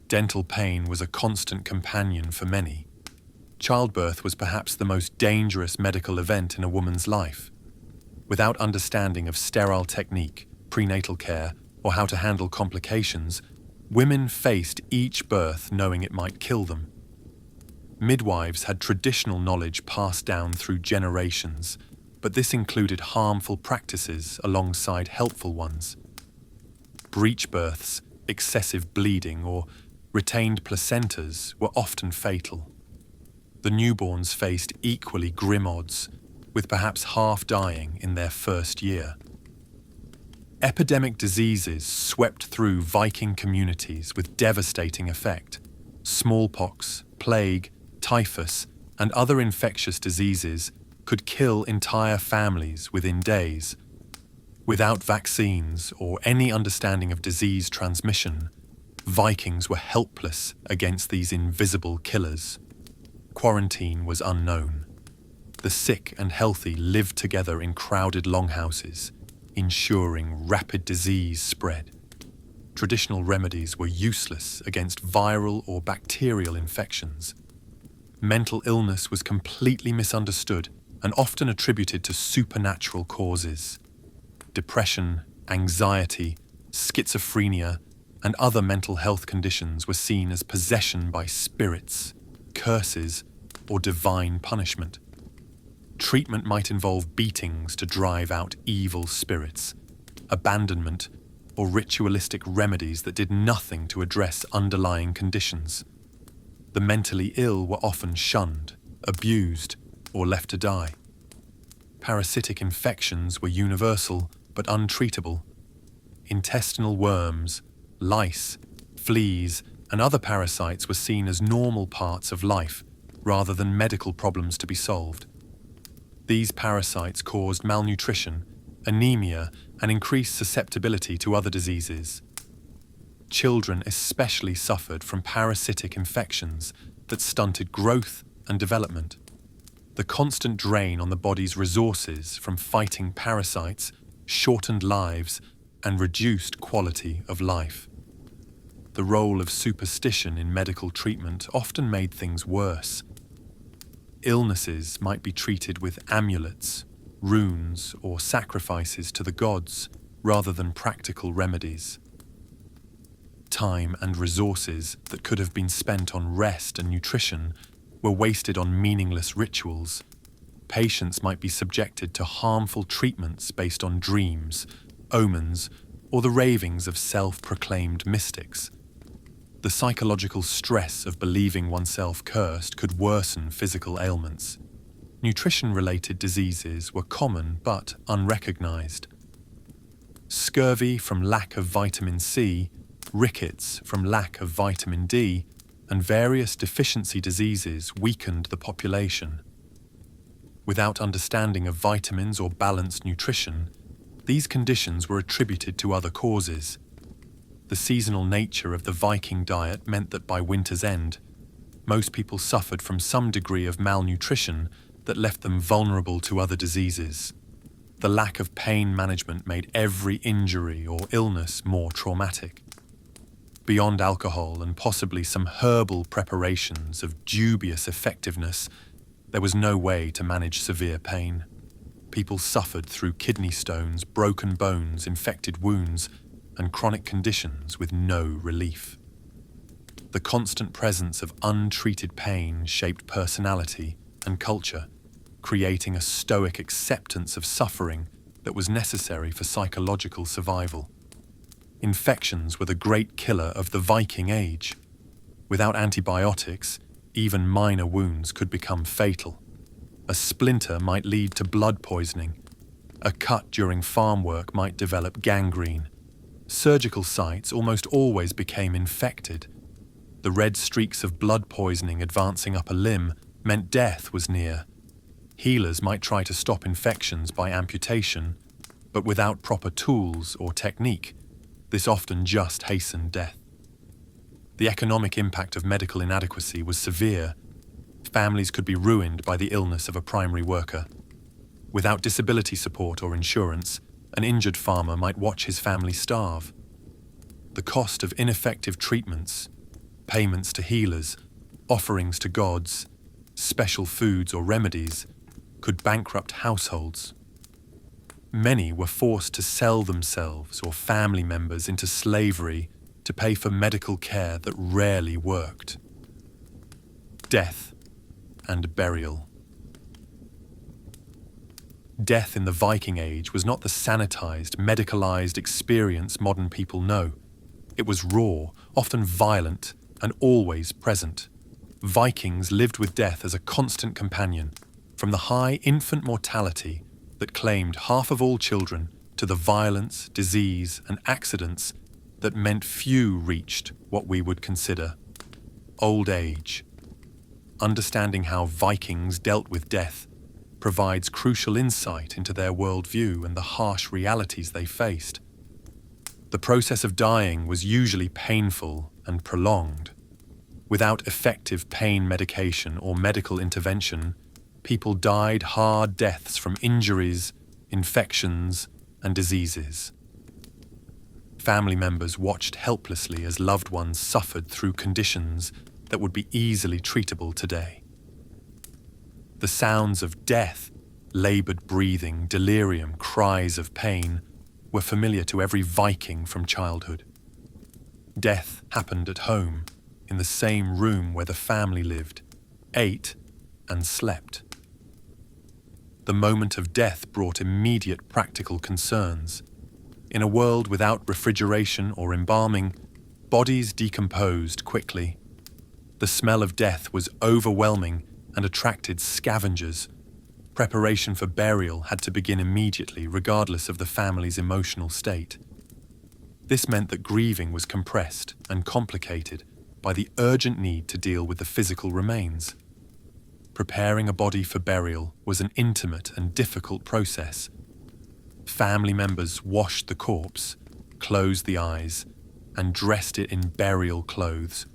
Dental pain was a constant companion for many. Childbirth was perhaps the most dangerous medical event in a woman's life. Without understanding of sterile technique, prenatal care, or how to handle complications, women faced each birth knowing it might kill them. Midwives had traditional knowledge passed down through generations, but this included harmful practices alongside helpful ones. Breech births, excessive bleeding, or retained placentas were often fatal. The newborns faced equally grim odds, with perhaps half dying in their first year. Epidemic diseases swept through Viking communities with devastating effect. Smallpox, plague, typhus, and other infectious diseases could kill entire families within days. Without vaccines or any understanding of disease transmission, Vikings were helpless against these invisible killers. Quarantine was unknown. The sick and healthy lived together in crowded longhouses, ensuring rapid disease spread. Traditional remedies were useless against viral or bacterial infections. Mental illness was completely misunderstood and often attributed to supernatural causes. Depression, anxiety, schizophrenia, and other mental health conditions were seen as possession by spirits, curses, or divine punishment. Treatment might involve beatings to drive out evil spirits, abandonment, or ritualistic remedies that did nothing to address underlying conditions. The mentally ill were often shunned, abused, or left to die. Parasitic infections were universal but untreatable. Intestinal worms, lice, fleas, and other parasites were seen as normal parts of life rather than medical problems to be solved. These parasites caused malnutrition, anemia, and increased susceptibility to other diseases. Children especially suffered from parasitic infections that stunted growth and development. The constant drain on the body's resources from fighting parasites shortened lives and reduced quality of life. The role of superstition in medical treatment often made things worse. Illnesses might be treated with amulets, runes, or sacrifices to the gods rather than practical remedies. Time and resources that could have been spent on rest and nutrition were wasted on meaningless rituals. Patients might be subjected to harmful treatments based on dreams, omens, or the ravings of self-proclaimed mystics. The psychological stress of believing oneself cursed could worsen physical ailments. Nutrition-related diseases were common but unrecognized. Scurvy from lack of vitamin C, rickets from lack of vitamin D, and various deficiency diseases weakened the population. Without understanding of vitamins or balanced nutrition, these conditions were attributed to other causes. The seasonal nature of the Viking diet meant that by winter's end, most people suffered from some degree of malnutrition that left them vulnerable to other diseases. The lack of pain management made every injury or illness more traumatic. Beyond alcohol and possibly some herbal preparations of dubious effectiveness, there was no way to manage severe pain. People suffered through kidney stones, broken bones, infected wounds, and chronic conditions with no relief. The constant presence of untreated pain shaped personality and culture, creating a stoic acceptance of suffering that was necessary for psychological survival. Infections were the great killer of the Viking Age. Without antibiotics, even minor wounds could become fatal. A splinter might lead to blood poisoning. A cut during farm work might develop gangrene. Surgical sites almost always became infected. The red streaks of blood poisoning advancing up a limb meant death was near. Healers might try to stop infections by amputation, but without proper tools or technique, this often just hastened death. The economic impact of medical inadequacy was severe. Families could be ruined by the illness of a primary worker. Without disability support or insurance, an injured farmer might watch his family starve. The cost of ineffective treatments, payments to healers, offerings to gods, special foods or remedies could bankrupt households. Many were forced to sell themselves or family members into slavery to pay for medical care that rarely worked. Death and burial. Death in the Viking Age was not the sanitized, medicalized experience modern people know. It was raw, often violent, and always present. Vikings lived with death as a constant companion, from the high infant mortality that claimed half of all children to the violence, disease, and accidents that meant few reached what we would consider old age. Understanding how Vikings dealt with death provides crucial insight into their worldview and the harsh realities they faced. The process of dying was usually painful and prolonged. Without effective pain medication or medical intervention, people died hard deaths from injuries, infections, and diseases. Family members watched helplessly as loved ones suffered through conditions that would be easily treatable today. The sounds of death, labored breathing, delirium, cries of pain, were familiar to every Viking from childhood. Death happened at home, in the same room where the family lived, ate, and slept. The moment of death brought immediate practical concerns. In a world without refrigeration or embalming, bodies decomposed quickly. The smell of death was overwhelming and attracted scavengers. Preparation for burial had to begin immediately, regardless of the family's emotional state. This meant that grieving was compressed and complicated by the urgent need to deal with the physical remains. Preparing a body for burial was an intimate and difficult process. Family members washed the corpse, closed the eyes, and dressed it in burial clothes,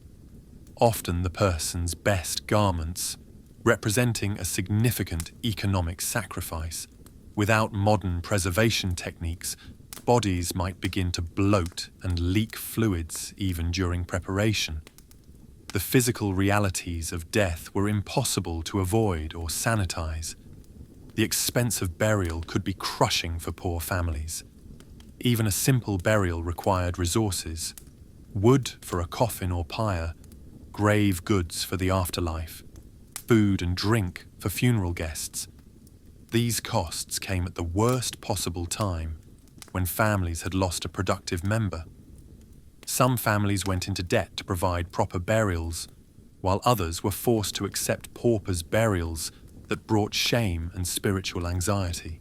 often the person's best garments, representing a significant economic sacrifice. Without modern preservation techniques, bodies might begin to bloat and leak fluids even during preparation. The physical realities of death were impossible to avoid or sanitize. The expense of burial could be crushing for poor families. Even a simple burial required resources: wood for a coffin or pyre, grave goods for the afterlife, food and drink for funeral guests. These costs came at the worst possible time, when families had lost a productive member. Some families went into debt to provide proper burials, while others were forced to accept paupers' burials that brought shame and spiritual anxiety.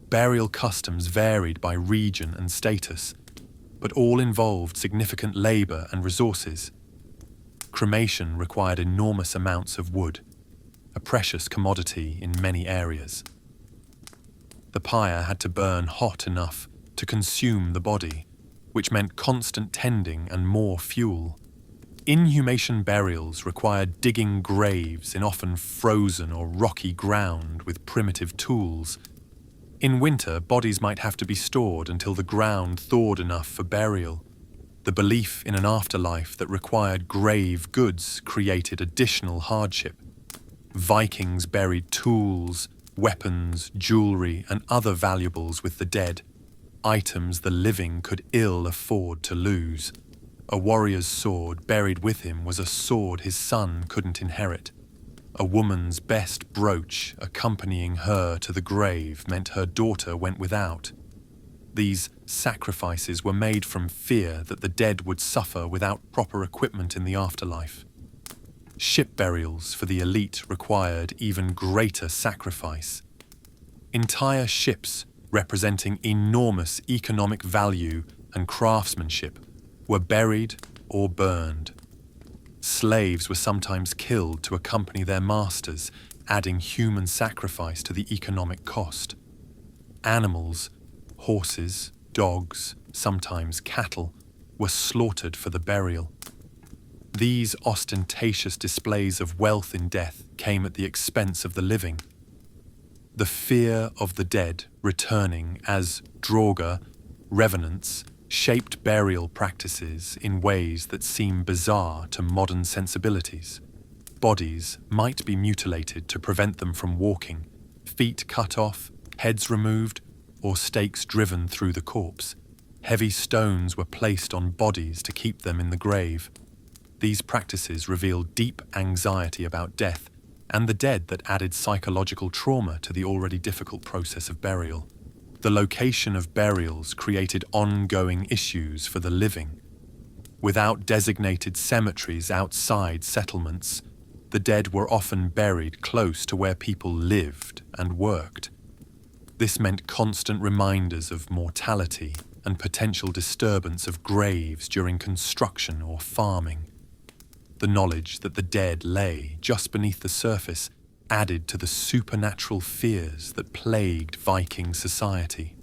Burial customs varied by region and status, but all involved significant labor and resources. Cremation required enormous amounts of wood, a precious commodity in many areas. The pyre had to burn hot enough to consume the body, which meant constant tending and more fuel. Inhumation burials required digging graves in often frozen or rocky ground with primitive tools. In winter, bodies might have to be stored until the ground thawed enough for burial. The belief in an afterlife that required grave goods created additional hardship. Vikings buried tools, weapons, jewelry, and other valuables with the dead, items the living could ill afford to lose. A warrior's sword buried with him was a sword his son couldn't inherit. A woman's best brooch accompanying her to the grave meant her daughter went without. These sacrifices were made from fear that the dead would suffer without proper equipment in the afterlife. Ship burials for the elite required even greater sacrifice. Entire ships representing enormous economic value and craftsmanship were buried or burned. Slaves were sometimes killed to accompany their masters, adding human sacrifice to the economic cost. Animals, horses, dogs, sometimes cattle, were slaughtered for the burial. These ostentatious displays of wealth in death came at the expense of the living. The fear of the dead returning as droga, revenants, shaped burial practices in ways that seem bizarre to modern sensibilities. Bodies might be mutilated to prevent them from walking, feet cut off, heads removed, or stakes driven through the corpse. Heavy stones were placed on bodies to keep them in the grave. These practices revealed deep anxiety about death and the dead that added psychological trauma to the already difficult process of burial. The location of burials created ongoing issues for the living. Without designated cemeteries outside settlements, the dead were often buried close to where people lived and worked. This meant constant reminders of mortality and potential disturbance of graves during construction or farming. The knowledge that the dead lay just beneath the surface added to the supernatural fears that plagued Viking society.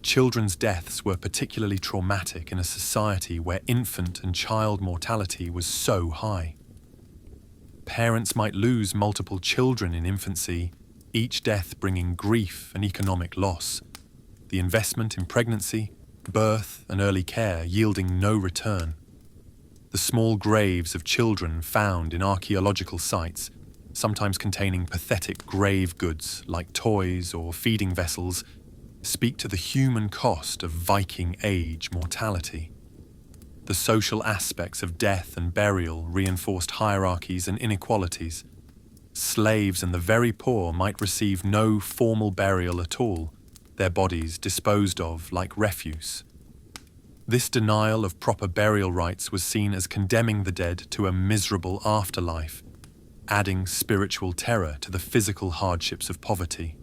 Children's deaths were particularly traumatic in a society where infant and child mortality was so high. Parents might lose multiple children in infancy, each death bringing grief and economic loss, the investment in pregnancy, birth, and early care yielding no return. The small graves of children found in archaeological sites, sometimes containing pathetic grave goods like toys or feeding vessels, speak to the human cost of Viking Age mortality. The social aspects of death and burial reinforced hierarchies and inequalities. Slaves and the very poor might receive no formal burial at all, their bodies disposed of like refuse. This denial of proper burial rites was seen as condemning the dead to a miserable afterlife, adding spiritual terror to the physical hardships of poverty.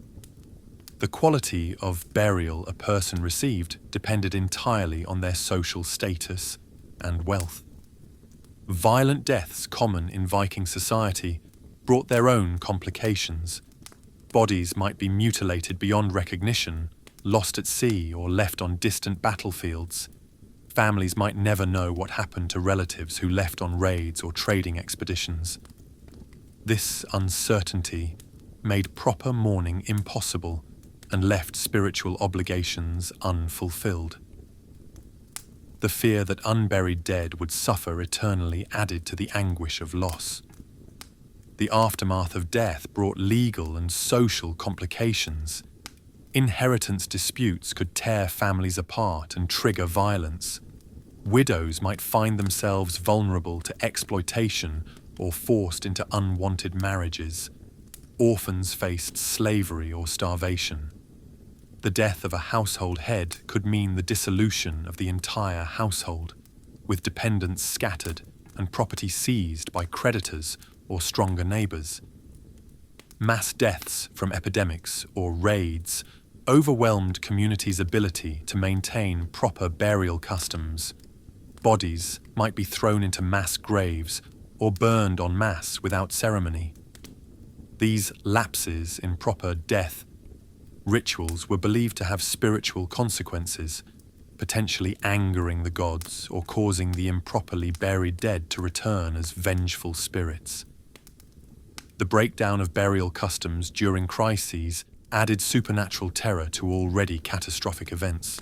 The quality of burial a person received depended entirely on their social status and wealth. Violent deaths common in Viking society brought their own complications. Bodies might be mutilated beyond recognition, lost at sea or left on distant battlefields. Families might never know what happened to relatives who left on raids or trading expeditions. This uncertainty made proper mourning impossible and left spiritual obligations unfulfilled. The fear that unburied dead would suffer eternally added to the anguish of loss. The aftermath of death brought legal and social complications. Inheritance disputes could tear families apart and trigger violence. Widows might find themselves vulnerable to exploitation or forced into unwanted marriages. Orphans faced slavery or starvation. The death of a household head could mean the dissolution of the entire household, with dependents scattered and property seized by creditors or stronger neighbours. Mass deaths from epidemics or raids overwhelmed communities' ability to maintain proper burial customs. Bodies might be thrown into mass graves or burned en masse without ceremony. These lapses in proper death rituals were believed to have spiritual consequences, potentially angering the gods or causing the improperly buried dead to return as vengeful spirits. The breakdown of burial customs during crises added supernatural terror to already catastrophic events.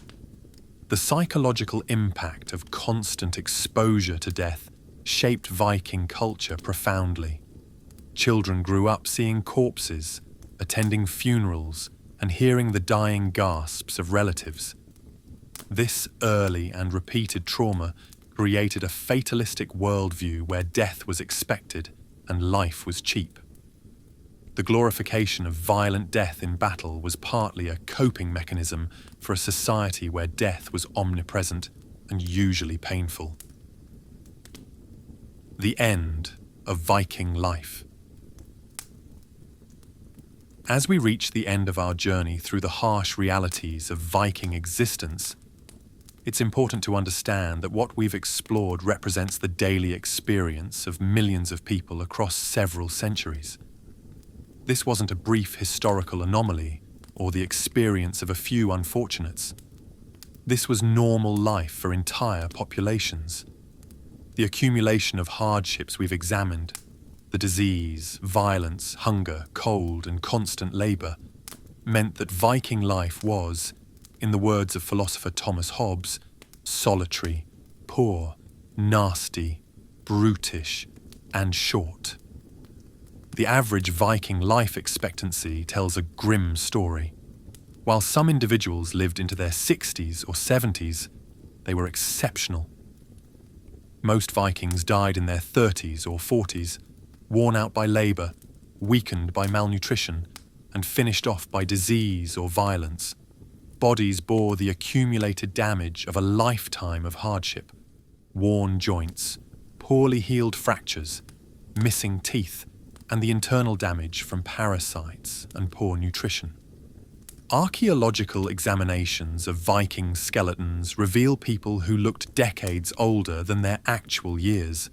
The psychological impact of constant exposure to death shaped Viking culture profoundly. Children grew up seeing corpses, attending funerals, and hearing the dying gasps of relatives. This early and repeated trauma created a fatalistic worldview where death was expected and life was cheap. The glorification of violent death in battle was partly a coping mechanism for a society where death was omnipresent and usually painful. The end of Viking life. As we reach the end of our journey through the harsh realities of Viking existence, it's important to understand that what we've explored represents the daily experience of millions of people across several centuries. This wasn't a brief historical anomaly or the experience of a few unfortunates. This was normal life for entire populations. The accumulation of hardships we've examined, the disease, violence, hunger, cold, and constant labour, meant that Viking life was, in the words of philosopher Thomas Hobbes, solitary, poor, nasty, brutish, and short. The average Viking life expectancy tells a grim story. While some individuals lived into their 60s or 70s, they were exceptional. Most Vikings died in their 30s or 40s, worn out by labour, weakened by malnutrition, and finished off by disease or violence. Bodies bore the accumulated damage of a lifetime of hardship, worn joints, poorly healed fractures, missing teeth, and the internal damage from parasites and poor nutrition. Archaeological examinations of Viking skeletons reveal people who looked decades older than their actual years.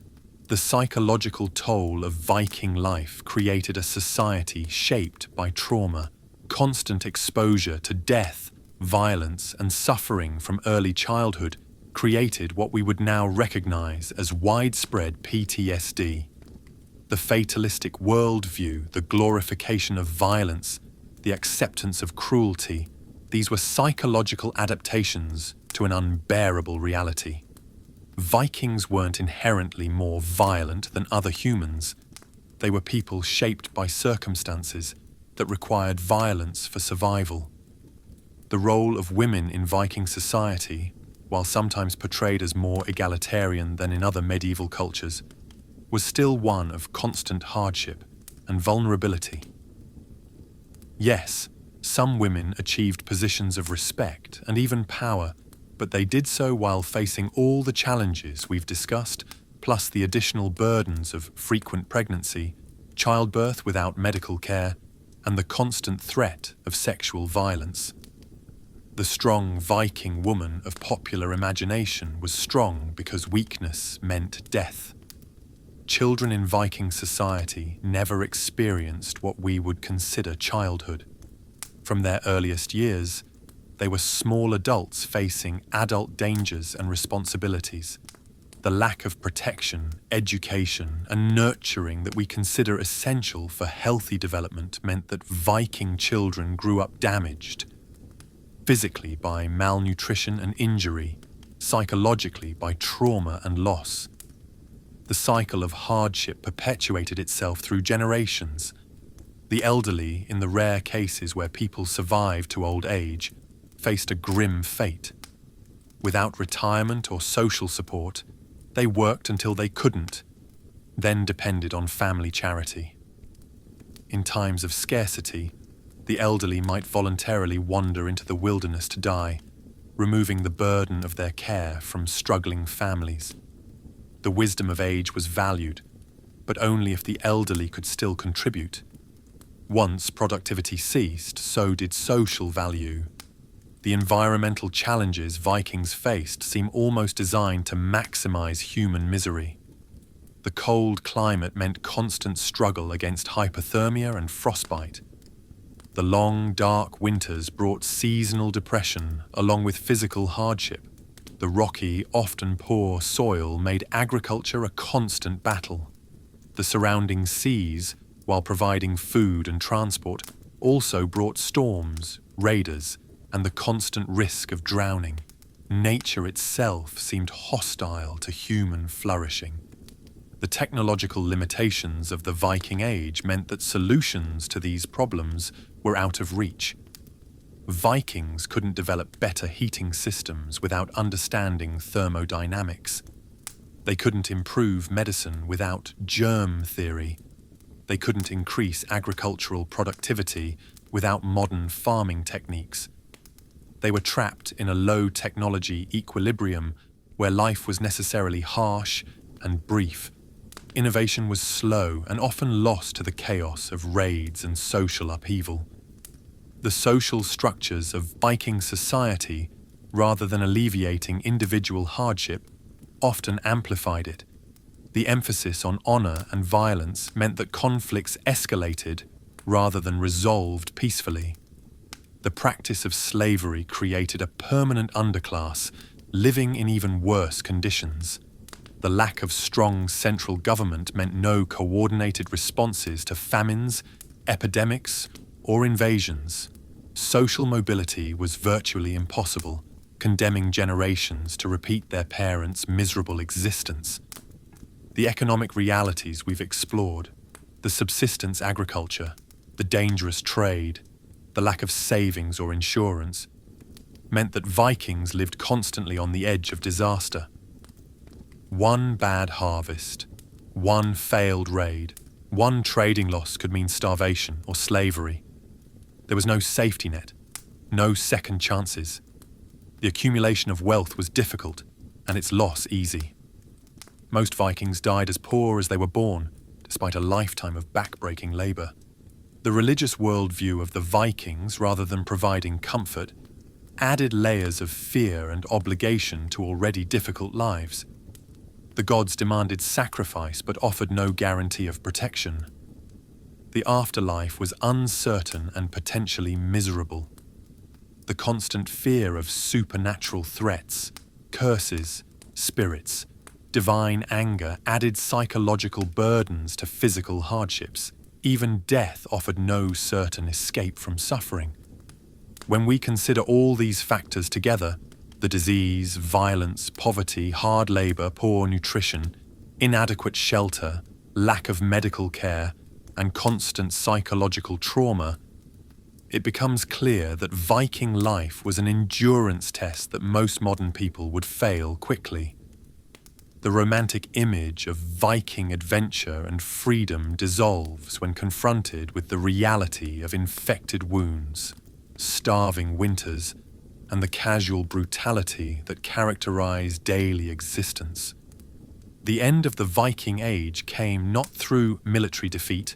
The psychological toll of Viking life created a society shaped by trauma, constant exposure to death, violence, and suffering from early childhood created what we would now recognize as widespread PTSD. The fatalistic worldview, the glorification of violence, the acceptance of cruelty, these were psychological adaptations to an unbearable reality. Vikings weren't inherently more violent than other humans. They were people shaped by circumstances that required violence for survival. The role of women in Viking society, while sometimes portrayed as more egalitarian than in other medieval cultures, was still one of constant hardship and vulnerability. Yes, some women achieved positions of respect and even power, but they did so while facing all the challenges we've discussed, plus the additional burdens of frequent pregnancy, childbirth without medical care, and the constant threat of sexual violence. The strong Viking woman of popular imagination was strong because weakness meant death. Children in Viking society never experienced what we would consider childhood. From their earliest years, they were small adults facing adult dangers and responsibilities. The lack of protection, education, and nurturing that we consider essential for healthy development meant that Viking children grew up damaged, physically by malnutrition and injury, psychologically by trauma and loss. The cycle of hardship perpetuated itself through generations. The elderly, in the rare cases where people survived to old age, faced a grim fate. Without retirement or social support, they worked until they couldn't, then depended on family charity. In times of scarcity, the elderly might voluntarily wander into the wilderness to die, removing the burden of their care from struggling families. The wisdom of age was valued, but only if the elderly could still contribute. Once productivity ceased, so did social value. The environmental challenges Vikings faced seem almost designed to maximize human misery. The cold climate meant constant struggle against hypothermia and frostbite. The long, dark winters brought seasonal depression along with physical hardship. The rocky, often poor soil made agriculture a constant battle. The surrounding seas, while providing food and transport, also brought storms, raiders, and the constant risk of drowning. Nature itself seemed hostile to human flourishing. The technological limitations of the Viking Age meant that solutions to these problems were out of reach. Vikings couldn't develop better heating systems without understanding thermodynamics. They couldn't improve medicine without germ theory. They couldn't increase agricultural productivity without modern farming techniques. They were trapped in a low-technology equilibrium where life was necessarily harsh and brief. Innovation was slow and often lost to the chaos of raids and social upheaval. The social structures of Viking society, rather than alleviating individual hardship, often amplified it. The emphasis on honor and violence meant that conflicts escalated rather than resolved peacefully. The practice of slavery created a permanent underclass, living in even worse conditions. The lack of strong central government meant no coordinated responses to famines, epidemics, or invasions. Social mobility was virtually impossible, condemning generations to repeat their parents' miserable existence. The economic realities we've explored, the subsistence agriculture, the dangerous trade, the lack of savings or insurance, meant that Vikings lived constantly on the edge of disaster. One bad harvest, one failed raid, one trading loss could mean starvation or slavery. There was no safety net, no second chances. The accumulation of wealth was difficult, and its loss easy. Most Vikings died as poor as they were born, despite a lifetime of back-breaking labor. The religious worldview of the Vikings, rather than providing comfort, added layers of fear and obligation to already difficult lives. The gods demanded sacrifice but offered no guarantee of protection. The afterlife was uncertain and potentially miserable. The constant fear of supernatural threats, curses, spirits, divine anger added psychological burdens to physical hardships. Even death offered no certain escape from suffering. When we consider all these factors together, the disease, violence, poverty, hard labor, poor nutrition, inadequate shelter, lack of medical care, and constant psychological trauma, it becomes clear that Viking life was an endurance test that most modern people would fail quickly. The romantic image of Viking adventure and freedom dissolves when confronted with the reality of infected wounds, starving winters, and the casual brutality that characterize daily existence. The end of the Viking Age came not through military defeat,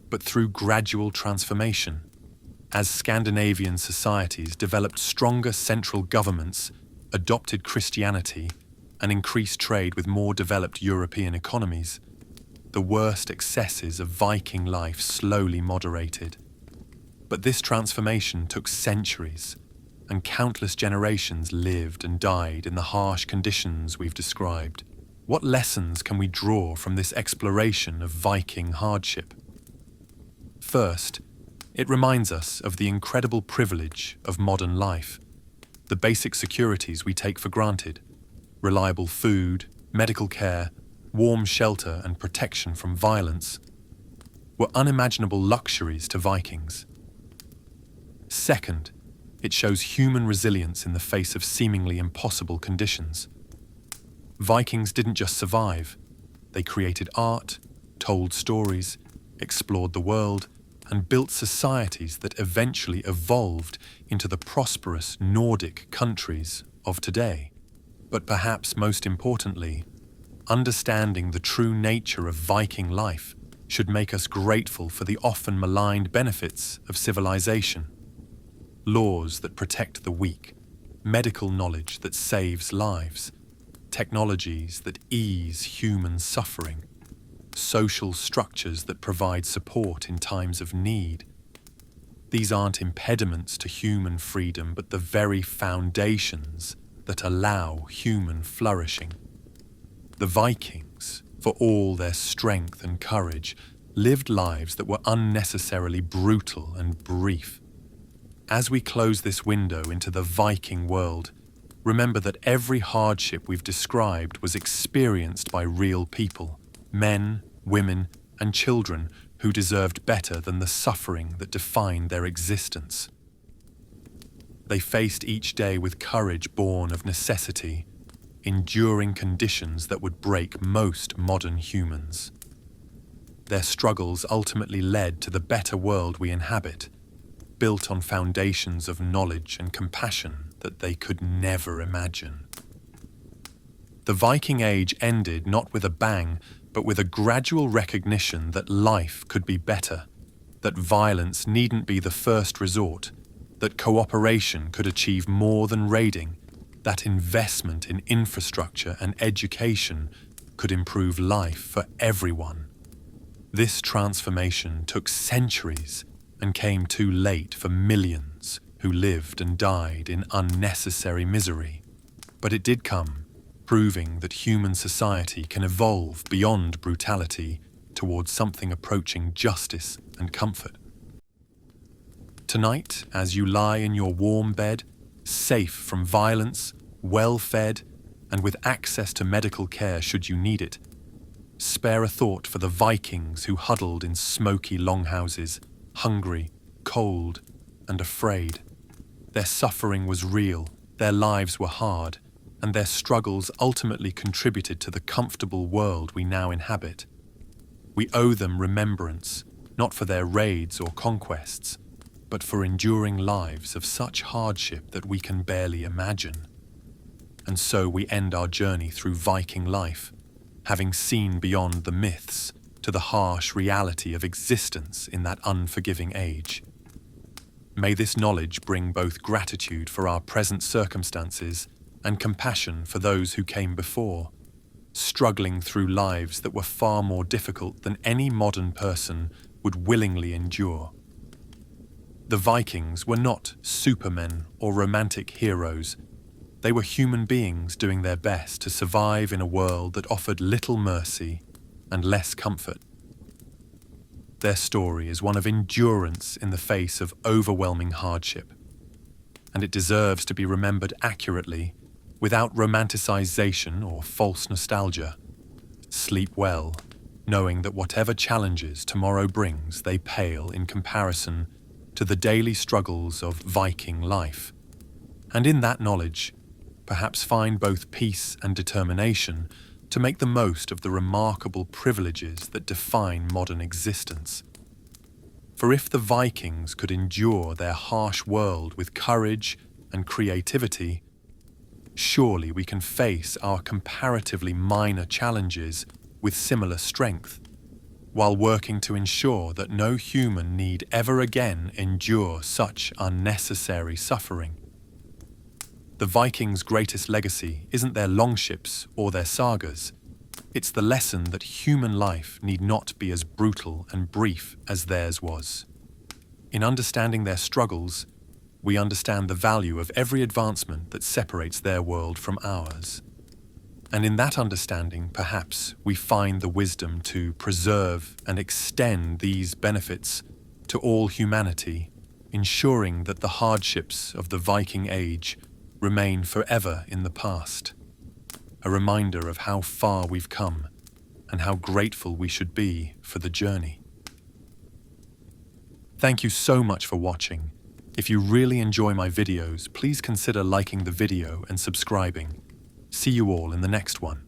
but through gradual transformation. As Scandinavian societies developed stronger central governments, adopted Christianity, and increased trade with more developed European economies, the worst excesses of Viking life slowly moderated. But this transformation took centuries, and countless generations lived and died in the harsh conditions we've described. What lessons can we draw from this exploration of Viking hardship? First, it reminds us of the incredible privilege of modern life, the basic securities we take for granted: reliable food, medical care, warm shelter, and protection from violence were unimaginable luxuries to Vikings. Second, it shows human resilience in the face of seemingly impossible conditions. Vikings didn't just survive, they created art, told stories, explored the world, and built societies that eventually evolved into the prosperous Nordic countries of today. But perhaps most importantly, understanding the true nature of Viking life should make us grateful for the often maligned benefits of civilization. Laws that protect the weak, medical knowledge that saves lives, technologies that ease human suffering, social structures that provide support in times of need. These aren't impediments to human freedom, but the very foundations that allow human flourishing. The Vikings, for all their strength and courage, lived lives that were unnecessarily brutal and brief. As we close this window into the Viking world, remember that every hardship we've described was experienced by real people, men, women, and children who deserved better than the suffering that defined their existence. They faced each day with courage born of necessity, enduring conditions that would break most modern humans. Their struggles ultimately led to the better world we inhabit, built on foundations of knowledge and compassion that they could never imagine. The Viking Age ended not with a bang, but with a gradual recognition that life could be better, that violence needn't be the first resort, that cooperation could achieve more than raiding, that investment in infrastructure and education could improve life for everyone. This transformation took centuries and came too late for millions who lived and died in unnecessary misery. But it did come, proving that human society can evolve beyond brutality towards something approaching justice and comfort. Tonight, as you lie in your warm bed, safe from violence, well-fed, and with access to medical care should you need it, spare a thought for the Vikings who huddled in smoky longhouses, hungry, cold, and afraid. Their suffering was real, their lives were hard, and their struggles ultimately contributed to the comfortable world we now inhabit. We owe them remembrance, not for their raids or conquests, but for enduring lives of such hardship that we can barely imagine. And so we end our journey through Viking life, having seen beyond the myths to the harsh reality of existence in that unforgiving age. May this knowledge bring both gratitude for our present circumstances and compassion for those who came before, struggling through lives that were far more difficult than any modern person would willingly endure. The Vikings were not supermen or romantic heroes. They were human beings doing their best to survive in a world that offered little mercy and less comfort. Their story is one of endurance in the face of overwhelming hardship, and it deserves to be remembered accurately, without romanticization or false nostalgia. Sleep well, knowing that whatever challenges tomorrow brings, they pale in comparison to the daily struggles of Viking life. And in that knowledge, perhaps find both peace and determination to make the most of the remarkable privileges that define modern existence. For if the Vikings could endure their harsh world with courage and creativity, surely we can face our comparatively minor challenges with similar strength, while working to ensure that no human need ever again endure such unnecessary suffering. The Vikings' greatest legacy isn't their longships or their sagas. It's the lesson that human life need not be as brutal and brief as theirs was. In understanding their struggles, we understand the value of every advancement that separates their world from ours. And in that understanding, perhaps, we find the wisdom to preserve and extend these benefits to all humanity, ensuring that the hardships of the Viking Age remain forever in the past, a reminder of how far we've come and how grateful we should be for the journey. Thank you so much for watching. If you really enjoy my videos, please consider liking the video and subscribing. See you all in the next one.